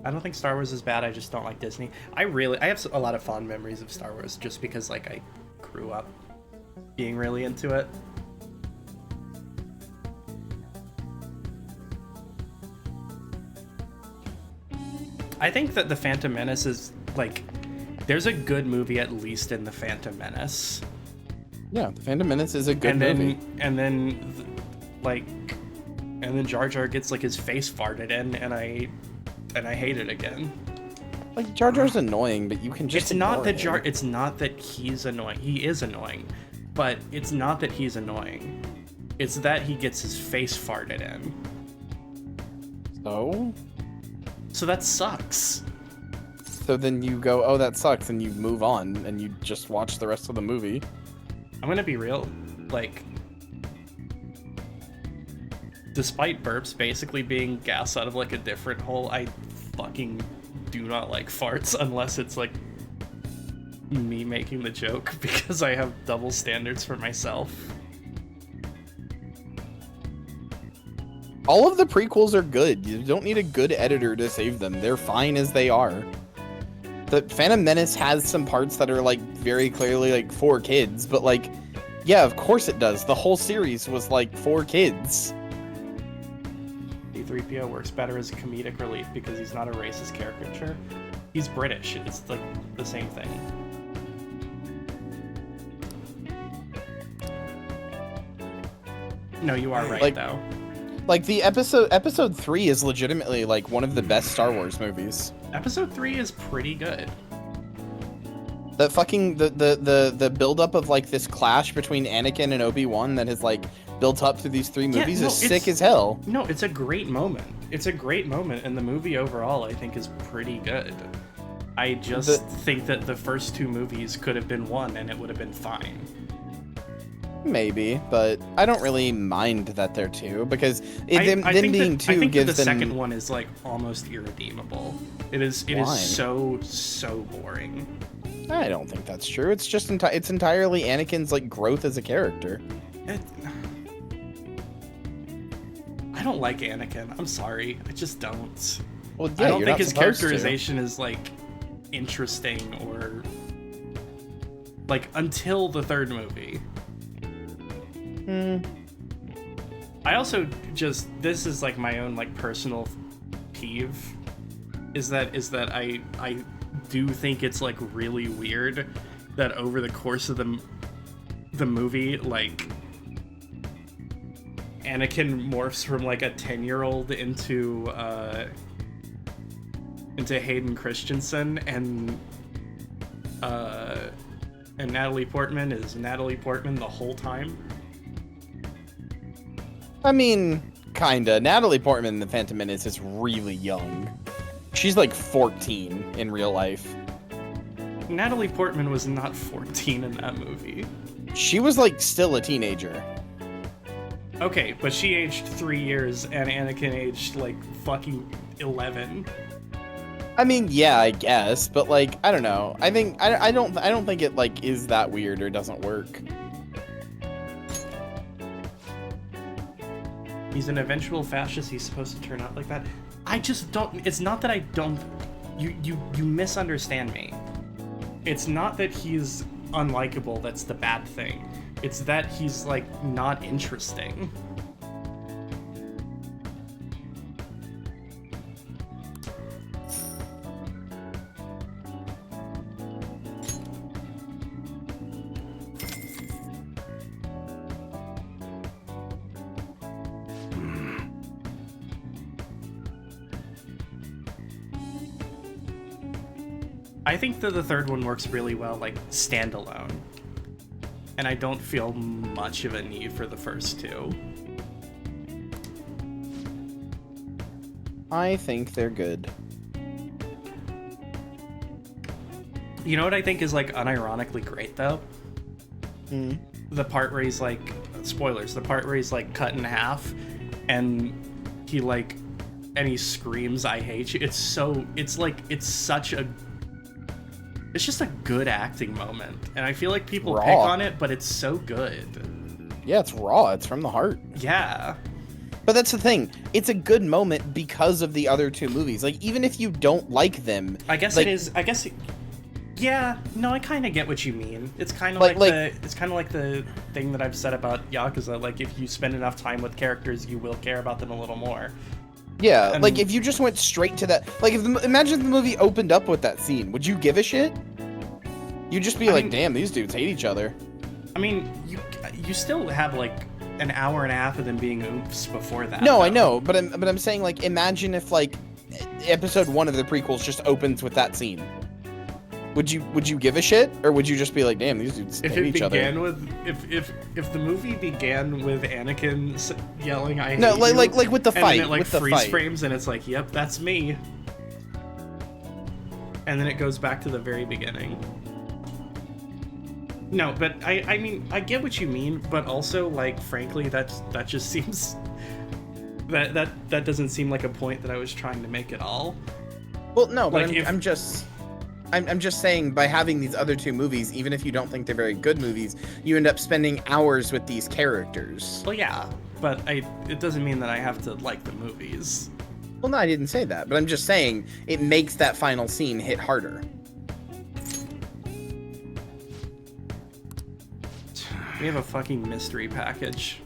I don't think Star Wars is bad, I just don't like Disney. I have a lot of fond memories of Star Wars just because like I grew up being really into it. I think that The Phantom Menace is like, there's a good movie at least in The Phantom Menace. Yeah, The Phantom Menace is a good movie. And then Jar Jar gets like his face farted in, and I hate it again. Like Jar Jar's annoying, but you can just. It's not that he's annoying. He is annoying, but it's not that he's annoying. It's that he gets his face farted in. So that sucks. So then you go, oh, that sucks, and you move on, and you just watch the rest of the movie. I'm gonna be real, like, despite burps basically being gas out of like a different hole, I fucking do not like farts unless it's like me making the joke because I have double standards for myself. All of the prequels are good. You don't need a good editor to save them. They're fine as they are. The Phantom Menace has some parts that are like very clearly like for kids, but like, yeah, of course it does. The whole series was like for kids. C-3PO works better as a comedic relief because he's not a racist caricature. He's British. It's like the same thing. No, you are right, though. Like, the episode 3 is legitimately, like, one of the best Star Wars movies. Episode 3 is pretty good. The fucking, the build-up of, like, this clash between Anakin and Obi-Wan that has, like, built up through these 3 movies is sick as hell. No, it's a great moment. It's a great moment, and the movie overall, I think, is pretty good. I just think that the first 2 movies could have been one, and it would have been fine. Maybe, but I don't really mind that they're 2 because them being 2 I think gives the them. second one is like almost irredeemable. It is so boring. I don't think that's true. It's just it's entirely Anakin's like growth as a character. I don't like Anakin. I'm sorry. I just don't. Well, yeah, I don't you're think not his supposed characterization is like interesting or like until the 3rd movie. I also just, this is like my own like personal peeve, is that I do think it's like really weird that over the course of the movie, like Anakin morphs from like a 10-year-old into Hayden Christensen, and Natalie Portman is Natalie Portman the whole time. I mean, kinda. Natalie Portman in The Phantom Menace is really young. She's like 14 in real life. Natalie Portman was not 14 in that movie. She was like still a teenager. Okay, but she aged 3 years and Anakin aged like fucking 11. I mean, yeah, I guess, but like, I don't know. I think I don't think it like is that weird or doesn't work. He's an eventual fascist. He's supposed to turn out like that. I just don't. It's not that I don't. You misunderstand me. It's not that he's unlikable. That's the bad thing. It's that he's like not interesting. I think that the 3rd one works really well, like, standalone. And I don't feel much of a need for the first 2. I think they're good. You know what I think is, like, unironically great, though? The part where he's, like, spoilers, the part where he's, like, cut in half, and he, like, and he screams, "I hate you." It's just a good acting moment, and I feel like people pick on it, but it's so good. Yeah, it's raw. It's from the heart. Yeah. But that's the thing. It's a good moment because of the other 2 movies. Like, even if you don't like them... I guess like, it is... Yeah, no, I kind of get what you mean. It's kind of like the thing that I've said about Yakuza. Like, if you spend enough time with characters, you will care about them a little more. Yeah, and like if you just went straight to that, like imagine the movie opened up with that scene, would you give a shit? You'd just be like, damn, these dudes hate each other. I mean, you still have like an hour and a half of them being oofs before that. No, though. I know, but I'm saying like imagine if like episode 1 of the prequels just opens with that scene. Would you give a shit, or would you just be like, damn, these dudes hate each other? If the movie began with Anakin yelling, "I hate you," like with the and fight, then it like with the freeze fight. frames, and it's like, yep, that's me. And then it goes back to the very beginning. No, but I mean, I get what you mean, but also, like, frankly, that just seems that doesn't seem like a point that I was trying to make at all. Well, no, but like, I'm just saying, by having these other 2 movies, even if you don't think they're very good movies, you end up spending hours with these characters. Well, yeah, but it doesn't mean that I have to like the movies. Well, no, I didn't say that, but I'm just saying it makes that final scene hit harder. We have a fucking mystery package.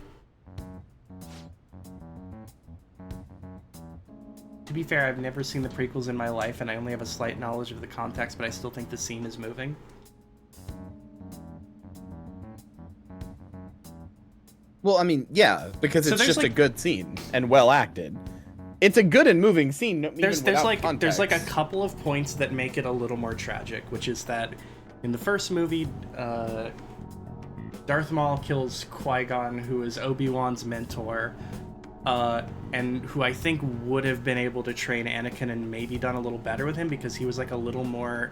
To be fair, I've never seen the prequels in my life, and I only have a slight knowledge of the context, but I still think the scene is moving. Well, I mean, yeah, because So it's there's, just a like- good scene and well acted. It's a good and moving scene. There's like a couple of points that make it a little more tragic, which is that in the first movie, Darth Maul kills Qui-Gon, who is Obi-Wan's mentor, and who I think would have been able to train Anakin and maybe done a little better with him because he was like a little more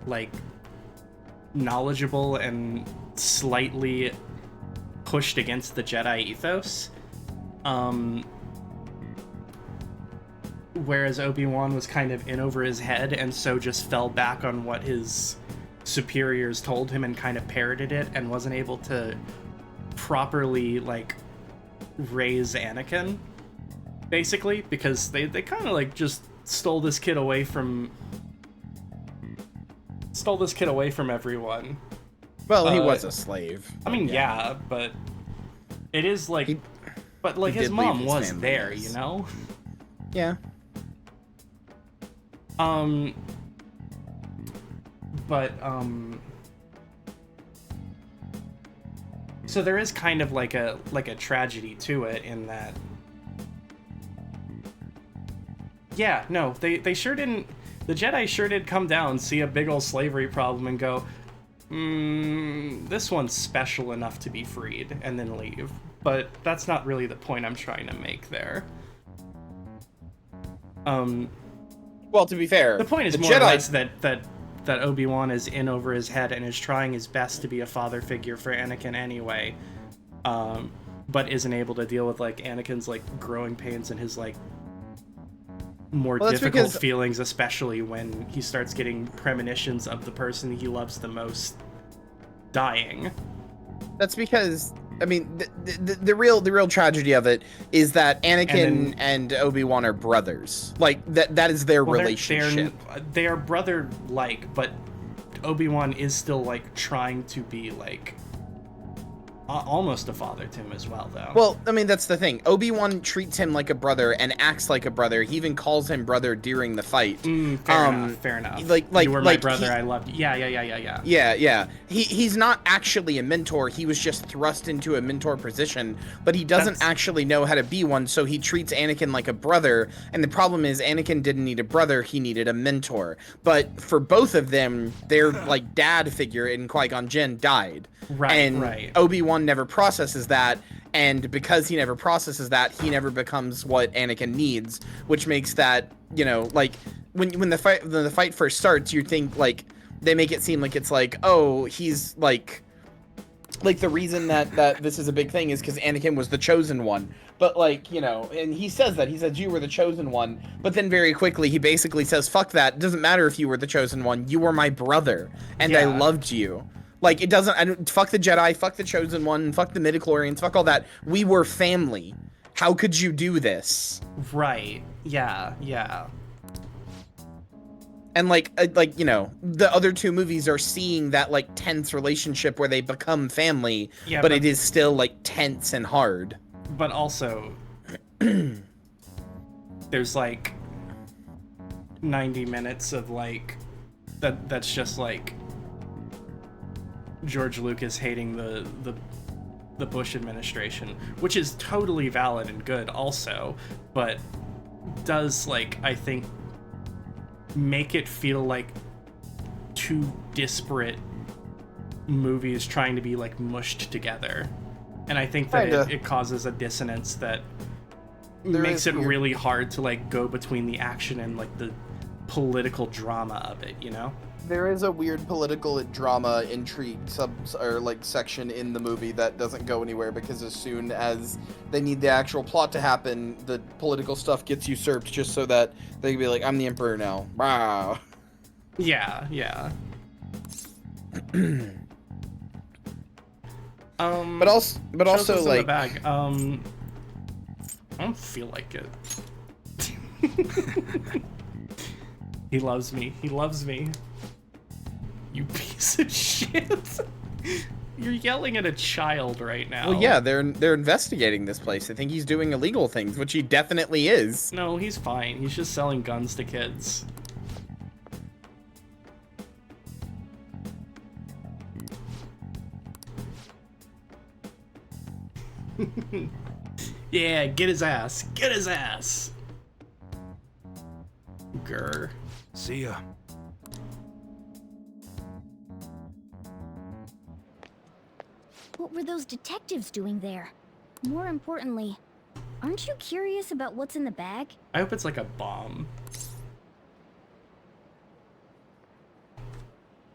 like knowledgeable and slightly pushed against the Jedi ethos. Whereas Obi-Wan was kind of in over his head and so just fell back on what his superiors told him and kind of parroted it and wasn't able to properly like raise Anakin, basically, because they kind of like just stole this kid away from everyone. Well, he was a slave. I mean, yeah, but it is like, but like his mom was there, you know? Yeah. So there is kind of like a tragedy to it in that. Yeah, no, they sure didn't. The Jedi sure did come down, see a big old slavery problem, and go, this one's special enough to be freed, and then leave. But that's not really the point I'm trying to make there. Well, to be fair, the point is more or less that Obi-Wan is in over his head and is trying his best to be a father figure for Anakin anyway, but isn't able to deal with like Anakin's like growing pains and his like more difficult feelings, especially when he starts getting premonitions of the person he loves the most dying. That's because, I mean, the real tragedy of it is that Anakin and Obi-Wan are brothers. Like that is their relationship. They are brother-like, but Obi-Wan is still like trying to be like almost a father to him as well, though. Well, I mean, that's the thing. Obi-Wan treats him like a brother and acts like a brother. He even calls him brother during the fight. Fair enough. Like you were my brother. I loved you. Yeah. He's not actually a mentor. He was just thrust into a mentor position, but he doesn't actually know how to be one. So he treats Anakin like a brother. And the problem is, Anakin didn't need a brother. He needed a mentor. But for both of them, their like dad figure in Qui-Gon Jinn died. Right. Obi-Wan never processes that, and because he never processes that, he never becomes what Anakin needs, which makes that, you know, like when the fight first starts, you think like they make it seem like it's like, oh, he's like the reason that this is a big thing is because Anakin was the chosen one. But like, you know, and he says you were the chosen one, but then very quickly he basically says, fuck that, it doesn't matter if you were the chosen one, you were my brother and I loved you. Like, it doesn't, fuck the Jedi, fuck the Chosen One, fuck the midichlorians, fuck all that. We were family. How could you do this? Right. Yeah. And like, you know, the other two movies are seeing that like tense relationship where they become family, but it is still like tense and hard. But also, there's like 90 minutes of like, that's just like, George Lucas hating the Bush administration, which is totally valid and good also, but does like, I think, make it feel like two disparate movies trying to be like mushed together. And I think that it causes a dissonance that makes it really hard to like go between the action and like the political drama of it, you know? There is a weird political drama intrigue section in the movie that doesn't go anywhere because as soon as they need the actual plot to happen, the political stuff gets usurped just so that they can be like, I'm the emperor now. Wow. Yeah. But also like the bag. I don't feel like it. He loves me. You piece of shit. You're yelling at a child right now. Well, yeah, they're investigating this place. I think he's doing illegal things, which he definitely is. No, he's fine. He's just selling guns to kids. Yeah, get his ass. Get his ass. Grr. See ya. What were those detectives doing there? More importantly, aren't you curious about what's in the bag? I hope it's like a bomb.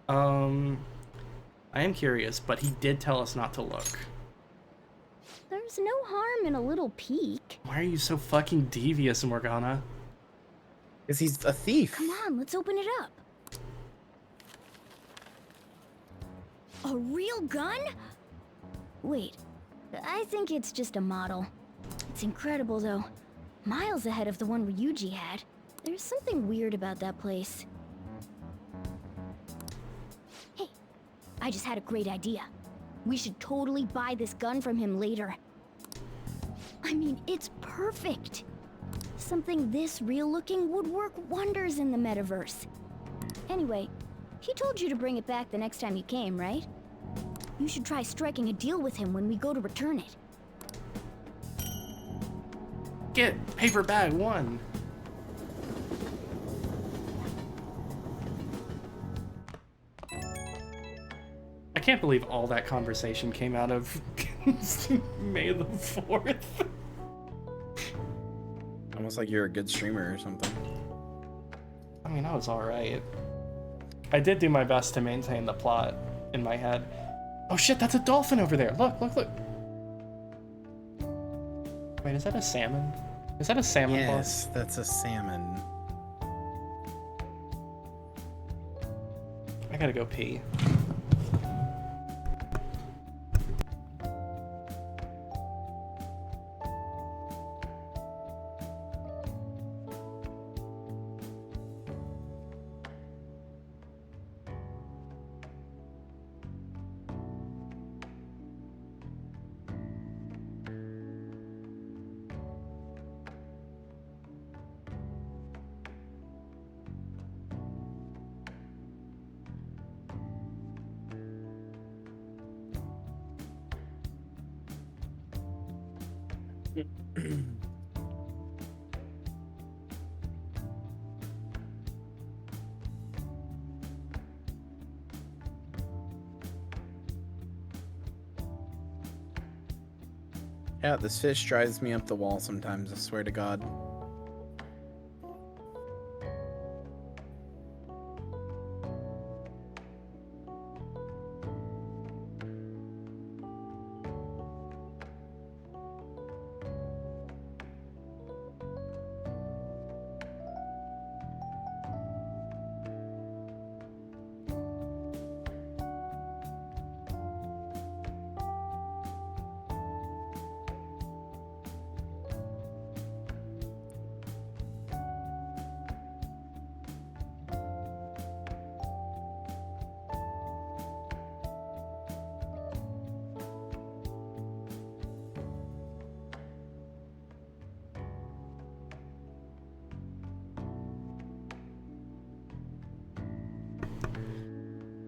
I am curious, but he did tell us not to look. There's no harm in a little peek. Why are you so fucking devious, Morgana? Because he's a thief. Come on, let's open it up. A real gun? Wait, I think it's just a model. It's incredible, though. Miles ahead of the one Ryuji had. There's something weird about that place. Hey, I just had a great idea. We should totally buy this gun from him later. I mean, it's perfect. Something this real-looking would work wonders in the metaverse. Anyway, he told you to bring it back the next time you came, right? You should try striking a deal with him when we go to return it. Get paper bag 1. I can't believe all that conversation came out of May the 4th. Almost like you're a good streamer or something. I mean, I was alright. I did do my best to maintain the plot in my head. Oh shit, that's a dolphin over there. Look, look, look. Wait, is that a salmon? Is that a salmon? Yes, that's a salmon. I gotta go pee. Yeah, this fish drives me up the wall sometimes, I swear to God.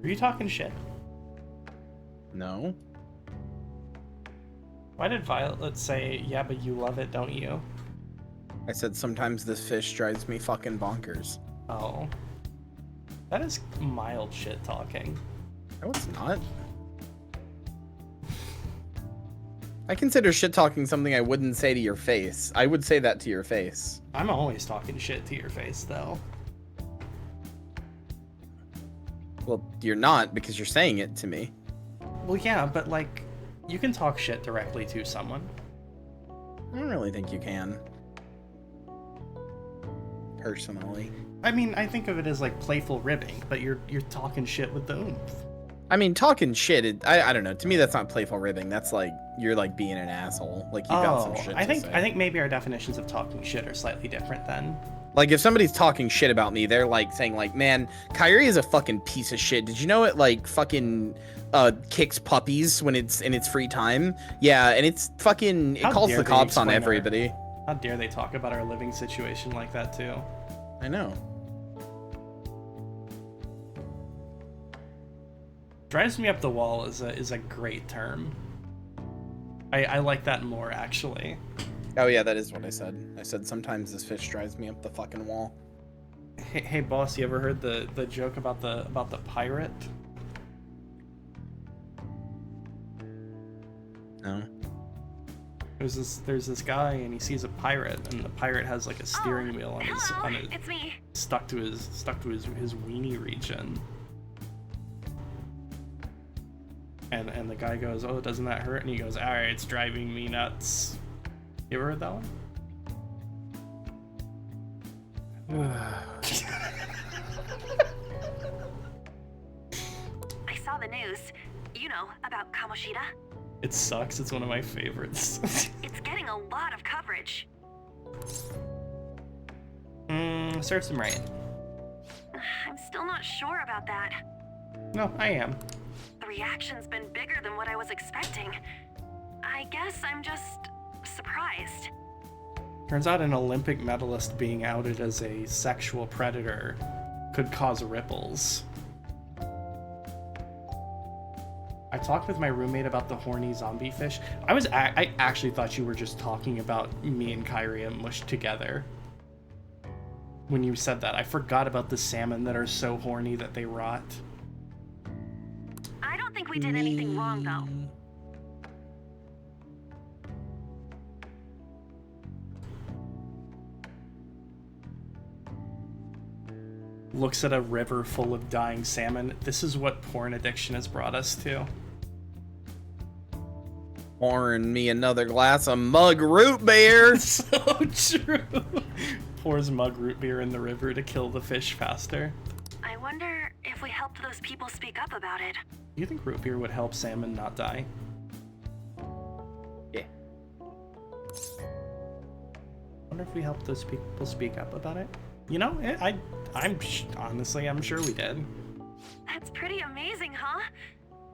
Are you talking shit? No. Why did Violet say, yeah, but you love it, don't you? I said sometimes this fish drives me fucking bonkers. Oh. That is mild shit talking. No, it's not. I consider shit talking something I wouldn't say to your face. I would say that to your face. I'm always talking shit to your face, though. Well, you're not, because you're saying it to me. Well, yeah, but like, you can talk shit directly to someone. I don't really think you can. Personally. I mean, I think of it as like playful ribbing, but you're talking shit with the oomph. I mean, talking shit. I don't know. To me, that's not playful ribbing. That's like you're like being an asshole. Like you got some shit. I to say. think maybe our definitions of talking shit are slightly different then. Like if somebody's talking shit about me, they're like saying like, man, Kyrie is a fucking piece of shit. Did you know it like fucking kicks puppies when it's in its free time? Yeah, and it's fucking it calls the cops on everybody. How dare they talk about our living situation like that too? I know. Drives me up the wall is a great term. I like that more actually. Oh yeah, that is what I said. I said sometimes this fish drives me up the fucking wall. Hey boss, you ever heard the joke about the pirate? No. There's this guy and he sees a pirate and the pirate has like a steering wheel on his it's me. stuck to his weenie region. And the guy goes, "Oh, doesn't that hurt?" And he goes, "Alright, it's driving me nuts." You ever heard that one? I saw the news. You know, about Kamoshida. It sucks. It's one of my favorites. It's getting a lot of coverage. Starts some rain. I'm still not sure about that. No, I am. The reaction's been bigger than what I was expecting. I guess I'm just surprised. Turns out an Olympic medalist being outed as a sexual predator could cause ripples. I talked with my roommate about the horny zombie fish. I actually thought you were just talking about me and Kyrie mushed together. When you said that, I forgot about the salmon that are so horny that they rot. I don't think we did anything wrong, though. Looks at a river full of dying salmon. This is what porn addiction has brought us to. Pouring me another glass of mug root beer. So true. Pours mug root beer in the river to kill the fish faster. I wonder if we helped those people speak up about it. Do you think root beer would help salmon not die? Yeah. Wonder if we helped those people speak up about it. You know, honestly, I'm sure we did. That's pretty amazing, huh?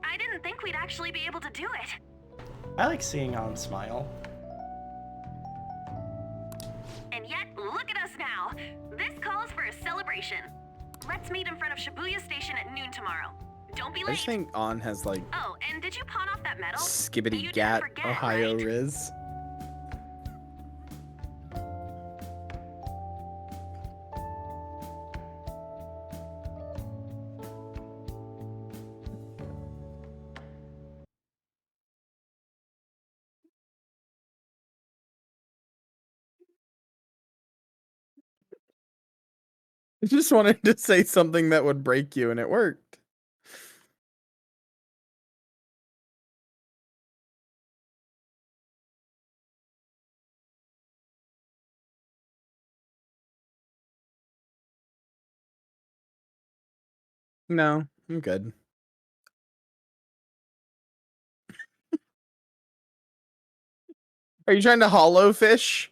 I didn't think we'd actually be able to do it. I like seeing An smile. And yet, look at us now. This calls for a celebration. Let's meet in front of Shibuya Station at noon tomorrow. Don't be late. I just think On has like Oh, and did you pawn off that medal? skibbity gat Ohio Riz. I just wanted to say something that would break you, and it worked. No, I'm good. Are you trying to hollow fish?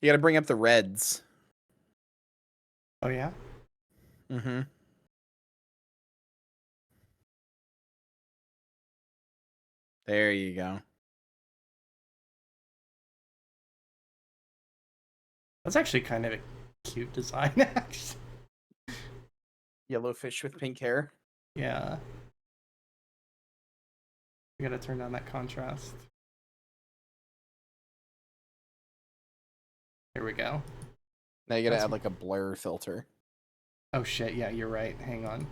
You gotta bring up the reds. Oh, yeah? Mm-hmm. There you go. That's actually kind of a cute design, actually. Yellow fish with pink hair. Yeah. We gotta turn down that contrast. Here we go. Now you gotta add like a blur filter. Oh shit, yeah, you're right. Hang on.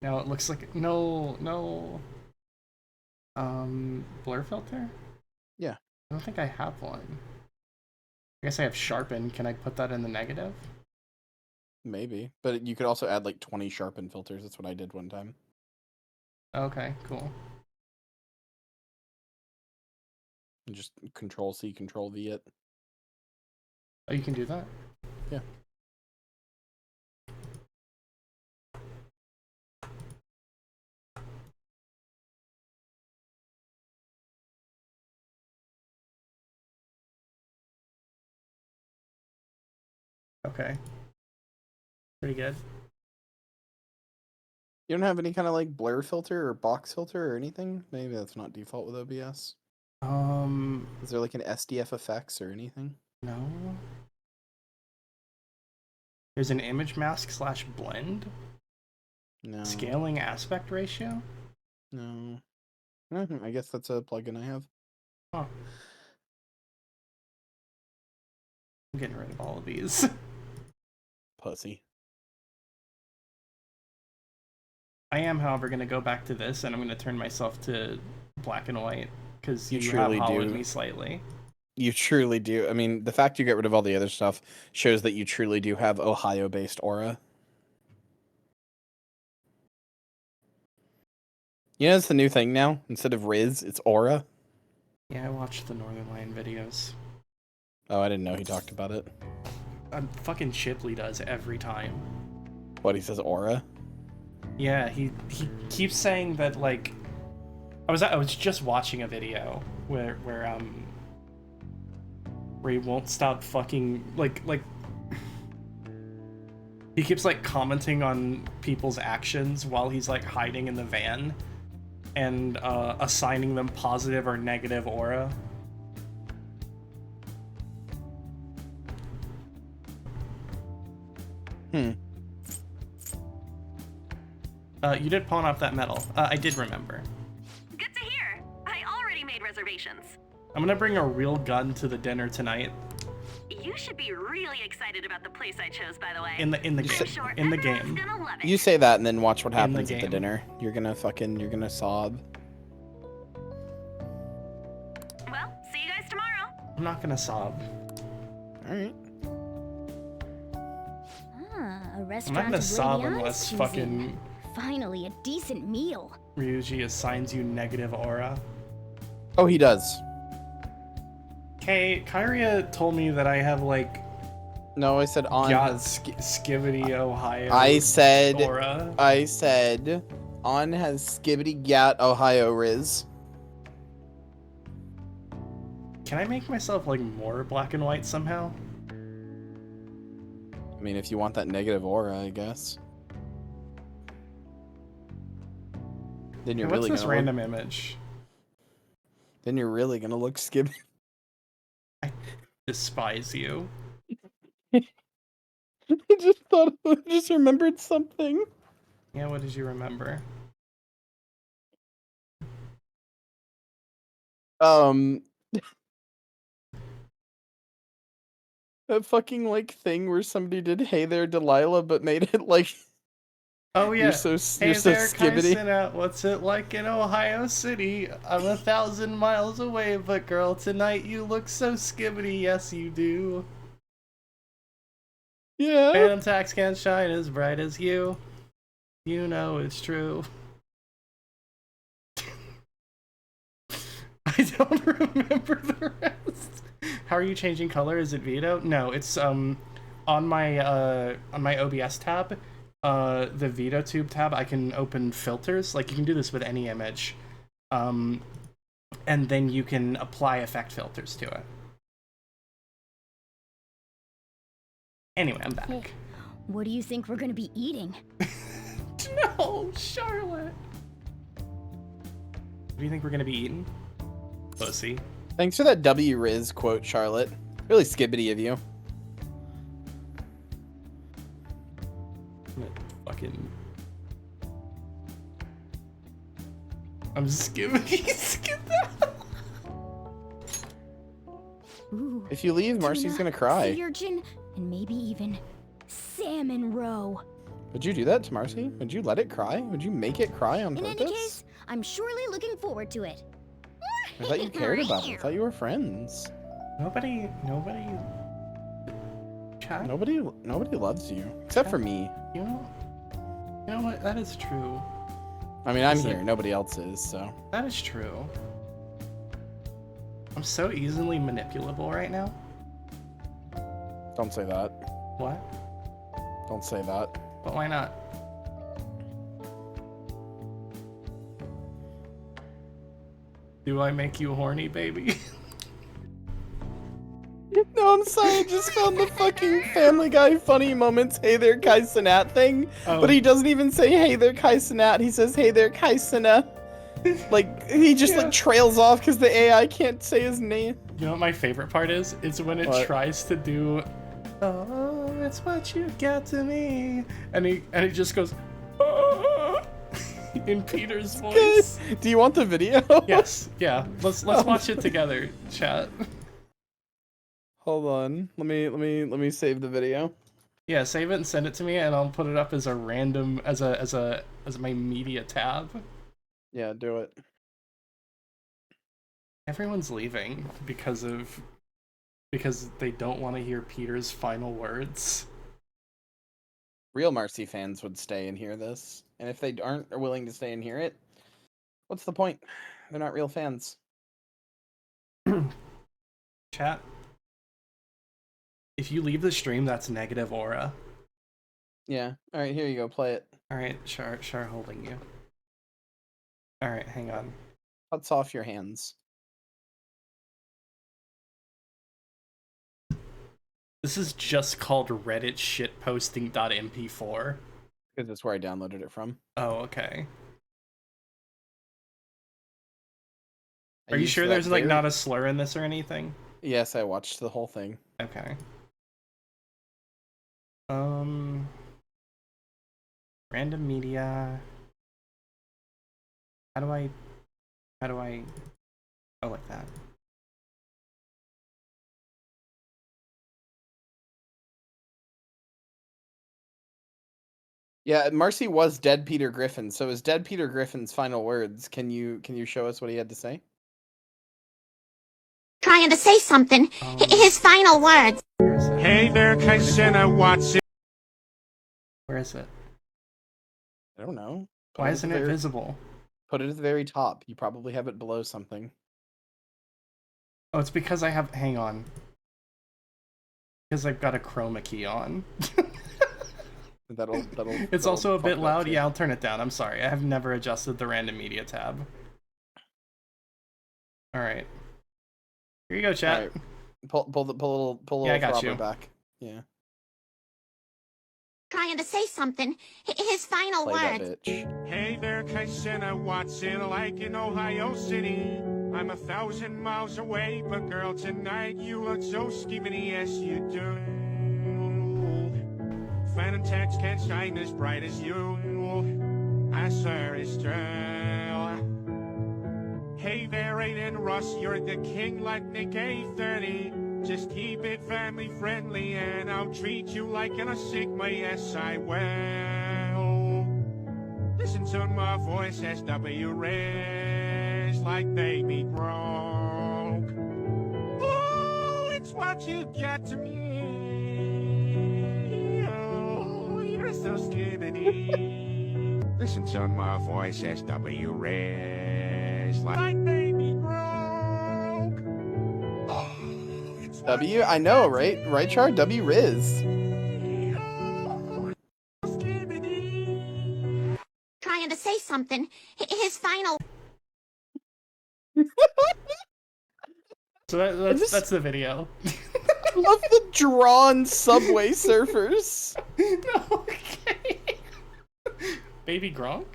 Now it looks like no. Blur filter? Yeah. I don't think I have one. I guess I have sharpen. Can I put that in the negative? Maybe. But you could also add like 20 sharpen filters. That's what I did one time. Okay, cool. And just Control C, Control V it. Oh, you can do that? Yeah. Okay. Pretty good. You don't have any kind of like blur filter or box filter or anything? Maybe that's not default with OBS. Is there like an SDF effects or anything? No. There's an image mask / blend. No. Scaling aspect ratio. No. I guess that's a plugin I have. Oh. I'm getting rid of all of these. Pussy. I am, however, going to go back to this, and I'm going to turn myself to black and white, because you truly have hollowed do. me slightly. You truly do. I mean, the fact you get rid of all the other stuff shows that you truly do have Ohio-based aura. You know, it's the new thing now. Instead of Riz, it's aura. Yeah, I watched the Northern Lion videos. Oh, I didn't know he talked about it. Fucking Shipley does every time. What, he says aura? Yeah, he keeps saying that, like, I was just watching a video where he won't stop fucking like he keeps like commenting on people's actions while he's like hiding in the van and assigning them positive or negative aura. You did pawn off that medal. I did remember. Good to hear. I already made reservations. I'm gonna bring a real gun to the dinner tonight. You should be really excited about the place I chose, by the way. In the game. In the game. You say that and then watch what happens the at the dinner. You're gonna sob. Well, see you guys tomorrow. I'm not gonna sob. Alright. A restaurant I'm not gonna of sob Radiance unless choosing. fucking Finally, a decent meal. Ryuji assigns you negative aura. Oh, he does. Okay, Kyria told me that I have like. No, I said on Yacht has Skibidi Ohio. I said aura. on has Skibidi Gat Ohio Riz. Can I make myself like more black and white somehow? I mean, if you want that negative aura, I guess. Then you're What's really this gonna random image? Then you're really gonna look Skibidi. I despise you. I just remembered something. Yeah, what did you remember? That fucking like thing where somebody did "Hey there, Delilah," but made it like. Oh yeah. You're so Skibidi. Kaisena, what's it like in Ohio City? I'm 1,000 miles away, but girl, tonight you look so Skibidi. Yes, you do. Yeah. Phantom Tax can't shine as bright as you. You know it's true. I don't remember the rest. How are you changing color? Is it Vito? No, it's on my OBS tab. The Vito tube tab, I can open filters. Like, you can do this with any image. And then you can apply effect filters to it. Anyway, I'm back. Hey, what do you think we're gonna be eating? No, Charlotte! What do you think we're gonna be eating? Pussy. Thanks for that W Riz quote, Charlotte. Really Skibidi of you. Fucking. I'm Skibidi. Ooh, If you leave, Marcy's tuna, gonna cry. sea urchin, and maybe even salmon roe. Would you do that to Marcy? Would you let it cry? Would you make it cry on In purpose? any case, I'm surely looking forward to it. I thought you cared about it. I thought you were friends. Nobody. Chat? Nobody loves you except for me. You know what? That is true. I mean, I'm Is it- here. Nobody else is. So That is true. I'm so easily manipulable right now. don't say that. What? Don't say that. But why not? Do I make you horny, baby? No, I'm I'm sorry, I just found the fucking Family Guy funny moments, hey there, Kai Cenat thing. Oh. But he doesn't even say, hey there, Kai Cenat. He says, hey there, Kai Cenat. Like, he just, like, trails off because the AI can't say his name. You know what my favorite part is? It's when it tries to do, oh, it's what you got to me. And he just goes, oh, in Peter's voice. Do you want the video? Yes, yeah. Let's watch it together, chat. Hold on. Let me save the video. Yeah, save it and send it to me, and I'll put it up as a random as my media tab. Yeah, do it. Everyone's leaving because they don't want to hear Peter's final words. Real Marcy fans would stay and hear this. And if they aren't willing to stay and hear it, what's the point? They're not real fans. Chat. If you leave the stream, that's negative aura. Yeah. Alright, here you go. Play it. Alright, Char holding you. Alright, hang on. Cuts off your hands. This is just called Reddit shitposting.mp4. Because that's where I downloaded it from. Oh, okay. Are you sure there's like not a slur in this or anything? Yes, I watched the whole thing. Okay. Random media. How do I oh, like that. Yeah, Marcy was dead Peter Griffin, so is dead Peter Griffin's final words. Can you show us what he had to say? Trying to say something. His final words. Hey there, Kaisena, what's it? Where is it? I don't know. Why isn't it visible? Put it at the very top. You probably have it below something. Oh, it's because I have... Hang on. Because I've got a chroma key on. That'll it's also a bit loud. Yeah, I'll turn it down. I'm sorry. I have never adjusted the random media tab. Alright. Here you go, chat. Right. Pull a little I got throbber you. back. Yeah. Trying to say something. His final Play words. that bitch. Hey there, Kaisena, what's it like in Ohio City? I'm 1,000 miles away, but girl, tonight you look so scheming, yes you do. Phantom text can't shine as bright as you. I swear it's true. Hey there, Aiden Russ, you're the king like Nick A30. Just keep it family friendly and I'll treat you like a Sigma, yes I will. Listen to my voice, SW Riz, like Baby Gronk. Oh, it's what you got to me. Oh, you're so skibbity. Listen to my voice, SW Riz, like Baby Gronk. Oh, W? I know, right? Right, Char? W Riz. Trying to say something. His final. So that's the video. I love the drawn Subway Surfers. Okay. Baby Gronk?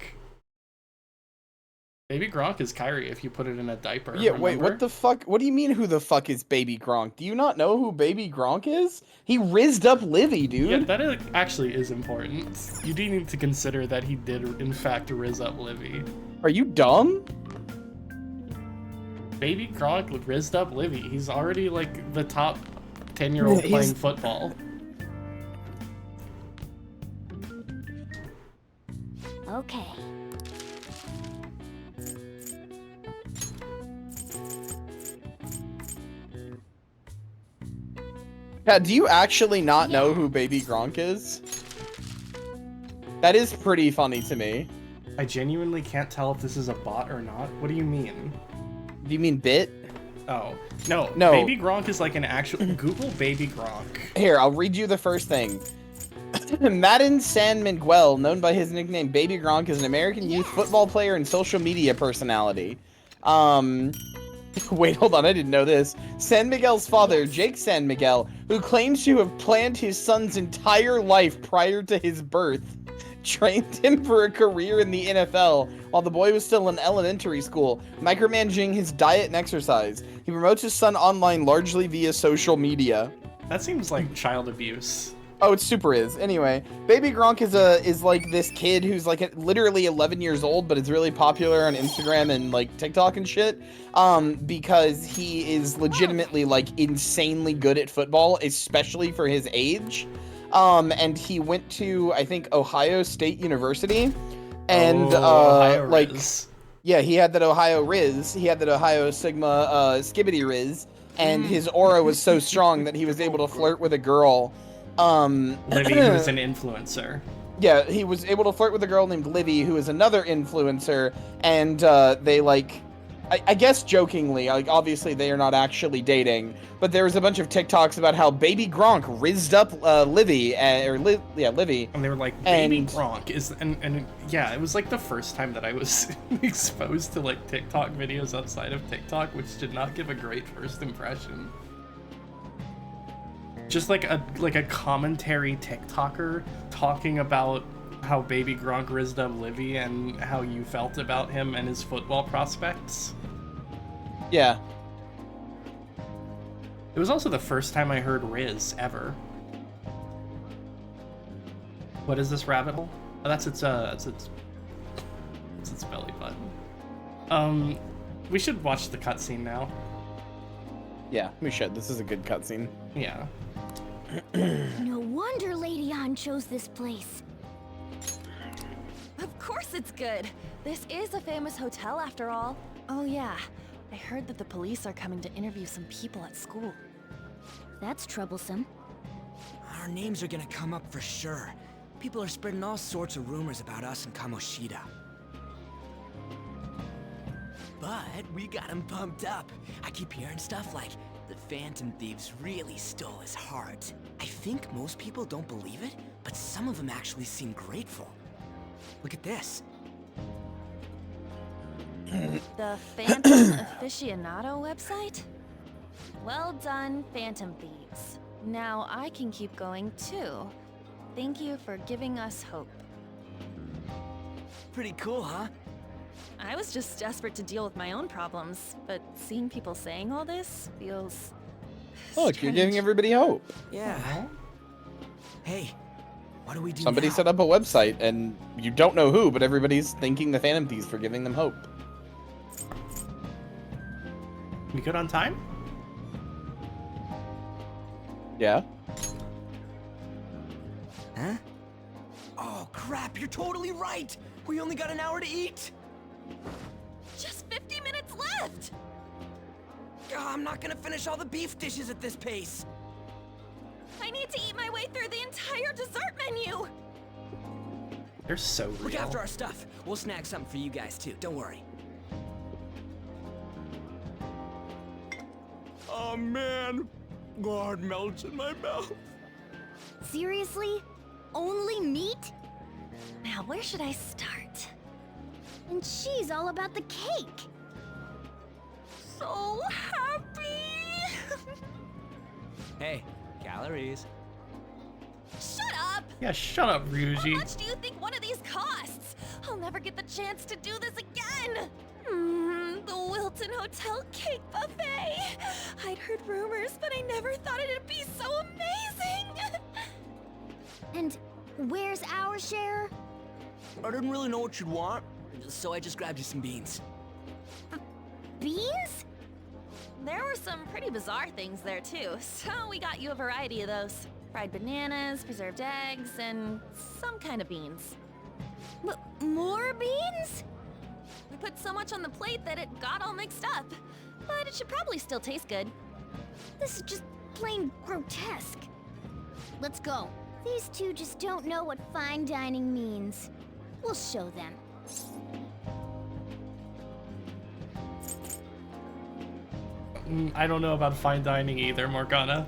Baby Gronk is Kyrie if you put it in a diaper. Yeah, remember? wait, what the fuck? What do you mean, who the fuck is Baby Gronk? Do you not know who Baby Gronk is? He rizzed up Livy, dude. Yeah, that actually is important. You do need to consider that he did, in fact, rizz up Livy. Are you dumb? Baby Gronk rizzed up Livy. He's already, like, the top 10-year-old playing football. Okay. Yeah, do you actually not know who Baby Gronk is? That is pretty funny to me. I genuinely can't tell if this is a bot or not. What do you mean? Do you mean bit? Oh. No. No. Baby Gronk is like an actual... Google Baby Gronk. Here, I'll read you the first thing. Madden San Miguel, known by his nickname Baby Gronk, is an American youth football player and social media personality. Wait, hold on, I didn't know this. San Miguel's father, Jake San Miguel, who claims to have planned his son's entire life prior to his birth, trained him for a career in the NFL while the boy was still in elementary school, micromanaging his diet and exercise. He promotes his son online largely via social media. That seems like child abuse. Oh, it super is. Anyway, Baby Gronk is like this kid who's like literally 11 years old, but is really popular on Instagram and like TikTok and shit. Because he is legitimately like insanely good at football, especially for his age. And he went to, I think, Ohio State University, and like, Riz. Yeah, he had that Ohio Riz. He had that Ohio Sigma Skibbity Riz, and his aura was so strong that he was able to flirt with a girl. Livy, who's an influencer. Yeah, he was able to flirt with a girl named Livy, who is another influencer, and they like, I guess jokingly, like obviously they are not actually dating, but there was a bunch of TikToks about how Baby Gronk rizzed up Livy, Livy. And they were like, Baby Gronk is, and yeah, it was like the first time that I was exposed to like TikTok videos outside of TikTok, which did not give a great first impression. Just like a commentary TikToker talking about how Baby Gronk rizzed up Livy and how you felt about him and his football prospects. Yeah. It was also the first time I heard Riz ever. What is this rabbit hole? Oh, that's its belly button. We should watch the cutscene now. Yeah, we should. This is a good cutscene. Yeah. No wonder Lady Ann chose this place. Of course it's good. This is a famous hotel after all. Oh yeah, I heard that the police are coming to interview some people at school. That's troublesome. Our names are gonna come up for sure. People are spreading all sorts of rumors about us and Kamoshida. But we got him pumped up. I keep hearing stuff like the Phantom Thieves really stole his heart. I think most people don't believe it, but some of them actually seem grateful. Look at this. The Phantom Aficionado website? Well done, Phantom Thieves. Now I can keep going too. Thank you for giving us hope. Pretty cool, huh? I was just desperate to deal with my own problems, but seeing people saying all this feels... Look, strange. you're giving everybody hope. Yeah. Hey, what do we do Somebody now? set up a website, and you don't know who, but everybody's thanking the Phantom Thieves for giving them hope. We good on time? Yeah. Huh? Oh crap, you're totally right! We only got an hour to eat! Just 50 minutes left! I'm not gonna finish all the beef dishes at this pace! I need to eat my way through the entire dessert menu! They're so real. Look after our stuff. We'll snag something for you guys too, don't worry. Oh man, God melts in my mouth. Seriously? Only meat? Now where should I start? And she's all about the cake. So happy! Hey, calories. Shut up! Yeah, shut up, Ryuji. How much do you think one of these costs? I'll never get the chance to do this again! The Wilton Hotel Cake Buffet! I'd heard rumors, but I never thought it'd be so amazing! And where's our share? I didn't really know what you'd want, so I just grabbed you some beans. Beans? There were some pretty bizarre things there too, so we got you a variety of those. Fried bananas, preserved eggs, and some kind of beans. More beans? We put so much on the plate that it got all mixed up. But it should probably still taste good. This is just plain grotesque. Let's go. These two just don't know what fine dining means. We'll show them. I don't know about fine dining either, Morgana.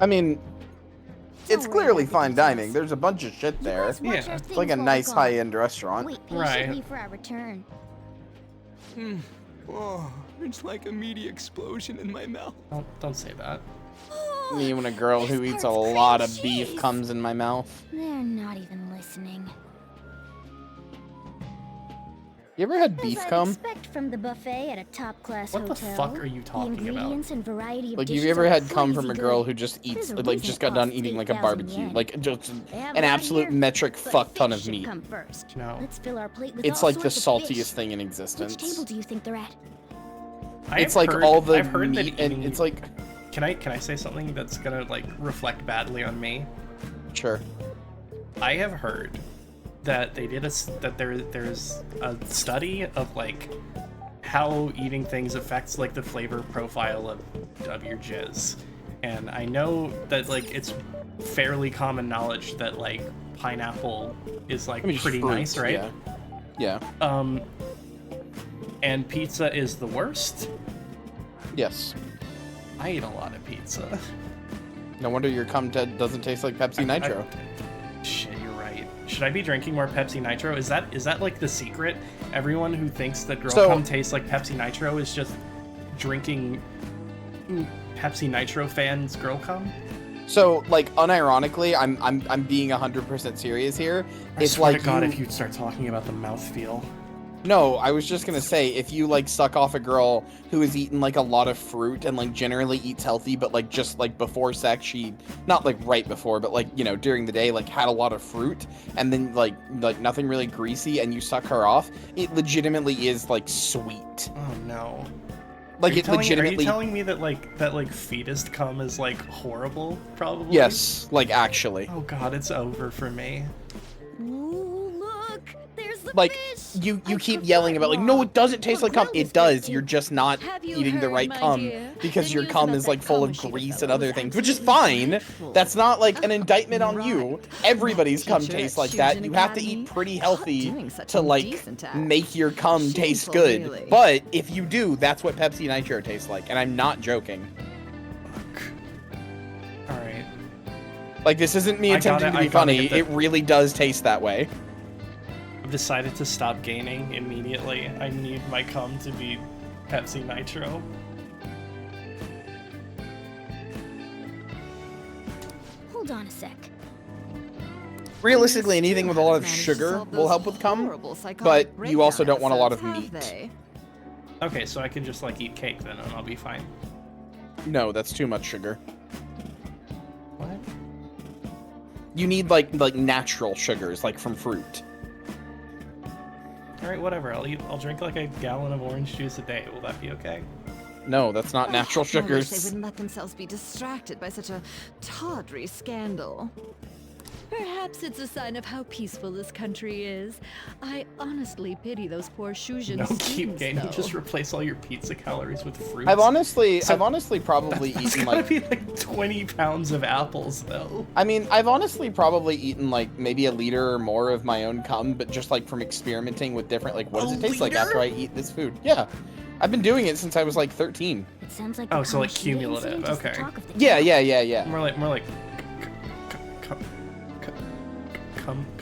I mean, it's clearly fine dining. There's a bunch of shit there. Yeah. It's like a nice high-end restaurant. Wait patiently for our return. Oh, it's like a meaty explosion in my mouth. Don't say that. Me when a girl who eats a lot of beef comes in my mouth. They're not even listening. You ever had beef As I'd cum? expect from the buffet at a top-class What the hotel. fuck are you talking the about? ingredients and variety of Like, you dishes ever are had cum crazy from a girl good. who just eats, There's a like, reason just it got done costs eating like a 8,000 barbecue, yen. like just They have an a lot absolute here, metric but fuck ton fish of should meat. come first. No. Let's fill our plate with It's all like the sorts of fish. saltiest thing in Which existence. table do you think they're at? It's like all the I've heard meat, that and eating- it's like. Can I say something that's gonna like reflect badly on me? Sure. I have heard that they did there's a study of like how eating things affects like the flavor profile of your jizz, and I know that like it's fairly common knowledge that like pineapple is like I mean, pretty fruit, nice, right? Yeah. Yeah. And pizza is the worst. Yes. I eat a lot of pizza. No wonder your cum doesn't taste like Pepsi Nitro. Shit, you're right. Should I be drinking more Pepsi Nitro? Is that like the secret? Everyone who thinks that girl cum tastes like Pepsi Nitro is just drinking Pepsi Nitro fans girl cum? So, like, unironically, I'm being 100% serious here. I swear to God, if you'd start talking about the mouthfeel. No, I was just gonna say, if you like suck off a girl who has eaten like a lot of fruit and like generally eats healthy, but like just like before sex, she not like right before, but like, you know, during the day, like had a lot of fruit and then like nothing really greasy, and you suck her off, it legitimately is like sweet. Oh no. Like it legitimately. Are you telling me that like fetus cum is like horrible? Probably. Yes, like actually. Oh God, it's over for me. Ooh, look, there's the Like fish. you keep yelling about like, no, it doesn't taste like cum. It does. You're just not Have you eating the heard, right my cum dear? because The your news cum about is that like full of Kamoshida grease fellow and other was things, which is absolutely fine. dreadful. That's not like an indictment on you. Everybody's cum Teacher tastes at like that. Shujin You have to Academy? eat pretty healthy doing such to like indecent acts. make your cum taste Shameful, good. really. But if you do, that's what Pepsi Nitro tastes like, and I'm not joking. All right. Like, this isn't me I attempting gotta- to I be gotta funny. get the- It really does taste that way. I've decided to stop gaining immediately. I need my cum to be Pepsi Nitro. Hold on a sec. Realistically, anything with a lot of sugar will help with cum, but you also don't want a lot of meat. Okay, so I can just like eat cake then, and I'll be fine. No, that's too much sugar. What? You need like natural sugars, like from fruit. All right, whatever. I'll drink like a gallon of orange juice a day. Will that be okay? No, that's not natural I wish they sugars. wouldn't let themselves be distracted by such a tawdry scandal. Perhaps it's a sign of how peaceful this country is. I honestly pity those poor Shujin No, students, keep gaining. though. Just replace all your pizza calories with fruits. I've honestly So- probably That's eaten gotta like. be like 20 pounds of apples, though. I mean, I've honestly probably eaten like maybe a liter or more of my own cum, but just like from experimenting with different like, what does it taste like after I eat this food? Yeah, I've been doing it since I was like 13. It sounds like Oh, the so like Kamoshida cumulative. incident is the Okay. talk of the Yeah, town. yeah. More like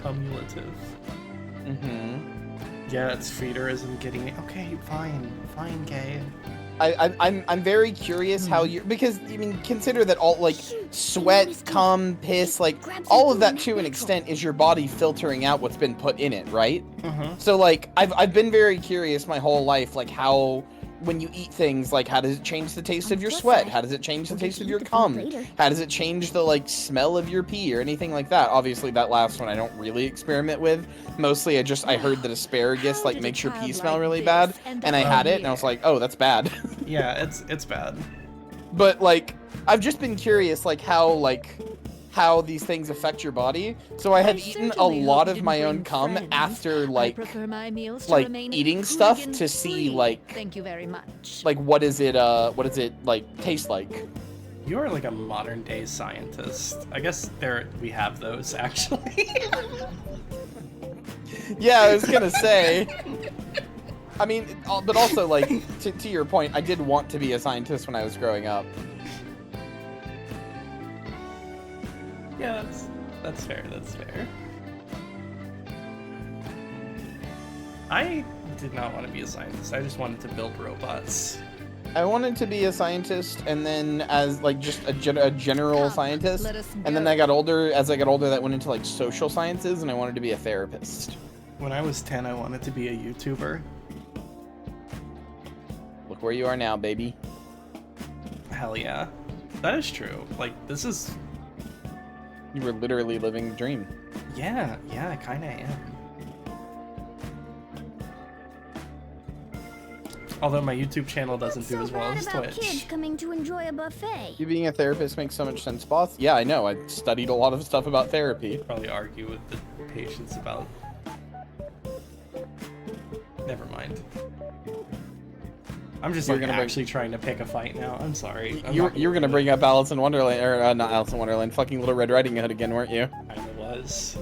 cumulative. Mm-hmm. Yeah, it's feederism getting me. Okay, fine, gay. I'm very curious how you, because I mean, consider that all like sweat, cum, piss, like all of that to an extent is your body filtering out what's been put in it, right? So like I've been very curious my whole life, like how when you eat things, like how does it change the taste of your sweat? How does it change the taste of your cum? How does it change the like smell of your pee or anything like that? Obviously that last one I don't really experiment with. Mostly I heard that asparagus like makes your pee smell really bad, and I had it and I was like, oh, that's bad. Yeah, it's bad. But like I've just been curious like how these things affect your body. So I had eaten a certainly lot hope of you my didn't own bring cum friends. after I like prefer my meals to like remain eating stuff to hooligan-free. see like Thank you very much. like what does it like taste like. You are like a modern day scientist. I guess we have those actually. Yeah, I was gonna say. I mean, but also like to your point, I did want to be a scientist when I was growing up. Yeah, that's fair. That's fair. I did not want to be a scientist. I just wanted to build robots. I wanted to be a scientist, and then as like just a general scientist, and then as I got older, that went into like social sciences, and I wanted to be a therapist. When I was 10, I wanted to be a YouTuber. Look where you are now, baby. Hell yeah. That is true. Like, this is... You were literally living the dream. Yeah, I kinda am. Although my YouTube channel doesn't do as well as Twitch. Kids coming to enjoy a buffet. You being a therapist makes so much sense, boss. Yeah, I know. I studied a lot of stuff about therapy. Probably argue with the patients about... Never mind. I'm just actually trying to pick a fight now. I'm sorry. You were gonna bring up Alice in Wonderland, or not Alice in Wonderland, fucking Little Red Riding Hood again, weren't you? I was.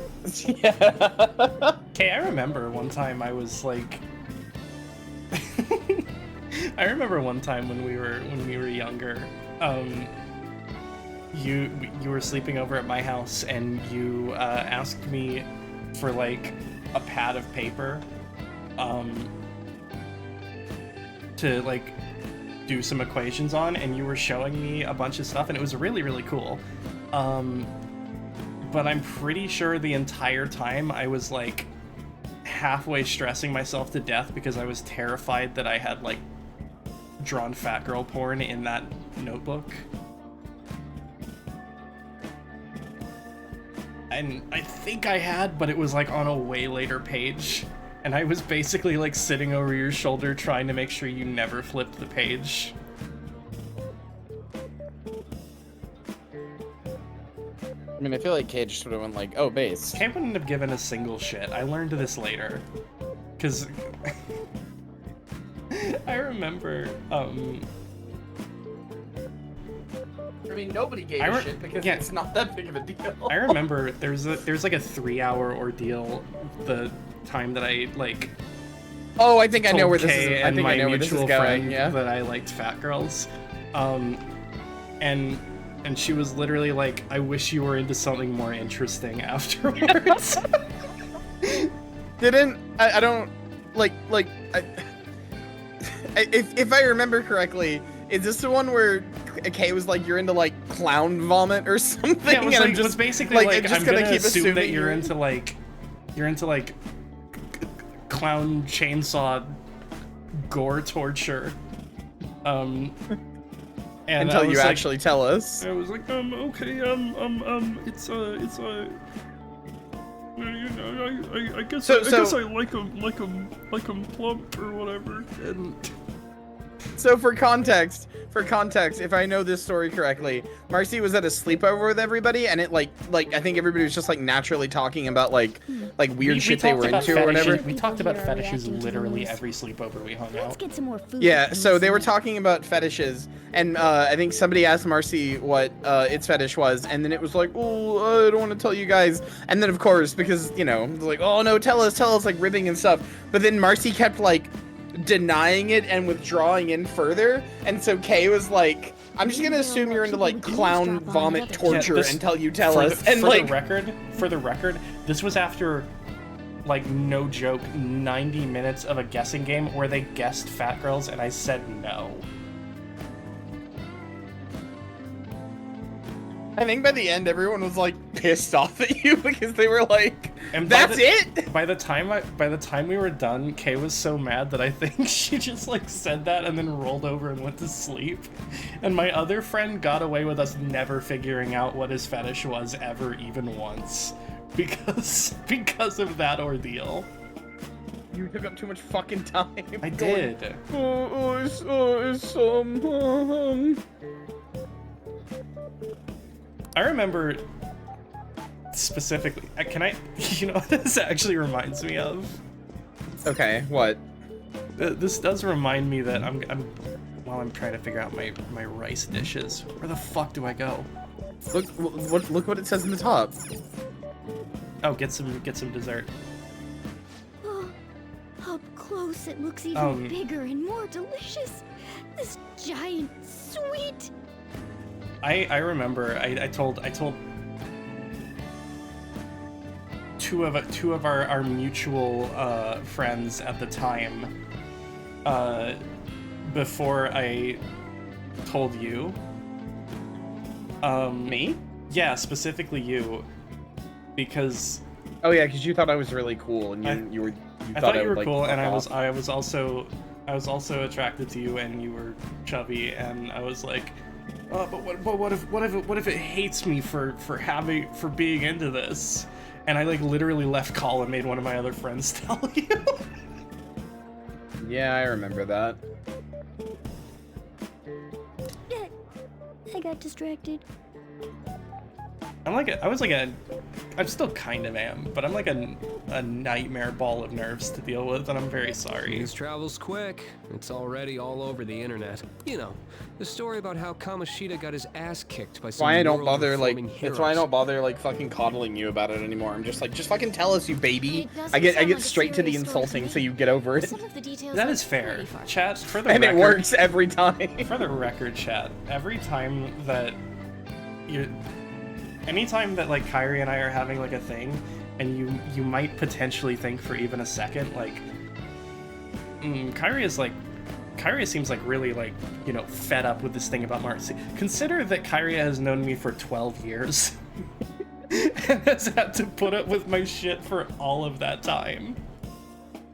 Yeah. Okay, I remember one time I was like... I remember one time when we were younger, you were sleeping over at my house and you asked me for like a pad of paper to like do some equations on, and you were showing me a bunch of stuff, and it was really, really cool. But I'm pretty sure the entire time I was like halfway stressing myself to death because I was terrified that I had like drawn fat girl porn in that notebook. And I think I had, but it was like on a way later page. And I was basically like sitting over your shoulder trying to make sure you never flipped the page. I mean, I feel like Kay just would have went like, oh, base. Kay wouldn't have given a single shit. I learned this later. Because... I remember, I mean, nobody gave a shit because it's not that big of a deal. I remember there's like a 3-hour ordeal the time that I like... Oh, I think I know where this is. I think I know where this is going. Yeah. That I liked fat girls. And she was literally like, I wish you were into something more interesting afterwards. I don't, if I remember correctly, is this the one where Kay was like, you're into like clown vomit or something? Yeah, it was basically like I'm gonna assume that you're into like clown chainsaw gore torture. And until you actually tell us. I was like, okay, it's you know, I guess I guess I like them plump or whatever. And so for context, if I know this story correctly, Marcy was at a sleepover with everybody, and it like I think everybody was just like naturally talking about like weird shit they were into or whatever. We talked about fetishes literally every sleepover we hung out. Let's get some more food. Yeah, so they were talking about fetishes, and I think somebody asked Marcy what its fetish was, and then it was like, oh, I don't want to tell you guys. And then of course, because you know, it was like, oh no, tell us, like ribbing and stuff. But then Marcy kept like denying it and withdrawing in further, and so Kay was like, I'm just gonna assume you're into like clown vomit torture until you tell us. And like, for the record, this was after like no joke 90 minutes of a guessing game where they guessed fat girls and I said no. I think by the end everyone was like pissed off at you because they were like, "That's it." By the time we were done, Kay was so mad that I think she just like said that and then rolled over and went to sleep. And my other friend got away with us never figuring out what his fetish was ever, even once, because of that ordeal. You took up too much fucking time. I did. I remember specifically, you know what this actually reminds me of? Okay, what? This does remind me that while I'm trying to figure out my rice dishes, where the fuck do I go? Look what it says in the top. Oh, get some dessert. Oh, up close it looks even bigger and more delicious. This giant sweet. I remember I told two of our mutual friends at the time, before I told you. Me? Yeah, specifically you, because. Oh yeah, because you thought I was really cool, and I thought you were like, cool, and fuck I was also attracted to you, and you were chubby, and I was like, oh, but what if it hates me for being into this? And I like literally left call and made one of my other friends tell you. Yeah, I remember that. I got distracted. I'm still kind of am, but I'm like a nightmare ball of nerves to deal with, and I'm very sorry. News travels quick. It's already all over the internet. You know, the story about how Kamoshida got his ass kicked by some That's why I don't bother heroes. fucking coddling you about it anymore. I'm just like, just fucking tell us, you baby. I get straight to the insulting, so you get over it. That is fair. Chat, for the And record, it works every time. For the record, chat, every time that anytime that like Kyrie and I are having like a thing, and you might potentially think for even a second like, Kyrie seems like really like, you know, fed up with this thing about Marcy. Consider that Kyrie has known me for 12 years and has had to put up with my shit for all of that time,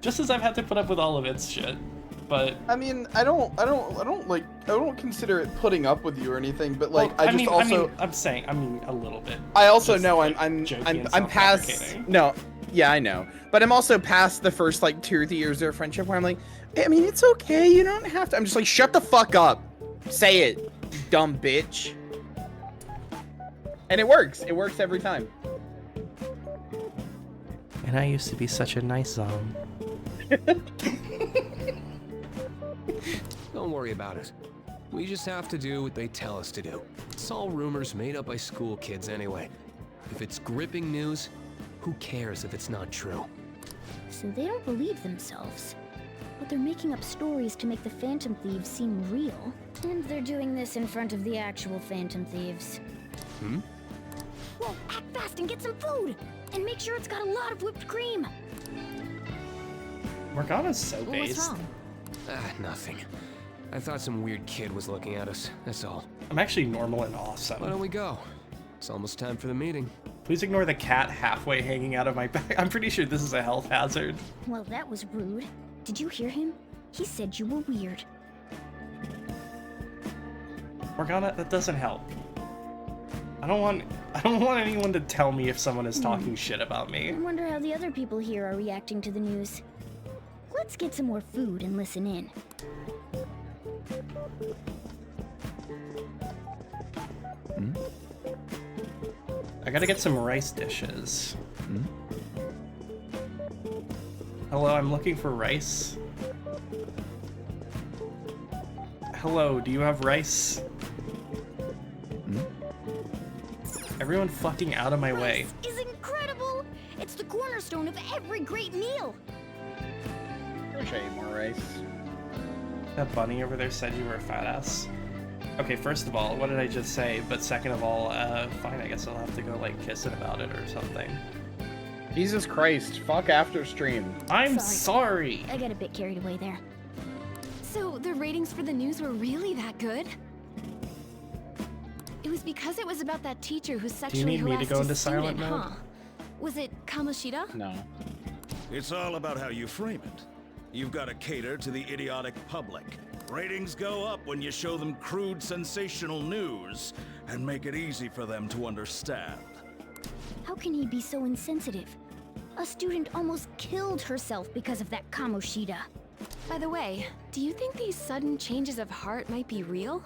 just as I've had to put up with all of its shit. But I mean, I don't consider it putting up with you or anything, but like, well, I'm a little bit. I also just, know like, I'm joking past. No, yeah, I know, but I'm also past the first like 2 or 3 years of friendship where I'm like, I mean, it's okay, you don't have to. I'm just like, shut the fuck up, say it, you dumb bitch. And it works. It works every time. And I used to be such a nice Don't worry about it. We just have to do what they tell us to do. It's all rumors made up by school kids anyway. If it's gripping news, who cares if it's not true? So they don't believe themselves. But they're making up stories to make the Phantom Thieves seem real. And they're doing this in front of the actual Phantom Thieves. Whoa, act fast and get some food! And make sure it's got a lot of whipped cream! Morgana's so What's based. wrong? Nothing. I thought some weird kid was looking at us, that's all. I'm actually normal and awesome. Why don't we go? It's almost time for the meeting. Please ignore the cat halfway hanging out of my back. I'm pretty sure this is a health hazard. Well, that was rude. Did you hear him? He said you were weird. Morgana, that doesn't help. I don't want anyone to tell me if someone is talking shit about me. I wonder how the other people here are reacting to the news. Let's get some more food and listen in. I gotta get some rice dishes. Hello, I'm looking for rice. Hello, do you have rice? Everyone fucking out of my way. Rice is incredible! It's the cornerstone of every great meal! I wish I ate more rice. That bunny over there said you were a fat ass. Okay, first of all, what did I just say? But second of all, fine, I guess I'll have to go, like, kiss it about it or something. Jesus Christ, fuck after stream. I'm sorry. I got a bit carried away there. So the ratings for the news were really that good? It was because it was about that teacher who sexually harassed me to go into a student, silent mode? huh? Was it Kamoshida? No. It's all about how you frame it. You've got to cater to the idiotic public. Ratings go up when you show them crude, sensational news and make it easy for them to understand. How can he be so insensitive? A student almost killed herself because of that Kamoshida. By the way, do you think these sudden changes of heart might be real?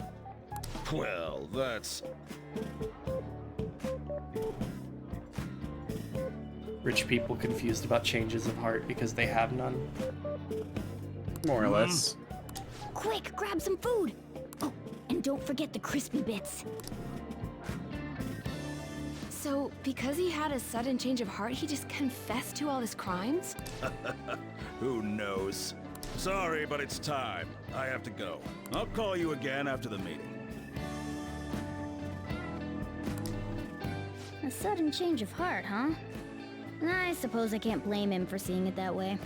Well, that's... Rich people confused about changes of heart because they have none. More or less. Quick, grab some food! Oh, and don't forget the crispy bits. So, because he had a sudden change of heart, he just confessed to all his crimes? Who knows? Sorry, but it's time. I have to go. I'll call you again after the meeting. A sudden change of heart, huh? I suppose I can't blame him for seeing it that way.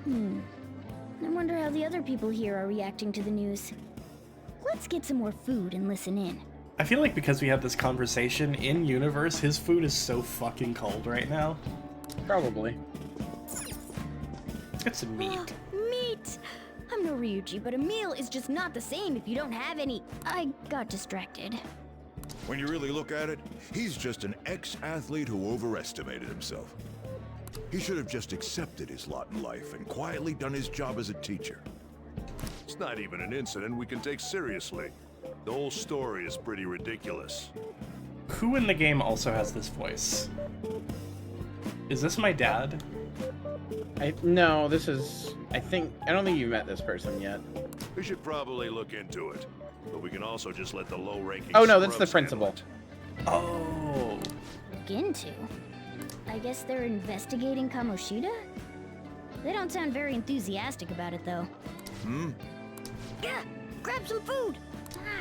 I wonder how the other people here are reacting to the news. Let's get some more food and listen in. I feel like because we had this conversation in universe, his food is so fucking cold right now. Probably. Let's get some meat. Meat! I'm no Ryuji, but a meal is just not the same if you don't have any. I got distracted. When you really look at it, he's just an ex-athlete who overestimated himself. He should have just accepted his lot in life and quietly done his job as a teacher. It's not even an incident we can take seriously. The whole story is pretty ridiculous. Who in the game also has this voice? Is this my dad? No, this is... I don't think you met this person yet. We should probably look into it. But we can also just let the low-ranking... Oh no, that's the principal. Oh. Look into? I guess they're investigating Kamoshida? They don't sound very enthusiastic about it, though. Yeah, grab some food!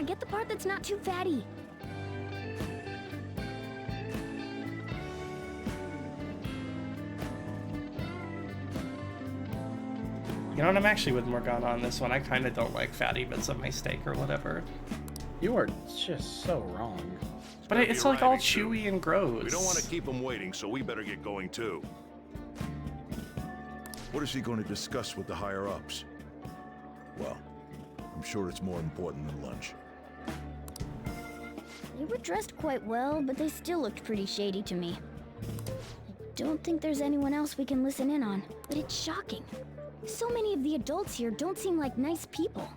Get the part that's not too fatty. You know what, I'm actually with Morgana on this one. I kind of don't like fatty bits of my steak or whatever. You are just so wrong. But it's like all chewy and gross. We don't want to keep him waiting, so we better get going too. What is he going to discuss with the higher-ups? Well, I'm sure it's more important than lunch. They were dressed quite well, but they still looked pretty shady to me. I don't think there's anyone else we can listen in on, but it's shocking. So many of the adults here don't seem like nice people.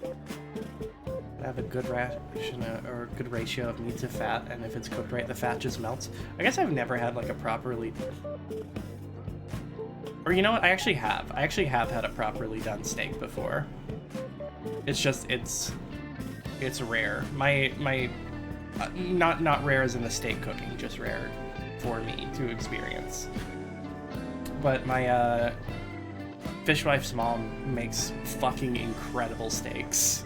I have a good ration or a good ratio of meat to fat, and if it's cooked right, the fat just melts. I guess I've never had like a properly... Or you know what? I actually have. I actually have had a properly done steak before. It's just it's rare. Not rare as in the steak cooking, just rare for me to experience. But my Fishwife's mom makes fucking incredible steaks.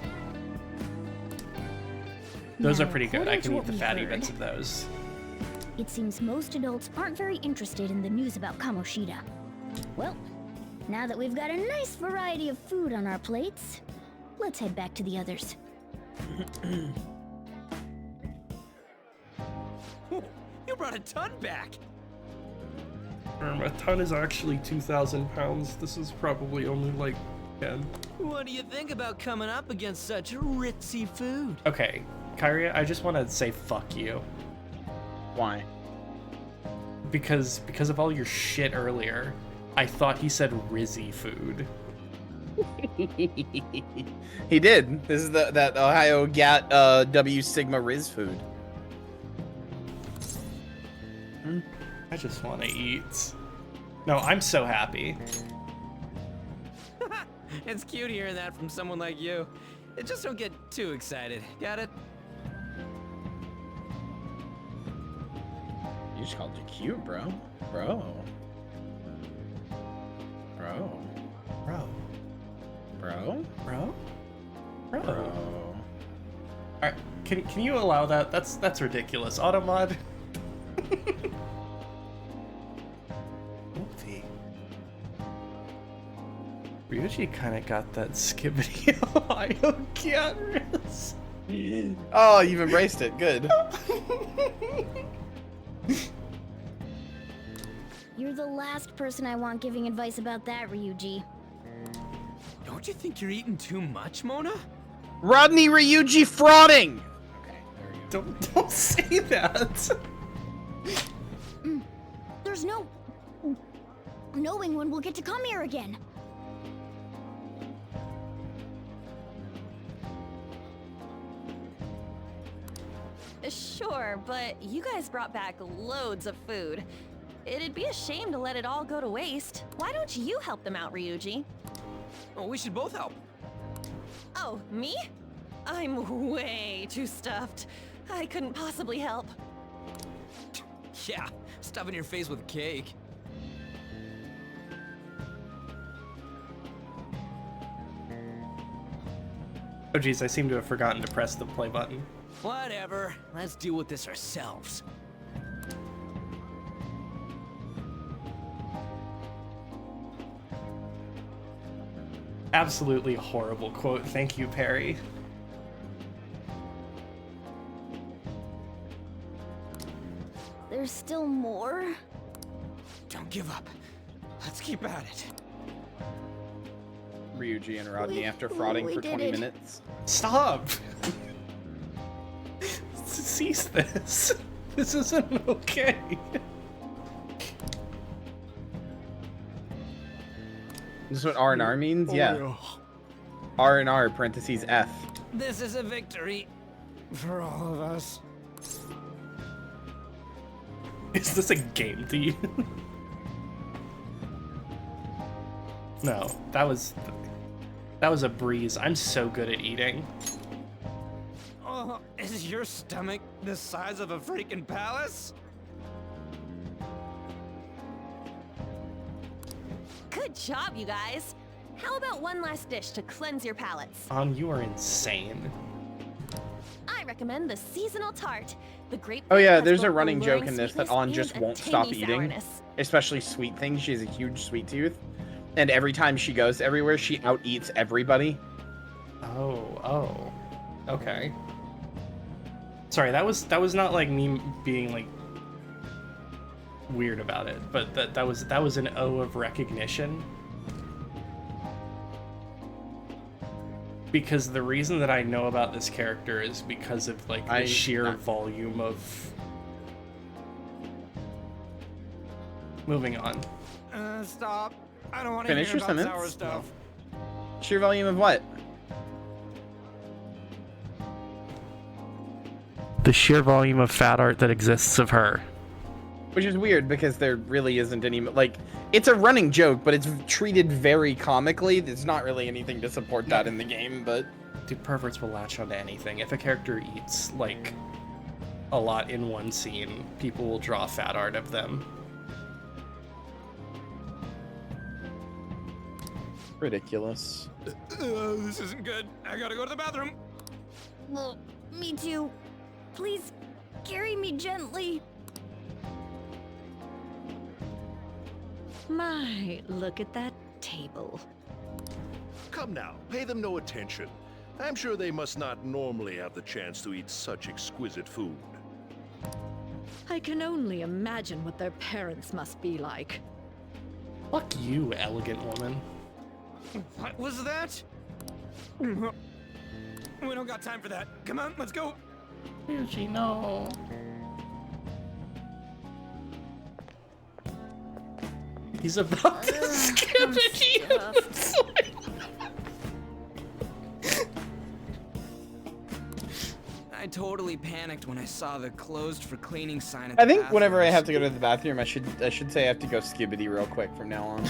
Those are pretty good. I can eat the fatty bits of those. It seems most adults aren't very interested in the news about Kamoshida. Well, now that we've got a nice variety of food on our plates, let's head back to the others. You brought a ton back! A ton is actually 2,000 pounds. This is probably only like 10. What do you think about coming up against such ritzy food? Okay, Kyria, I just want to say fuck you. Why? Because of all your shit earlier, I thought he said Rizzy food. He did. This is that Ohio GAT W Sigma Riz food. I just want to eat. No, I'm so happy. It's cute hearing that from someone like you. Just don't get too excited. Got it? You just called you cute, bro. Bro. Alright, can you allow that? That's ridiculous. Automod. Ryuji kind of got that Skibbity Ohio cat riz. Oh, you've embraced it. Good. You're the last person I want giving advice about that, Ryuji. Don't you think you're eating too much, Mona? Rodney Ryuji frauding! Okay, there we go. Don't say that. There's no knowing when we'll get to come here again. Sure, but you guys brought back loads of food. It'd be a shame to let it all go to waste. Why don't you help them out, Ryuji? Oh, we should both help. Oh, me? I'm way too stuffed. I couldn't possibly help. Yeah, stuffing your face with cake. Oh geez, I seem to have forgotten to press the play button. Whatever. Let's deal with this ourselves. Absolutely horrible quote. Thank you, Perry. There's still more? Don't give up. Let's keep at it. Ryuji and Rodney after frauding for 20 minutes. Stop! Cease this. This isn't okay. This is what R&R means? Yeah. R&R, parentheses, F. This is a victory for all of us. Is this a game to you? No, that was a breeze. I'm so good at eating. Oh, is your stomach the size of a freaking palace? Good job, you guys. How about one last dish to cleanse your palates? You are insane. I recommend the seasonal tart. The grape. Oh yeah, there's a running joke in this that An just won't stop eating, especially sweet things. She has a huge sweet tooth, and every time she goes everywhere, she out-eats everybody. Oh, okay. Sorry, that was not like me being like weird about it, but that was an O of recognition. Because the reason that I know about this character is because of like the sheer volume of. Moving on. Stop. I don't want to Finish hear your about sentence. sour stuff. Sheer volume of what? The sheer volume of fat art that exists of her. Which is weird because there really isn't any, like, it's a running joke, but it's treated very comically. There's not really anything to support that in the game, but... Dude, perverts will latch onto anything. If a character eats, like, a lot in one scene, people will draw fat art of them. Ridiculous. This isn't good. I gotta go to the bathroom. Well, me too. Please, carry me gently. My, look at that table. Come now, pay them no attention. I'm sure they must not normally have the chance to eat such exquisite food. I can only imagine what their parents must be like. Fuck you, elegant woman. What was that? We don't got time for that. Come on, let's go. Ryuji, no. He's about to skip it. I totally panicked when I saw the closed for cleaning sign at I the think whenever I bathrooms. have to go to the bathroom, I should say I have to go skibbity real quick from now on.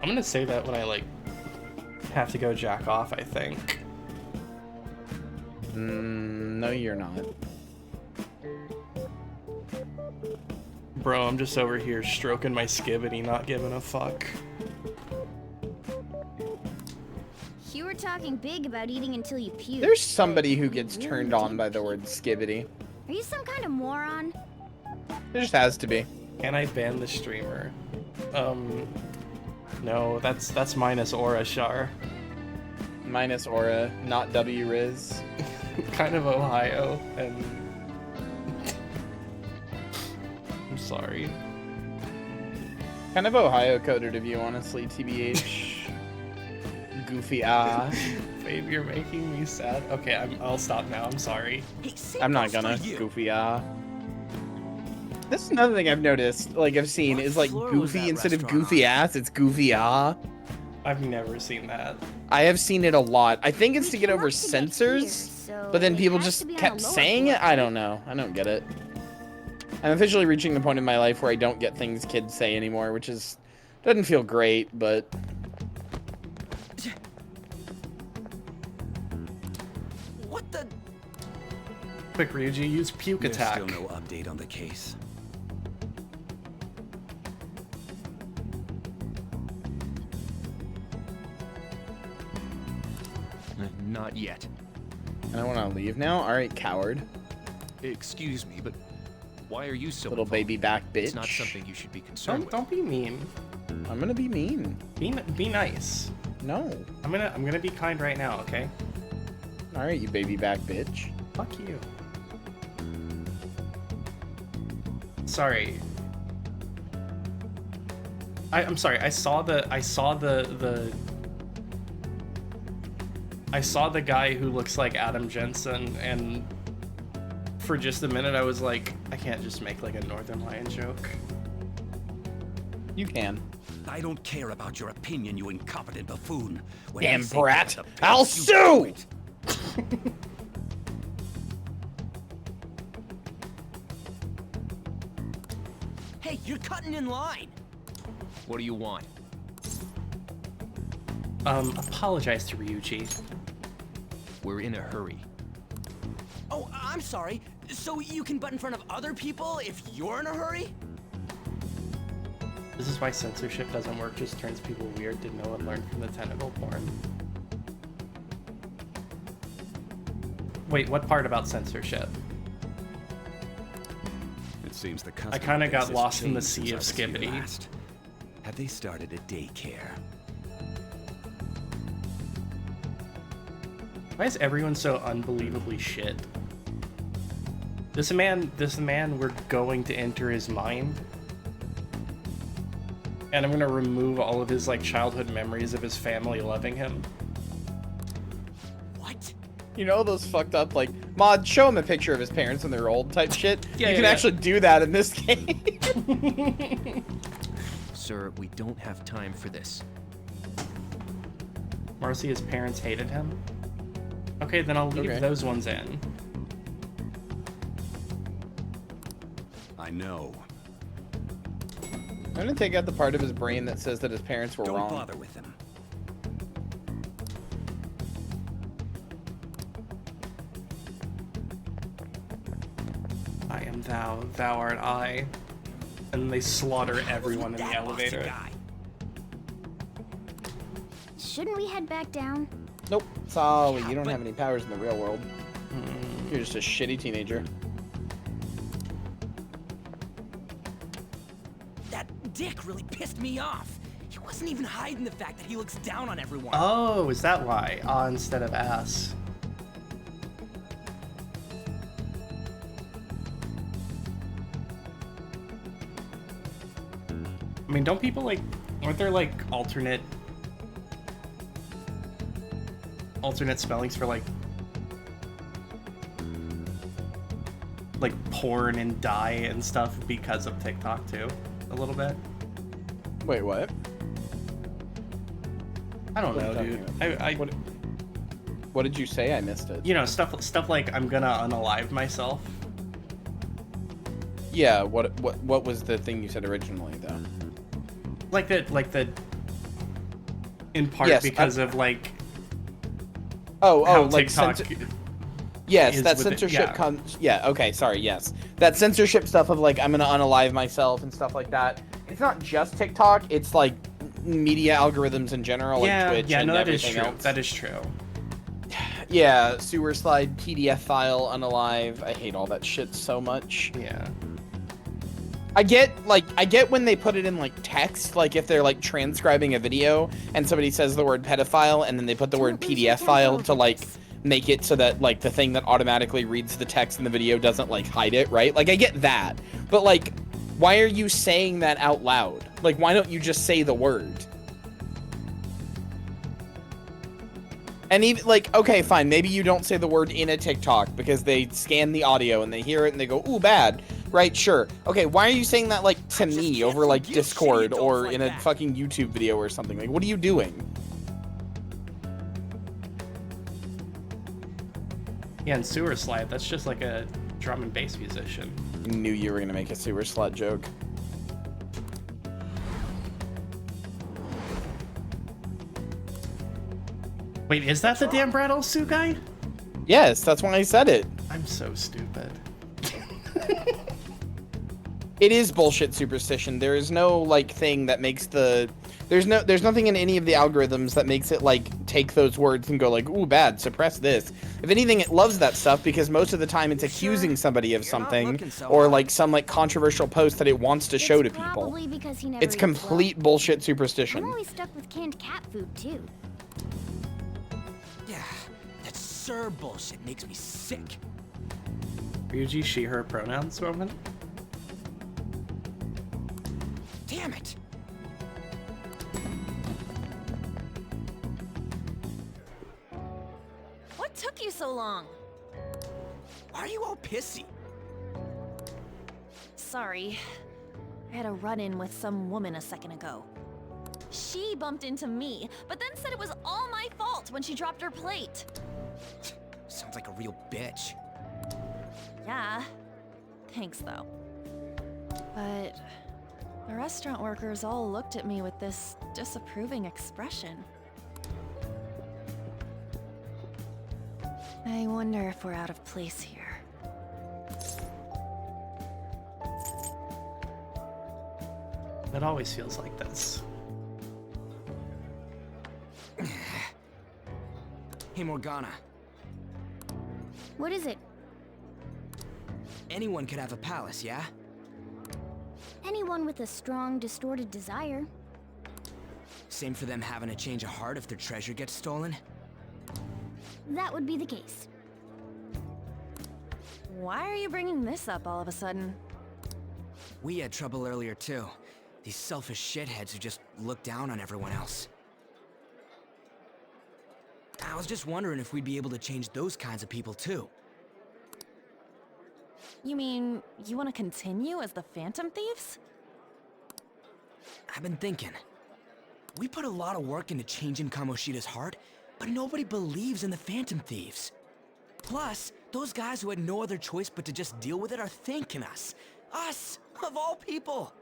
I'm gonna say that when I like have to go jack off, I think. No, you're not. Bro, I'm just over here stroking my skibbity, not giving a fuck. You were talking big about eating until you puke. There's somebody who gets turned on by the word skibbity. Are you some kind of moron? There just has to be. Can I ban the streamer? No, that's minus Aura Shar. Minus Aura, not W Riz. Kind of Ohio, and I'm sorry. Kind of Ohio coded of you, honestly, TBH. Goofy Babe, you're making me sad. Okay, I'll stop now. I'm sorry. I'm not gonna. Goofy This is another thing I've noticed, like I've seen, is like goofy instead of goofy ass, it's goofy I've never seen that. I have seen it a lot. I think it's to get over censors, but then people just kept saying it. I don't know. I don't get it. I'm officially reaching the point in my life where I don't get things kids say anymore, which is doesn't feel great, but What the? Quick, Ryuji, use puke There's attack. still no update on the case. Not yet. I don't want to leave now. All right, coward. Excuse me, but why are you so Little involved? baby back bitch. It's not something you should be concerned with. Don't be mean. I'm gonna be mean. Be nice. No. I'm gonna be kind right now, okay? All right, you baby back bitch. Fuck you. Sorry. I'm sorry. I saw the guy who looks like Adam Jensen, and for just a minute I was like, I can't just make like a Northern Lion joke. You can. I don't care about your opinion, you incompetent buffoon. When Damn I say brat! that with a I'll pitch, you sue! do it. Hey, you're cutting in line. What do you want? Apologize to Ryuji. We're in a hurry. Oh, I'm sorry. So you can butt in front of other people if you're in a hurry? This is why censorship doesn't work, just turns people weird. Did no one learn from the tentacle porn? Wait, what part about censorship? It seems the I kind of got customer base has lost in the changed sea of since I was here Skibbity. last. Have they started a daycare? Why is everyone so unbelievably shit? This man, we're going to enter his mind. And I'm gonna remove all of his like childhood memories of his family loving him. What? You know those fucked up like Mod, show him a picture of his parents when they're old type shit. Yeah, you can yeah. actually do that in this game. Sir, we don't have time for this. Marcy's parents hated him? Okay, then I'll leave those ones in. I know. I'm gonna take out the part of his brain that says that his parents were wrong. Don't bother with him. I am thou, thou art I. And they slaughter everyone in the elevator. Shouldn't we head back down? Nope. Sorry, you don't have any powers in the real world. You're just a shitty teenager. That dick really pissed me off. He wasn't even hiding the fact that he looks down on everyone. Oh, is that why? Ah, instead of ass. I mean, don't people like, aren't there like alternate spellings for like porn and die and stuff because of TikTok too, a little bit? Wait, what? I don't What know, are you dude. talking about? What did you say? I missed it. You know, stuff like I'm gonna unalive myself. Yeah. What was the thing you said originally though? Like the. In part Yes, because of like. Oh, how like TikTok. Yes, is that with it, censorship yeah. comes. Yeah, okay, sorry, yes. That censorship stuff of like, I'm gonna unalive myself and stuff like that. It's not just TikTok, it's like media algorithms in general, like Twitch and no, that is everything true. else. That is true. Yeah, sewer slide, PDF file, unalive. I hate all that shit so much. Yeah. I get when they put it in like text, like if they're like transcribing a video and somebody says the word pedophile and then they put the word PDF file to like make it so that like the thing that automatically reads the text in the video doesn't like hide it, right? Like I get that. But like, why are you saying that out loud? Like, why don't you just say the word? And even like, okay, fine, maybe you don't say the word in a TikTok because they scan the audio and they hear it and they go, ooh, bad. Right, sure. Okay, why are you saying that like to me over like Discord or in a fucking YouTube video or something? Like, what are you doing? Yeah, and Sewer Slide, that's just like a drum and bass musician. I knew you were gonna make a sewer slut joke. Wait, is that the damn Brad Olsu guy? Yes, that's why I said it. I'm so stupid. It is bullshit superstition. There is no like thing that makes the there's nothing in any of the algorithms that makes it like take those words and go like, ooh, bad, suppress this. If anything, it loves that stuff because most of the time it's accusing somebody of something or like some like controversial post that it wants to show to people. Probably because he never It's eats complete bullshit well. superstition. I'm always stuck with canned cat food too. Yeah, that sir bullshit makes me sick. Ryuji, she, her pronouns moment? Damn it! What took you so long? Why are you all pissy? Sorry. I had a run-in with some woman a second ago. She bumped into me, but then said it was all my fault when she dropped her plate. Sounds like a real bitch. Yeah. Thanks, though. But the restaurant workers all looked at me with this disapproving expression. I wonder if we're out of place here. It always feels like this. Hey, Morgana. What is it? Anyone could have a palace, yeah? Anyone with a strong, distorted desire. Same for them having a change of heart if their treasure gets stolen? That would be the case. Why are you bringing this up all of a sudden? We had trouble earlier, too. These selfish shitheads who just look down on everyone else. I was just wondering if we'd be able to change those kinds of people, too. You mean, you want to continue as the Phantom Thieves? I've been thinking. We put a lot of work into changing Kamoshida's heart, but nobody believes in the Phantom Thieves. Plus, those guys who had no other choice but to just deal with it are thanking us. Us, of all people!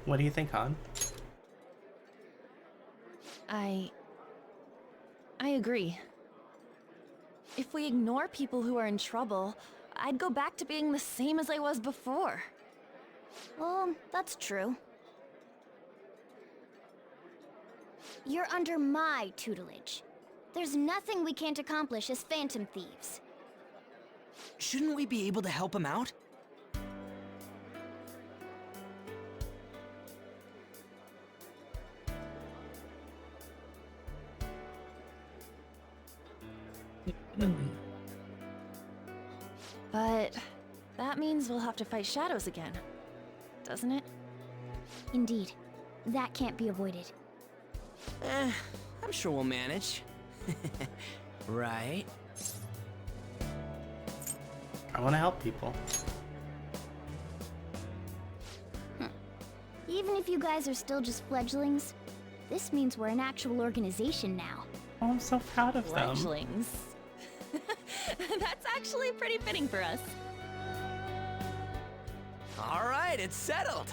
What do you think, Han? I agree. If we ignore people who are in trouble, I'd go back to being the same as I was before. Well, that's true. You're under my tutelage. There's nothing we can't accomplish as Phantom Thieves. Shouldn't we be able to help him out? But that means we'll have to fight shadows again, doesn't it? Indeed. That can't be avoided. I'm sure we'll manage. Right? I want to help people. Even if you guys are still just fledglings, this means we're an actual organization now. Oh, I'm so proud of them. Fledglings. That's actually pretty fitting for us. Alright, it's settled!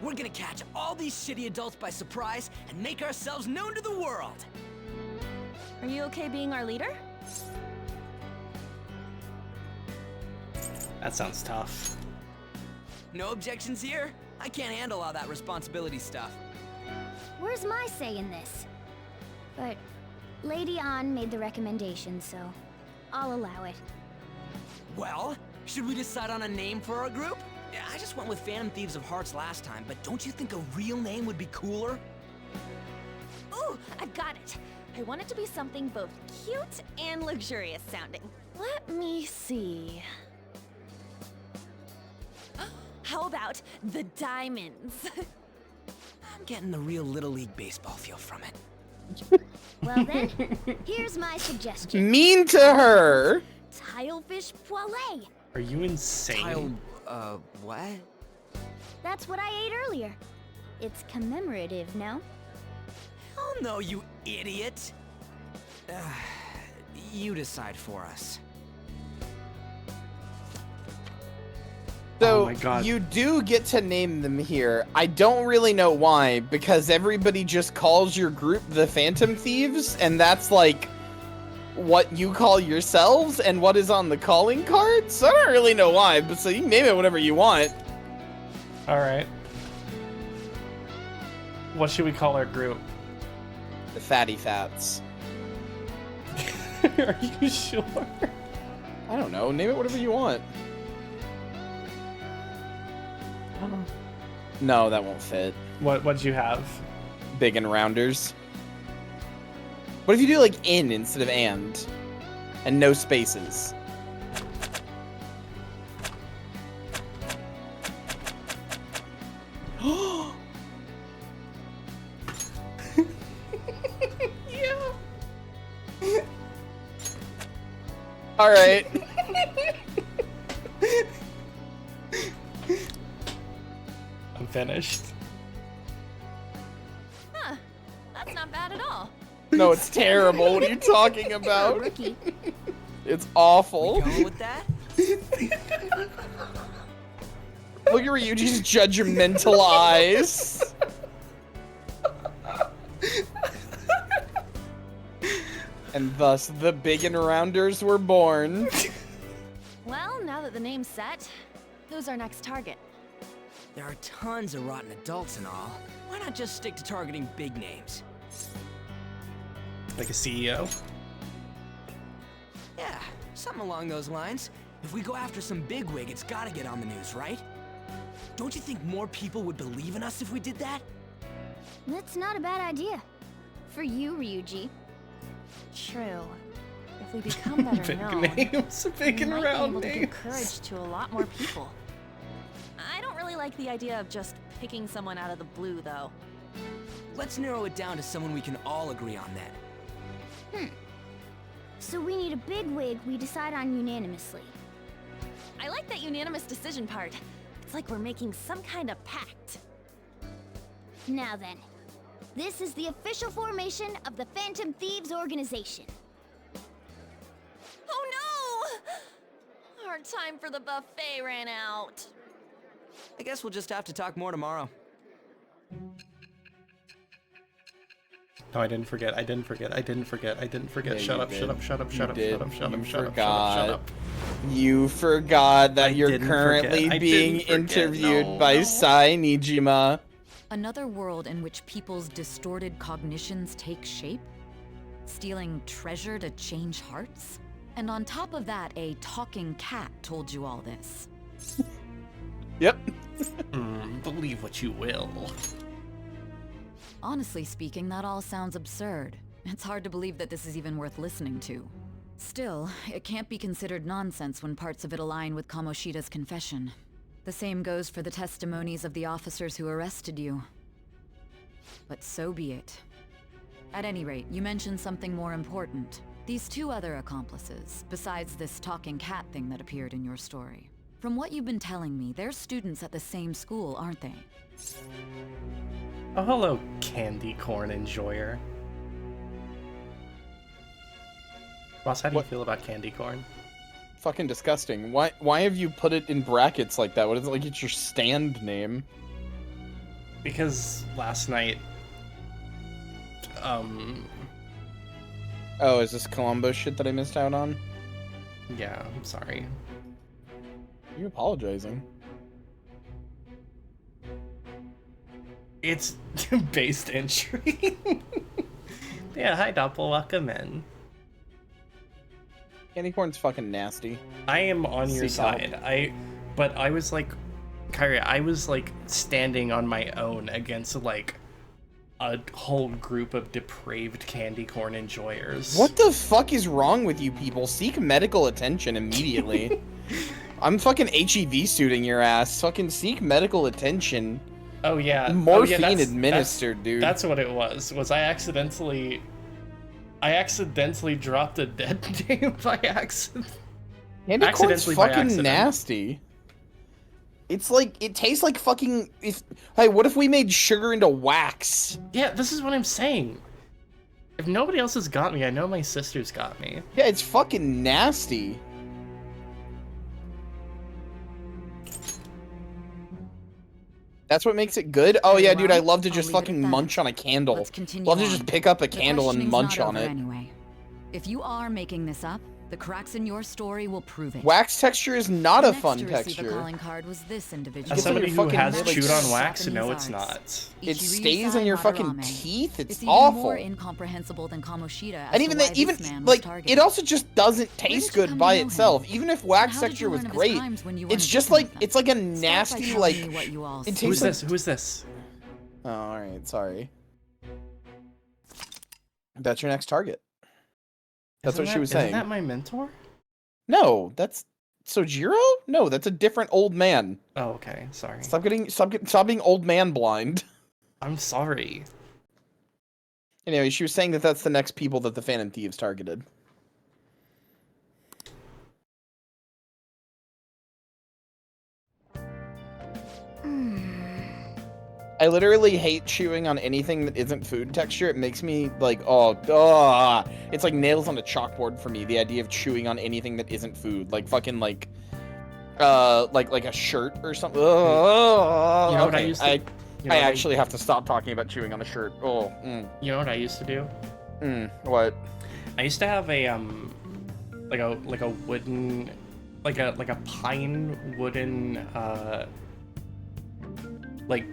We're gonna catch all these shitty adults by surprise and make ourselves known to the world! Are you okay being our leader? That sounds tough. No objections here? I can't handle all that responsibility stuff. Where's my say in this? But Lady An made the recommendation, so I'll allow it. Well, should we decide on a name for our group? Yeah, I just went with Phantom Thieves of Hearts last time, but don't you think a real name would be cooler? Ooh, I've got it. I want it to be something both cute and luxurious sounding. Let me see. How about the Diamonds? I'm getting the real Little League Baseball feel from it. Well then, here's my suggestion. Mean to her! Tilefish Poêlée. Are you insane? What? That's what I ate earlier. It's commemorative, no? Oh no, you idiot! You decide for us. So, oh my God. You do get to name them here. I don't really know why, because everybody just calls your group the Phantom Thieves, and that's like what you call yourselves and what is on the calling card. So I don't really know why, but so you can name it whatever you want. All right. What should we call our group? The Fatty Fats. Are you sure? I don't know. Name it whatever you want. No, that won't fit. What'd you have? Big and Rounders. What if you do like in instead of and no spaces? Yeah. All right. I'm finished. Huh. That's not bad at all. No, it's terrible. What are you talking about? Rookie. It's awful. We going with that? Look at Ryuji's judgmental eyes. And thus, the Big and Rounders were born. Well, now that the name's set, who's our next target? There are tons of rotten adults and all. Why not just stick to targeting big names? Like a CEO? Yeah, something along those lines. If we go after some bigwig, it's gotta get on the news, right? Don't you think more people would believe in us if we did that? That's not a bad idea. For you, Ryuji. True. If we become better Big known, names, big we and might round be able to give names. courage to a lot more people. I don't really like the idea of just picking someone out of the blue, though. Let's narrow it down to someone we can all agree on then. So we need a bigwig we decide on unanimously. I like that unanimous decision part. It's like we're making some kind of pact. Now then, this is the official formation of the Phantom Thieves organization. Oh no! Our time for the buffet ran out. I guess we'll just have to talk more tomorrow. No, I didn't forget. I didn't forget. Yeah, Shut you up, did. shut up, shut up, You shut up, did. shut up, shut You up, shut up, forgot. shut up. You forgot that I you're didn't currently forget. I being didn't forget. interviewed No, by no. Sai Nijima. Another world in which people's distorted cognitions take shape? Stealing treasure to change hearts? And on top of that, a talking cat told you all this. Yep. Believe what you will. Honestly speaking, that all sounds absurd. It's hard to believe that this is even worth listening to. Still, it can't be considered nonsense when parts of it align with Kamoshida's confession. The same goes for the testimonies of the officers who arrested you. But so be it. At any rate, you mentioned something more important. These two other accomplices, besides this talking cat thing that appeared in your story. From what you've been telling me, they're students at the same school, aren't they? Oh, hello, candy corn enjoyer. Ross, how do you feel about candy corn? Fucking disgusting. Why have you put it in brackets like that? What is it like? It's your stand name. Because last night, Oh, is this Columbo shit that I missed out on? yeah, I'm sorry. Are you apologizing? It's based entry. Yeah, hi Doppel, welcome in. Candy corn's fucking nasty. I am on your Seek help. side. But I was like, Kyrie, I was like standing on my own against like a whole group of depraved candy corn enjoyers. What the fuck is wrong with you people? Seek medical attention immediately. I'm fucking HEV suiting your ass. Fucking seek medical attention. Oh yeah, Morphine that's- administered, dude. That's what it was. I accidentally dropped a dead name by accident. Candy corn's Accidentally by fucking accident. nasty. It's like, it tastes like fucking, hey, what if we made sugar into wax? Yeah, this is what I'm saying. If nobody else has got me, I know my sister's got me. Yeah, it's fucking nasty. That's what makes it good? Oh yeah, dude, I love to just I'll leave it fucking at that. munch on a candle. Let's continue Love to on. just pick up a The candle and questioning's munch not on over it. Anyway. If you are making this up, The cracks in your story will prove it. Wax texture is not a fun The next to receive texture. a calling card was this individual. As somebody who has like, chewed on wax, Japanese no, it's arts. not. It stays in your fucking teeth. It's even awful. more incomprehensible than Kamoshida. As And to even why that, even this man was like, targeted. it also just doesn't taste good by itself. Even if wax how did texture you was learn of his great, crimes when you it's weren't just victim like of it's like a nasty telling like. me what you all It see. tastes Who's like. this? Who's this? Oh, all right. Sorry. That's your next target. That's what she was saying. Isn't that my mentor? No, that's Sojiro? No, that's a different old man. Oh, okay. Sorry. Stop being old man blind. I'm sorry. Anyway, she was saying that that's the next people that the Phantom Thieves targeted. I literally hate chewing on anything that isn't food texture. It makes me like, it's like nails on a chalkboard for me. The idea of chewing on anything that isn't food, like fucking like a shirt or something. You know what I Okay, used to? I you know what actually have to stop talking about chewing on a shirt. You know what I used to do? What? I used to have a like a wooden, like a pine wooden like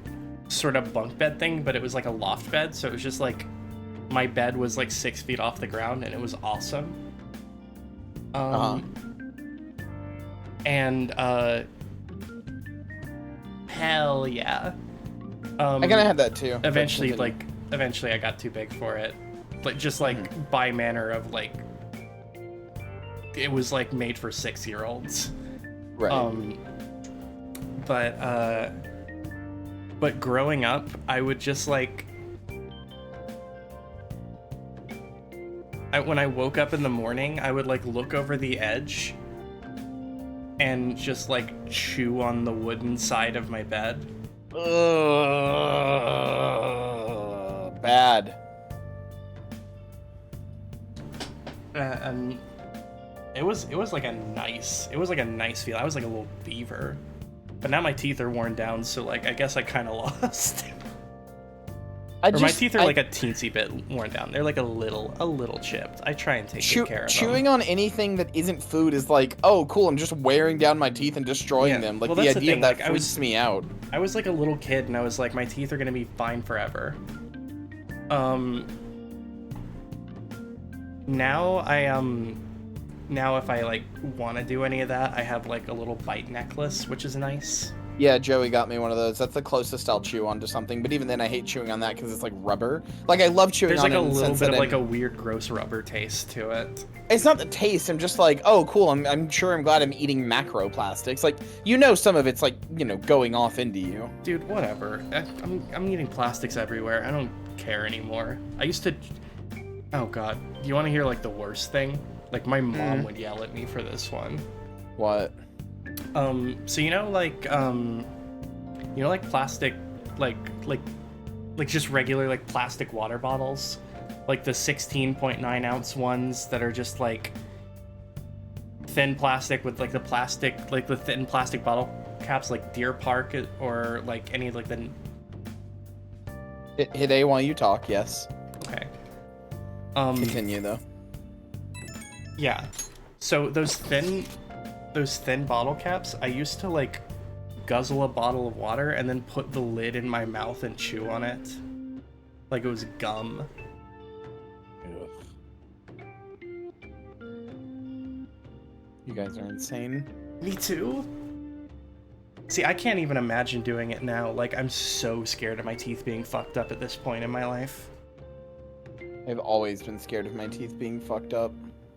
sort of bunk bed thing, but it was like a loft bed, so it was just like my bed was like 6 feet off the ground, and it was awesome. And hell yeah. I kind of had that too. Eventually I got too big for it, like just like by manner of like it was like made for 6-year-olds. Right. But growing up, I would just like when I woke up in the morning, I would like look over the edge and just like chew on the wooden side of my bed. Bad. And it was like a nice feel. I was like a little beaver. But now my teeth are worn down, so like I guess I kind of lost. My teeth are like a teensy bit worn down. They're like a little chipped. I try and take good care of them. Chewing on anything that isn't food is like, oh cool, I'm just wearing down my teeth and destroying them. Like, well, the that's idea thing, of that like, freaks me out. I was like a little kid, and I was like, my teeth are gonna be fine forever. Now if I like want to do any of that, I have like a little bite necklace, which is nice. Yeah, Joey got me one of those. That's the closest I'll chew on to something. But even then, I hate chewing on that because it's like rubber. Like, I love chewing There's on like it a in the little sense bit that of like a weird, gross rubber taste to it. It's not the taste. I'm just like, oh, cool. I'm glad I'm eating macroplastics. Like, some of it's like, going off into you. Dude, whatever. I'm eating plastics everywhere. I don't care anymore. I used to. Oh God. Do you want to hear like the worst thing? Like my mom would yell at me for this one. What? So like plastic, like just regular like plastic water bottles, like the 16.9 ounce ones that are just like thin plastic with like the thin plastic bottle caps, like Deer Park or like any of like the. Hit A while you talk. Yes. Okay. Continue though. Yeah. So those thin bottle caps, I used to like guzzle a bottle of water and then put the lid in my mouth and chew on it like it was gum. You guys are insane. Me too. See, I can't even imagine doing it now. Like, I'm so scared of my teeth being fucked up at this point in my life. I've always been scared of my teeth being fucked up.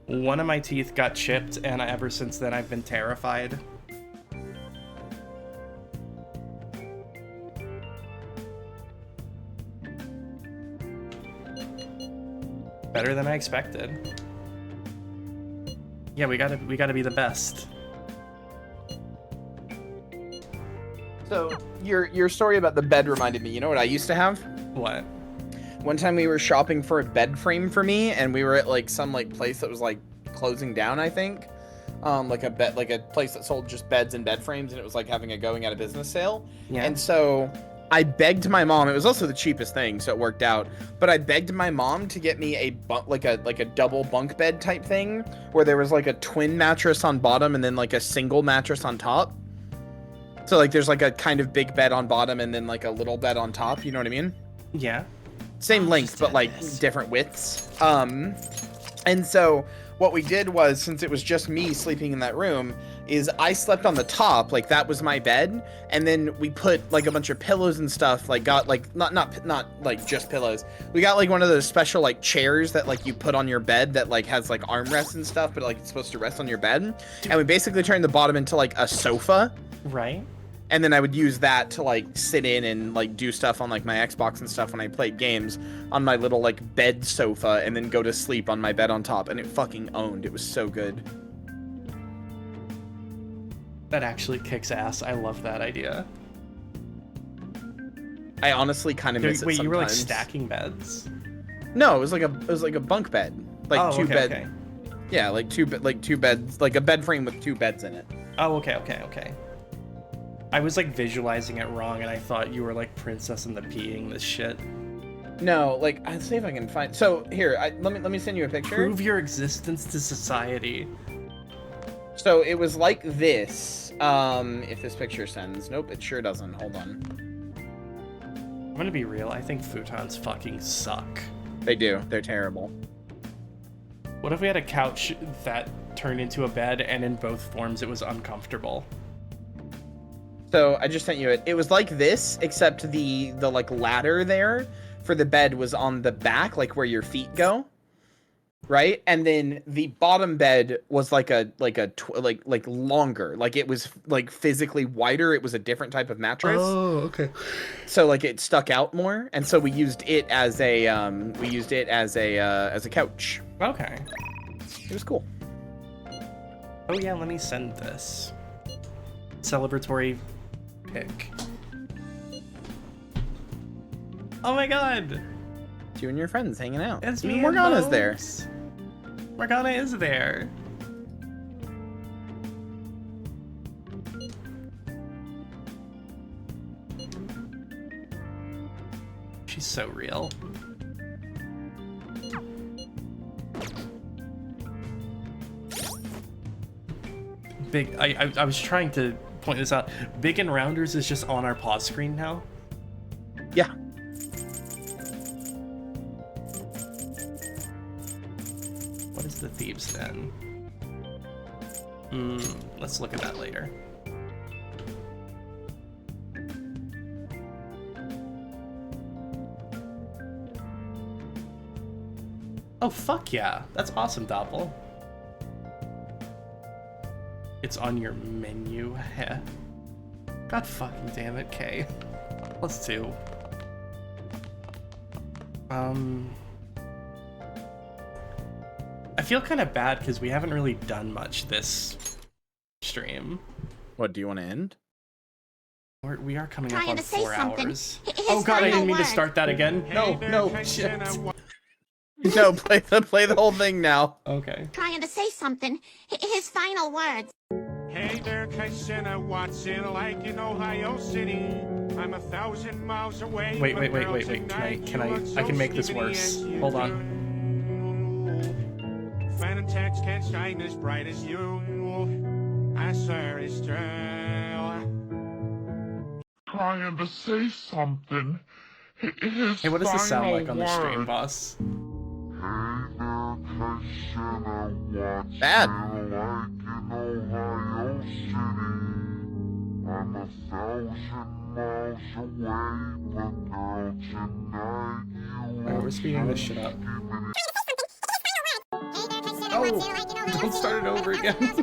One of my teeth got chipped, and ever since then I've been terrified. Better than I expected. Yeah, we gotta be the best. So your story about the bed reminded me. You know what I used to have? What? One time we were shopping for a bed frame for me, and we were at like some like place that was like closing down, I think. Like a place that sold just beds and bed frames, and it was like having a going out of business sale. Yeah. And so I begged my mom. It was also the cheapest thing, so it worked out. But I begged my mom to get me a like a double bunk bed type thing, where there was like a twin mattress on bottom and then like a single mattress on top. So like there's like a kind of big bed on bottom and then like a little bed on top. You know what I mean? Yeah. Same length, but like different widths. And so what we did was, since it was just me sleeping in that room, is I slept on the top, like that was my bed, and then we put like a bunch of pillows and stuff, like got like not like just pillows. We got like one of those special like chairs that like you put on your bed that like has like armrests and stuff, but like it's supposed to rest on your bed. And we basically turned the bottom into like a sofa. Right. And then I would use that to like sit in and like do stuff on like my Xbox and stuff when I played games on my little like bed sofa, and then go to sleep on my bed on top, and it fucking owned. It was so good. That actually kicks ass. I love that idea. I honestly kind of miss it Wait, sometimes. you were like stacking beds? No, it was like a bunk bed, like two bed. Okay. Yeah, like two beds, like a bed frame with two beds in it. Oh, okay. I was like visualizing it wrong, and I thought you were like Princess and the Peeing this shit. No, like I'll see if I can find. So here, let me send you a picture. Prove your existence to society. So it was like this. If this picture sends, nope, it sure doesn't. Hold on. I'm gonna be real. I think futons fucking suck. They do. They're terrible. What if we had a couch that turned into a bed, and in both forms it was uncomfortable? So I just sent you it. It was like this, except the like ladder there for the bed was on the back, like where your feet go, right? And then the bottom bed was like longer, like it was like physically wider. It was a different type of mattress. Oh, okay. So like it stuck out more, and so we used it as a couch. Okay. It was cool. Oh yeah, let me send this celebratory pic. Oh my god! You and your friends hanging out. It's Even me. Morgana's there. Morgana is there. She's so real. Big. I was trying to point this out. Big and Rounders is just on our pause screen now. Yeah. What is the Thieves Den? Let's look at that later. Oh, fuck yeah. That's awesome, Doppel. It's on your menu. Heh. God fucking damn it, Kay. Let's do. I feel kind of bad because we haven't really done much this stream. What, do you want to end? We are coming up Trying on to say 4 something. hours. His Oh god, I didn't final mean to word. start that again. No, shit. No, play the whole thing now. Okay. Trying to say something. His final words. Hey there, Kaisena, what's it like in Ohio City? I'm 1,000 miles away. Wait. but girls Can ignite, I you look so can make this skinny worse. as you Hold on. do. Phantom text can't shine as bright as you. I swear it's true. Trying to say something. Hey, what does this sound like on the stream, boss? Bad. I'm 1,000 miles away, but girl, tonight you Alright, we're speeding this shit up. Oh! Don't start it over again. Is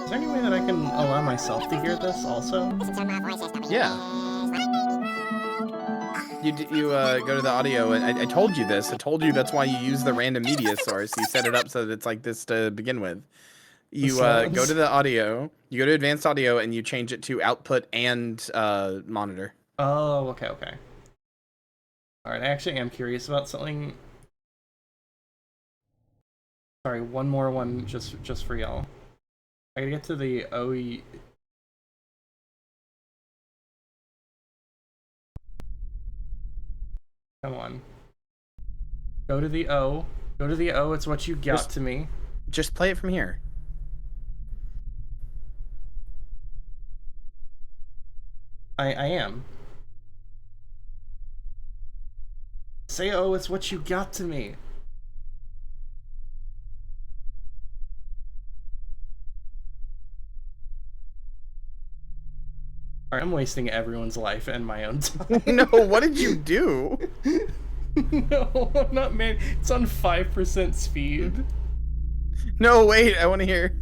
there any way that I can allow myself to hear this also? Yeah. You go to the audio, and I told you this. I told you that's why you use the random media source. You set it up so that it's like this to begin with. You go to the audio, you go to advanced audio, and you change it to output and monitor. Oh, okay. All right, I actually am curious about something. Sorry, one more one just for y'all. I gotta get to the OE. Come on. Go to the O. Go to the O. It's what you got to me. Just play it from here. I am. Say, oh, it's what you got to me. Alright, I'm wasting everyone's life and my own time. No, what did you do? No, I'm not, man. It's on 5% speed. No, wait, I want to hear.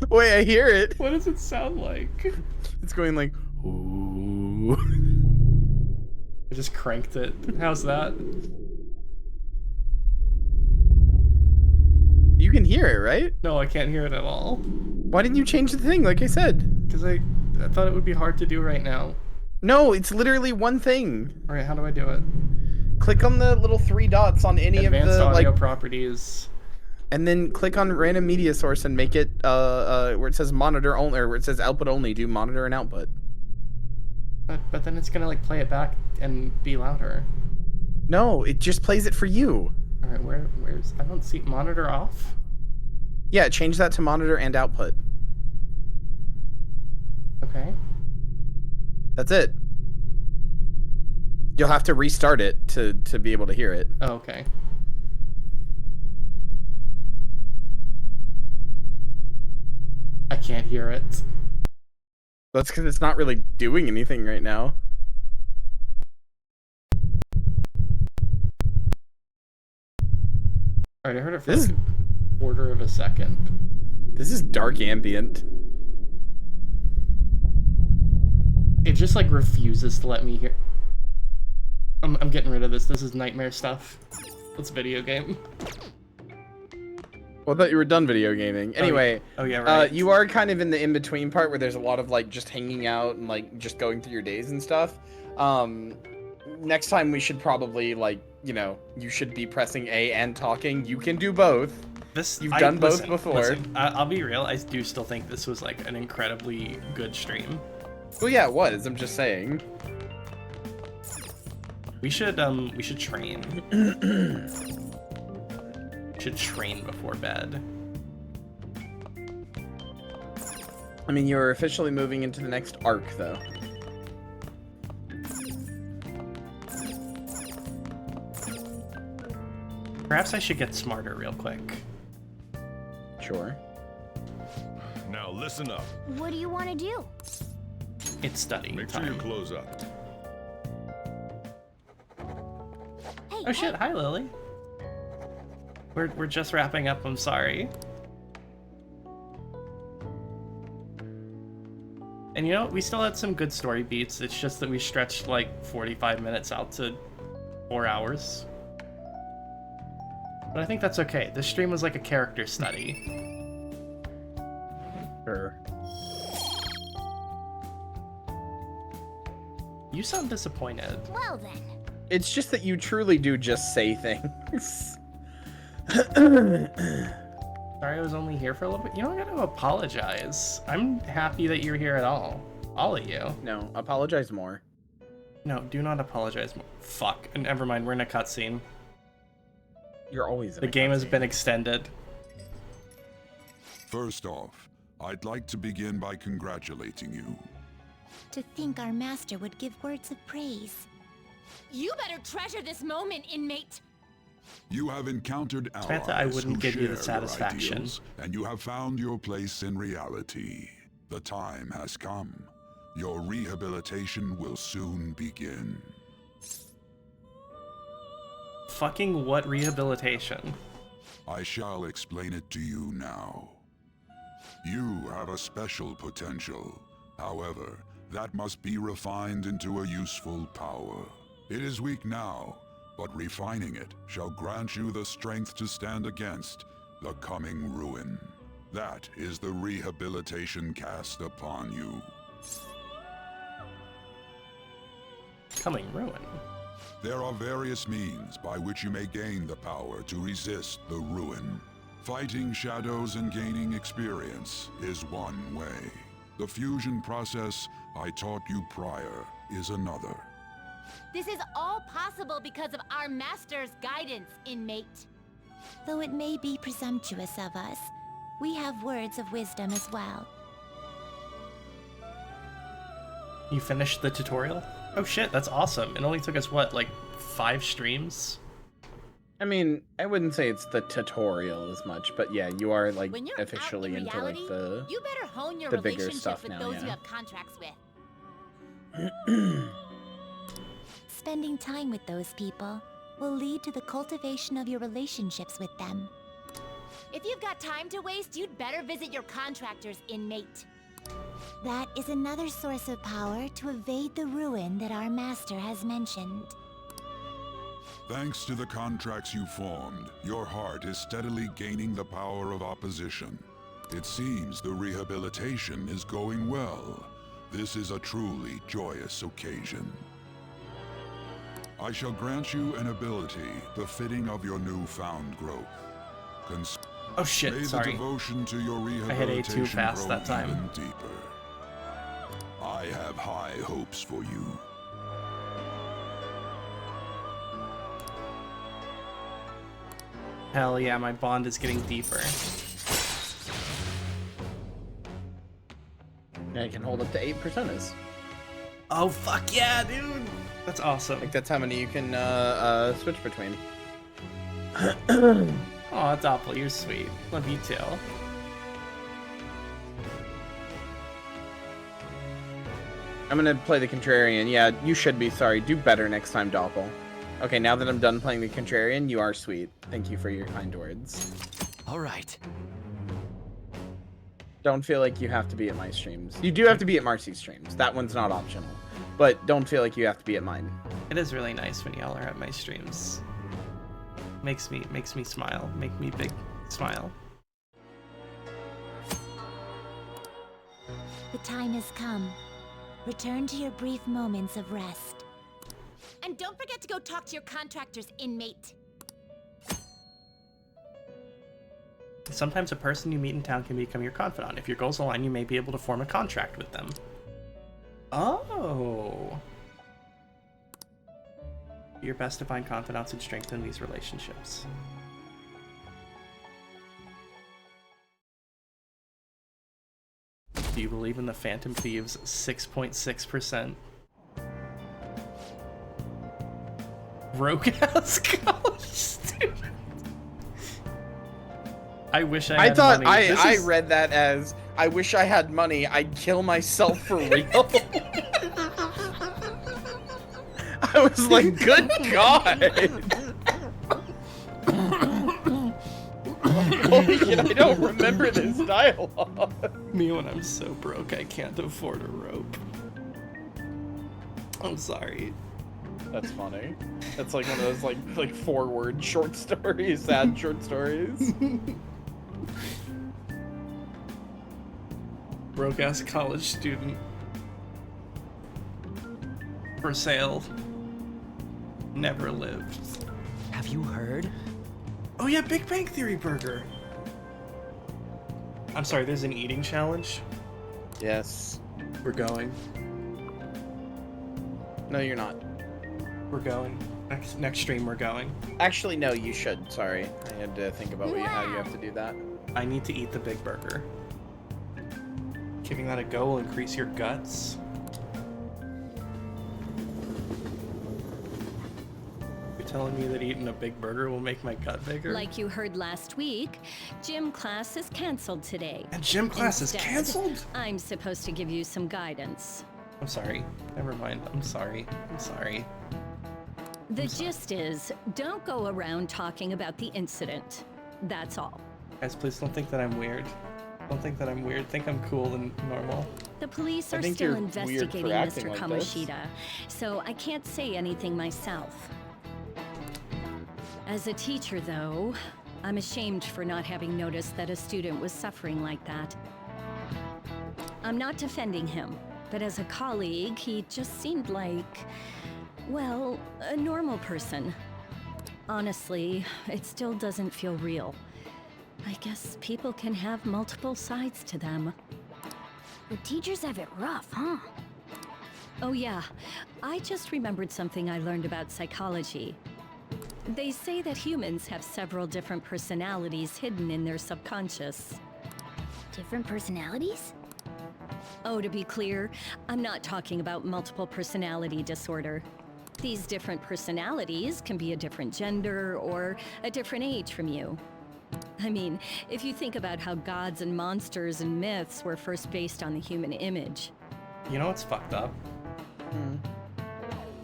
Wait, I hear it. What does it sound like? It's going like, ooh. I just cranked it. How's that? You can hear it, right? No, I can't hear it at all. Why didn't you change the thing like I said? Because I thought it would be hard to do right now. No, it's literally one thing. Alright, how do I do it? Click on the little 3 dots on any Advanced of the audio like properties. And then click on random media source and make it where it says monitor only, or where it says output only, do monitor and output. But then it's gonna like play it back and be louder. No, it just plays it for you. Alright, where's I don't see monitor off? Yeah, change that to monitor and output. Okay. That's it. You'll have to restart it to be able to hear it. Oh, okay. I can't hear it. That's because it's not really doing anything right now. Alright, I heard it for like a quarter of a second. This is dark ambient. It just like refuses to let me hear. I'm getting rid of this. This is nightmare stuff. Let's video game. Well, I thought you were done video gaming. Anyway, oh yeah, right. You are kind of in the in-between part where there's a lot of like just hanging out and like just going through your days and stuff. Next time we should probably like, you know, you should be pressing A and talking. You can do both. You've done both before. Listen, I'll be real. I do still think this was like an incredibly good stream. Well, yeah, it was. I'm just saying. We should train. Should train before bed. I mean, you're officially moving into the next arc, though. Perhaps I should get smarter real quick. Sure. Now listen up. What do you want to do? It's studying Make time. sure you close up. Hey, Oh shit! Hi, Lily. We're just wrapping up. I'm sorry. And you know, we still had some good story beats. It's just that we stretched like 45 minutes out to 4 hours. But I think that's okay. This stream was like a character study. Sure. You sound disappointed. Well then. It's just that you truly do just say things. Sorry I was only here for a little bit. You know, I gotta apologize. I'm happy that you're here at all. All of you. No, apologize more. No, do not apologize more. Fuck. And never mind, we're in a cutscene. You're always in The game has been extended. First off, I'd like to begin by congratulating you. To think our master would give words of praise. You better treasure this moment, inmate. You have encountered allies Samantha, I wouldn't who give you the share your satisfaction. ideals, and you have found your place in reality. The time has come. Your rehabilitation will soon begin. Fucking what rehabilitation? I shall explain it to you now. You have a special potential. However, that must be refined into a useful power. It is weak now, but refining it shall grant you the strength to stand against the coming ruin. That is the rehabilitation cast upon you. Coming ruin. There are various means by which you may gain the power to resist the ruin. Fighting shadows and gaining experience is one way. The fusion process I taught you prior is another. This is all possible because of our master's guidance, inmate. Though it may be presumptuous of us, we have words of wisdom as well. You finished the tutorial? Oh shit, that's awesome. It only took us, what, like 5 streams? I mean, I wouldn't say it's the tutorial as much, but yeah, you are like When you're officially out in into reality, like the you better hone your the bigger relationship stuff with now, those yeah. you have contracts with. Spending time with those people will lead to the cultivation of your relationships with them. If you've got time to waste, you'd better visit your contractors, inmate. That is another source of power to evade the ruin that our master has mentioned. Thanks to the contracts you formed, your heart is steadily gaining the power of opposition. It seems the rehabilitation is going well. This is a truly joyous occasion. I shall grant you an ability befitting of your newfound growth. Oh shit, May sorry. the devotion to your I hit rehabilitation A too fast grow that time. even deeper. I have high hopes for you. Hell yeah, my bond is getting deeper. Yeah, you can hold up to 8 personas. Oh fuck yeah, dude! That's awesome. Like that's how many you can switch between. Aw, Doppel, you're sweet. Love you too. I'm gonna play the Contrarian. Yeah, you should be. Sorry. Do better next time, Doppel. Okay, now that I'm done playing the Contrarian, you are sweet. Thank you for your kind words. All right. Don't feel like you have to be at my streams. You do have to be at Marcy's streams. That one's not optional. But don't feel like you have to be at mine. It is really nice when y'all are at my streams. Makes me smile. Make me big smile. The time has come. Return to your brief moments of rest. And don't forget to go talk to your contractors, inmate. Sometimes a person you meet in town can become your confidant. If your goals align, you may be able to form a contract with them. Oh. Do your best to find confidants and strengthen these relationships. Do you believe in the Phantom Thieves 6.6%? Rogue-ass college student. I wish I had thought money. I read that as I wish I had money. I'd kill myself for real. I was like, good God. Holy shit, I don't remember this dialogue. Me when I'm so broke I can't afford a rope. I'm sorry. That's funny. That's like one of those like 4-word short stories, sad short stories. Broke ass college student. For sale. Never lived. Have you heard? Oh yeah, Big Bang Theory burger. I'm sorry, there's an eating challenge? Yes. We're going. No, you're not. We're going. Next stream we're going. Actually, no, you should. Sorry. I had to think about how you have to do that. I need to eat the big burger. Giving that a go will increase your guts. You're telling me that eating a big burger will make my gut bigger? Like you heard last week, gym class is canceled today. And gym class is Instead, canceled? I'm supposed to give you some guidance. I'm sorry. Never mind. I'm sorry. I'm sorry. The gist is, don't go around talking about the incident. That's all. Guys, please don't think that I'm weird. Don't think that I'm weird. Think I'm cool and normal. The police I are think still you're weird for investigating acting Mr. like this. Kamoshida, so I can't say anything myself. As a teacher, though, I'm ashamed for not having noticed that a student was suffering like that. I'm not defending him, but as a colleague, he just seemed like, well, a normal person. Honestly, it still doesn't feel real. I guess people can have multiple sides to them. The teachers have it rough, huh? Oh yeah, I just remembered something I learned about psychology. They say that humans have several different personalities hidden in their subconscious. Different personalities? Oh, to be clear, I'm not talking about multiple personality disorder. These different personalities can be a different gender or a different age from you. I mean, if you think about how gods and monsters and myths were first based on the human image. You know what's fucked up?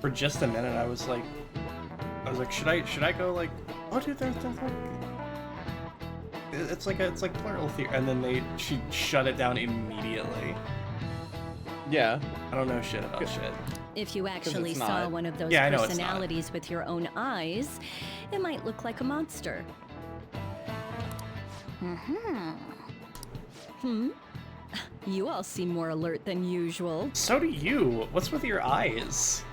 For just a minute, I was like, should I go like, oh dude, there's like, it's like plural theory, and then she shut it down immediately. Yeah. I don't know shit about shit. If you actually saw one of those personalities with your own eyes, it might look like a monster. You all seem more alert than usual. So do you. What's with your eyes?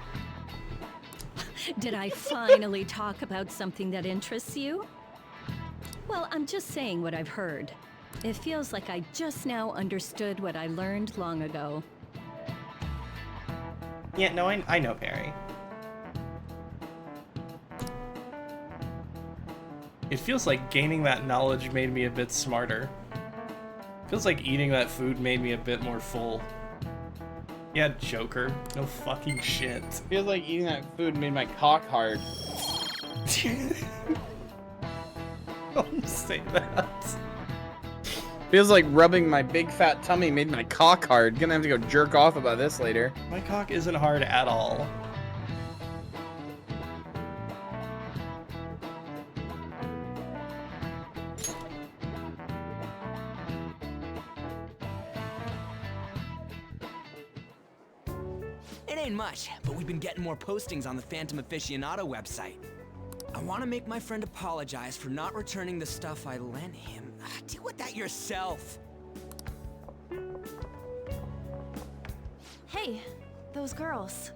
Did I finally talk about something that interests you? Well, I'm just saying what I've heard. It feels like I just now understood what I learned long ago. Yeah, no, I know, Perry. It feels like gaining that knowledge made me a bit smarter. Feels like eating that food made me a bit more full. Yeah, Joker. No fucking shit. Feels like eating that food made my cock hard. Don't say that. Feels like rubbing my big fat tummy made my cock hard. Gonna have to go jerk off about this later. My cock isn't hard at all. It ain't much, but we've been getting more postings on the Phantom Aficionado website. I want to make my friend apologize for not returning the stuff I lent him. Deal with that yourself. Hey, those girls.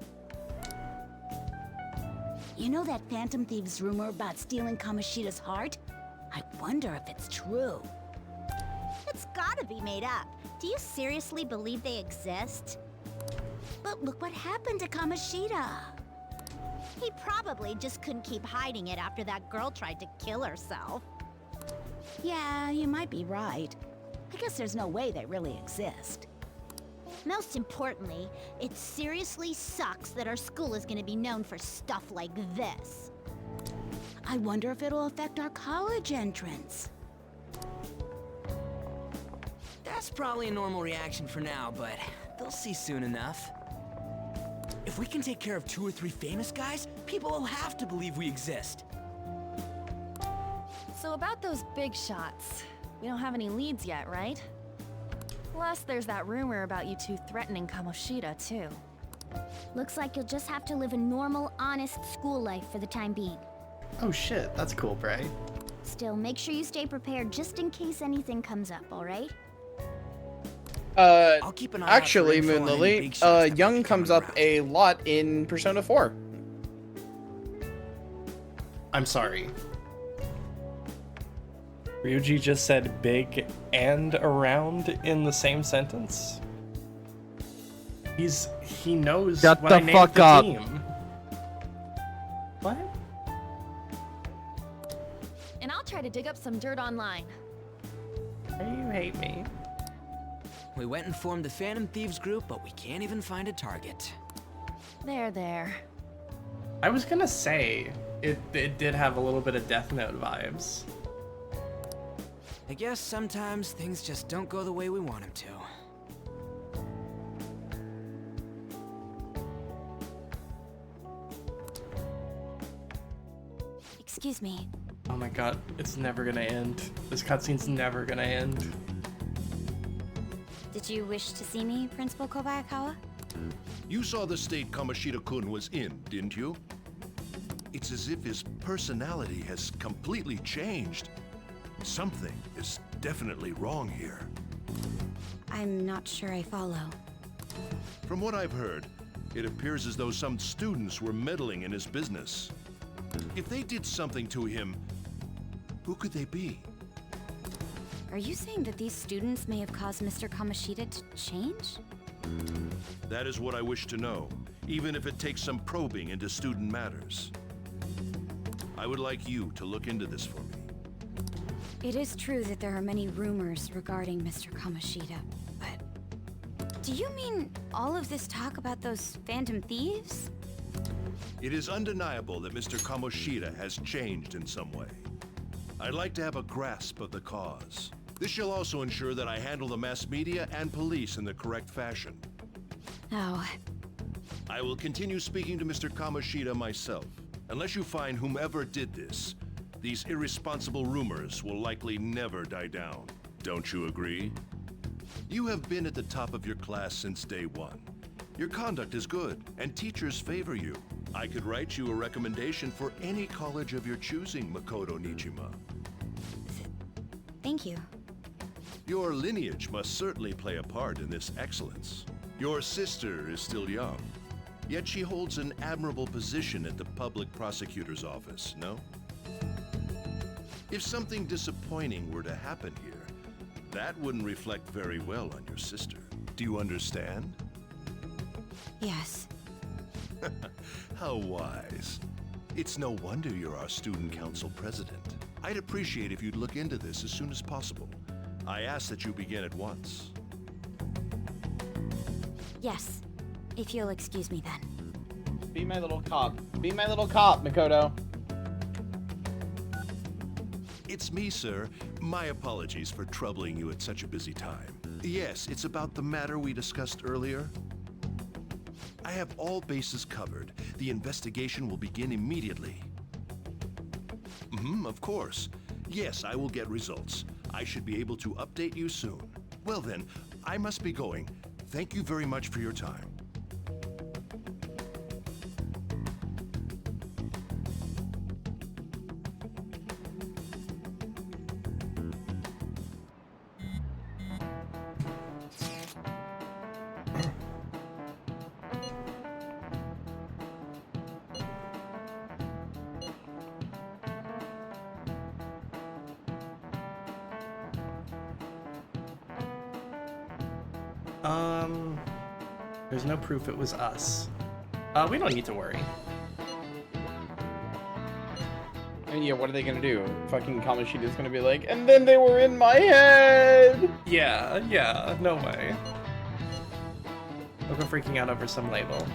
You know that Phantom Thieves rumor about stealing Kamoshida's heart? I wonder if it's true. It's gotta be made up. Do you seriously believe they exist? But look what happened to Kamoshida. He probably just couldn't keep hiding it after that girl tried to kill herself. Yeah, you might be right. I guess there's no way they really exist. Most importantly, it seriously sucks that our school is gonna be known for stuff like this. I wonder if it'll affect our college entrance. That's probably a normal reaction for now, but they'll see soon enough. If we can take care of 2 or 3 famous guys, people will have to believe we exist. So about those big shots, we don't have any leads yet, right? Plus, there's that rumor about you two threatening Kamoshida, too. Looks like you'll just have to live a normal, honest school life for the time being. Oh shit, that's cool, Bray. Still, make sure you stay prepared just in case anything comes up, alright? I'll keep an eye Actually, out for info Moon on any Lily, big shots that Young comes up a lot in Persona 4. I'm sorry. Ryuji just said big and around in the same sentence? He knows Shut what the I named fuck the up. team. What? And I'll try to dig up some dirt online. You hate me. We went and formed the Phantom Thieves group, but we can't even find a target. There. I was gonna say, it did have a little bit of Death Note vibes. I guess sometimes things just don't go the way we want them to. Excuse me. Oh my god, it's never gonna end. This cutscene's never gonna end. Did you wish to see me, Principal Kobayakawa? You saw the state Kamoshida-kun was in, didn't you? It's as if his personality has completely changed. Something is definitely wrong here. I'm not sure I follow. From what I've heard, it appears as though some students were meddling in his business. If they did something to him, who could they be? Are you saying that these students may have caused Mr. Kamoshida to change? That is what I wish to know, even if it takes some probing into student matters. I would like you to look into this for me. It is true that there are many rumors regarding Mr. Kamoshida, but... Do you mean all of this talk about those phantom thieves? It is undeniable that Mr. Kamoshida has changed in some way. I'd like to have a grasp of the cause. This shall also ensure that I handle the mass media and police in the correct fashion. Oh. I will continue speaking to Mr. Kamoshida myself. Unless you find whomever did this, these irresponsible rumors will likely never die down. Don't you agree? You have been at the top of your class since day one. Your conduct is good, and teachers favor you. I could write you a recommendation for any college of your choosing, Makoto Nijima. Thank you. Your lineage must certainly play a part in this excellence. Your sister is still young, yet she holds an admirable position at the public prosecutor's office, no? If something disappointing were to happen here, that wouldn't reflect very well on your sister. Do you understand? Yes. How wise. It's no wonder you're our student council president. I'd appreciate if you'd look into this as soon as possible. I ask that you begin at once. Yes. If you'll excuse me then. Be my little cop. Be my little cop, Makoto. It's me, sir. My apologies for troubling you at such a busy time. Yes, it's about the matter we discussed earlier. I have all bases covered. The investigation will begin immediately. Of course. Yes, I will get results. I should be able to update you soon. Well then, I must be going. Thank you very much for your time. There's no proof it was us. We don't need to worry. And yeah, what are they gonna do? Fucking Kamoshida's gonna be like, and then they were in my head! Yeah, no way. Look, we're freaking out over some label.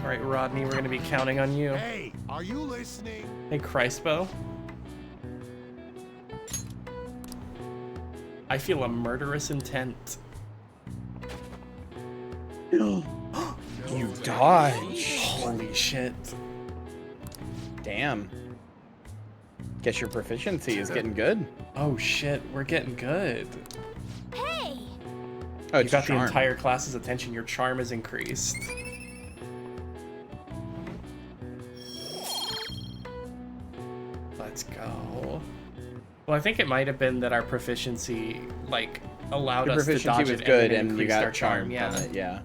Alright, Rodney, we're gonna be counting on you. Hey, are you listening? Hey, Christbo. I feel a murderous intent. You dodge. Holy shit. Damn. Guess your proficiency is getting good. Oh shit, we're getting good. Hey! Oh, You got the entire class's attention. Your charm is increased. Let's go. Well, I think it might have been that our proficiency, like, allowed us to dodge was it good, and, and you increased got our charm. from it, yeah.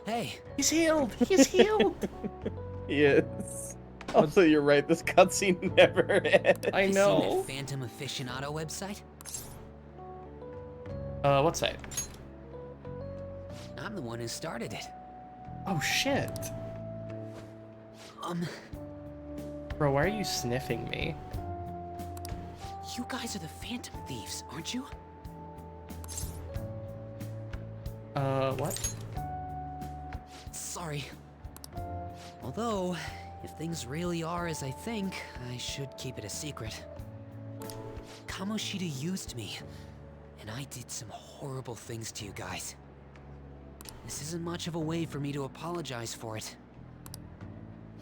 Hey, he's healed. He's healed. Yes. Also, you're right. This cutscene never ends. I you seen know. that Phantom Aficionado website? What site? I'm the one who started it. Oh shit. Bro, why are you sniffing me? You guys are the Phantom Thieves, aren't you? What? Sorry. Although, if things really are as I think, I should keep it a secret. Kamoshida used me, and I did some horrible things to you guys. This isn't much of a way for me to apologize for it.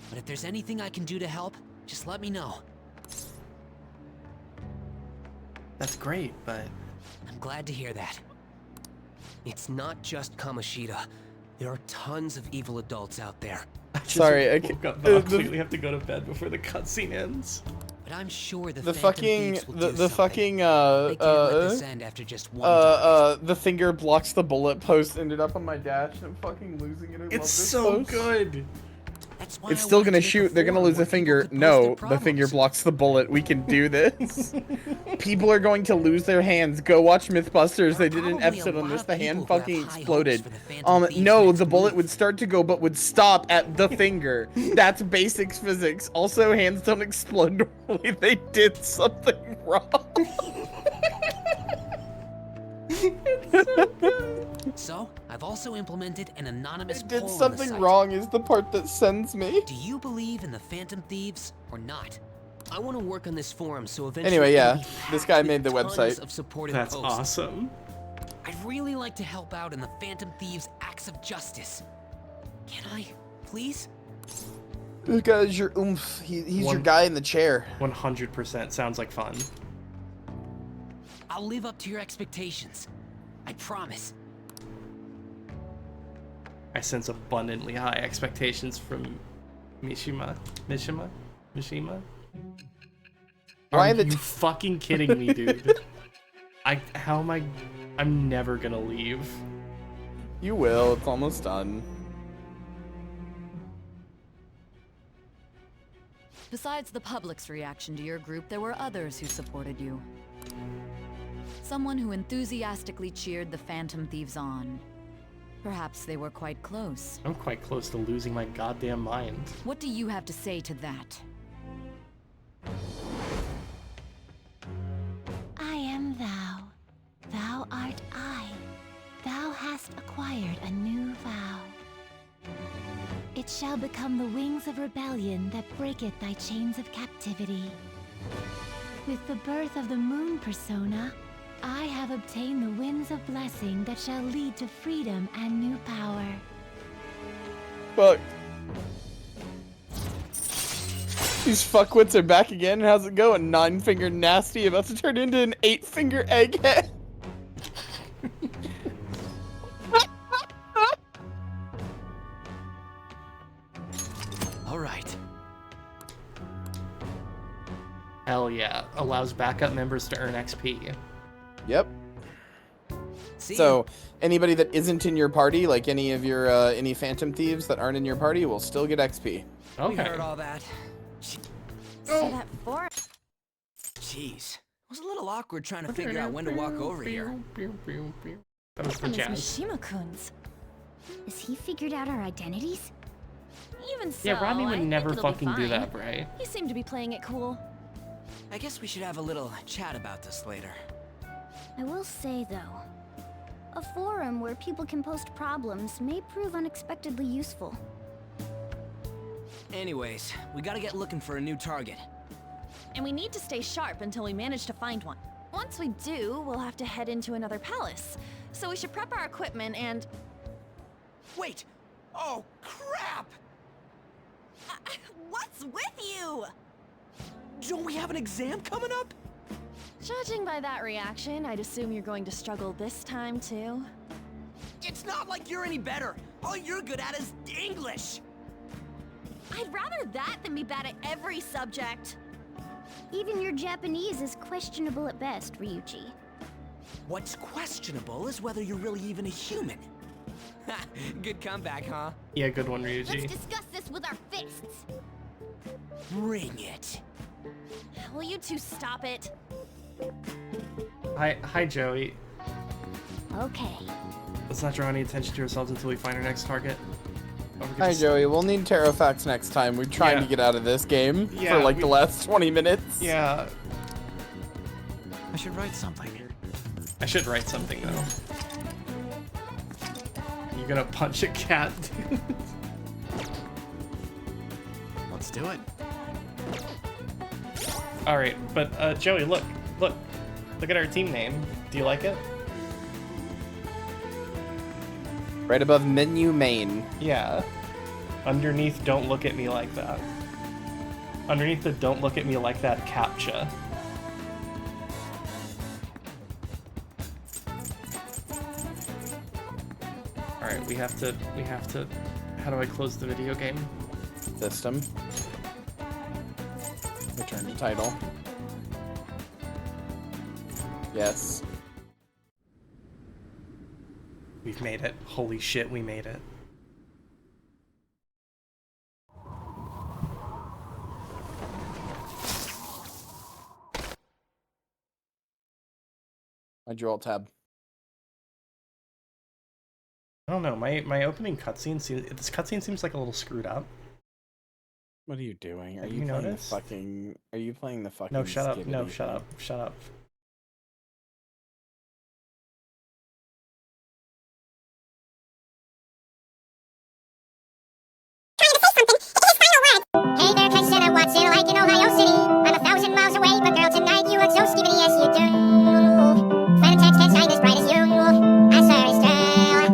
But if there's anything I can do to help, just let me know. That's great, but... I'm glad to hear that. It's not just Kamoshida. There are tons of evil adults out there. Sorry, I woke up, but I completely have to go to bed before the cutscene ends. But I'm sure the fucking the fucking They can't let this end after just one time. the finger blocks the bullet post ended up on my dash and I'm fucking losing it. I love It's this so post. good. It's still gonna shoot. They're gonna lose a finger. No, the finger blocks the bullet. We can do this. People are going to lose their hands. Go watch Mythbusters. They did an episode on this. The hand fucking exploded. No, the bullet would start to go, but would stop at the finger. That's basics physics. Also, hands don't explode normally. They did something wrong. So, I've also implemented an anonymous Did poll on the something site. wrong is the part that sends me. Do you believe in the Phantom Thieves or not? I want to work on this forum so eventually Anyway, it'll yeah, be this packed guy with made the tons website. of supportive That's posts. awesome. I'd really like to help out in the Phantom Thieves' acts of justice. Can I, please? This guy's your oomph. He's your guy in the chair. 100% sounds like fun. I'll live up to your expectations. I promise. I sense abundantly high expectations from Mishima. Why Are the you fucking kidding me, dude? How am I? I'm never gonna leave. You will. It's almost done. Besides the public's reaction to your group, there were others who supported you. Someone who enthusiastically cheered the Phantom Thieves on. Perhaps they were quite close. I'm quite close to losing my goddamn mind. What do you have to say to that? I am thou. Thou art I. Thou hast acquired a new vow. It shall become the wings of rebellion that breaketh thy chains of captivity. With the birth of the moon persona, I have obtained the winds of blessing that shall lead to freedom and new power. Fuck. These fuckwits are back again. How's it going? 9-finger nasty about to turn into an 8-finger egghead. All right. Hell yeah. Allows backup members to earn XP. Yep. So anybody that isn't in your party, like any of your any Phantom Thieves that aren't in your party, will still get XP. We heard all that. So that for Jeez. It was a little awkward trying to figure out when to walk over here. That was for Miss Jazz. Mishima-kun's. Has he figured out our identities? Even so, Yeah, Rodney would I think never it'll be fucking do fine. that, right? He seemed to be playing it cool. I guess we should have a little chat about this later. I will say, though, a forum where people can post problems may prove unexpectedly useful. Anyways, we gotta get looking for a new target. And we need to stay sharp until we manage to find one. Once we do, we'll have to head into another palace. So we should prep our equipment and... Wait! Oh, crap! What's with you? Don't we have an exam coming up? Judging by that reaction, I'd assume you're going to struggle this time, too. It's not like you're any better. All you're good at is English. I'd rather that than be bad at every subject. Even your Japanese is questionable at best, Ryuji. What's questionable is whether you're really even a human. Good comeback, huh? Yeah, good one, Let's Ryuji. discuss this with our fists. Bring it. Will you two stop it? Hi, Joey. Okay. Let's not draw any attention to ourselves until we find our next target. Don't forget Hi, to- Joey. We'll need Terrafacts next time. We're trying to get out of this game Yeah, for like the last 20 minutes. Yeah. I should write something. I should write something, though. You're gonna punch a cat, dude. Let's do it. Alright, but Joey, look at our team name. Do you like it? Right above menu main. Yeah. Underneath, don't look at me like that. Underneath the don't look at me like that CAPTCHA. Alright, we have to, how do I close the video game? System. Return to title. Yes. We've made it. Holy shit, we made it. Why'd you alt tab? I don't know, my opening cutscene seems, this cutscene seems like a little screwed up. What are you doing? Are Have you you playing noticed? the fucking... Are you playing the fucking... No, shut up. No, Skibidi shut thing? up. Shut up. Hey there, Kaisena, what's it like in Ohio City? I'm 1,000 miles away, but girl, tonight you look so skibidi, yes you do. Fantex can't shine as bright as you. I'm sorry, still.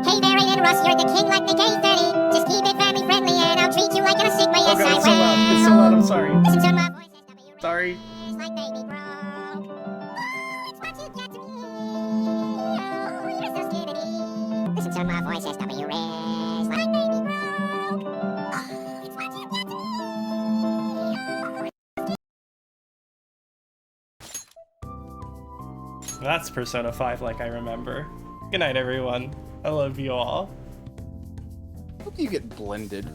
Hey there, Aiden Russ, you're the king like the K30. Just keep it family friendly and I'll treat you like an Sigma, yes Oh god, I it's so loud. It's so loud, I'm sorry. Listen to my voice, Sorry. like baby Gronk. Oh, it's what you get to me. Oh, you're so skibidi. Listen to my voice, SW Riz, like baby Gronk. Oh, it's what you get to me. That's Persona 5 like I remember. Good night, everyone. I love you all. Hope you get blended.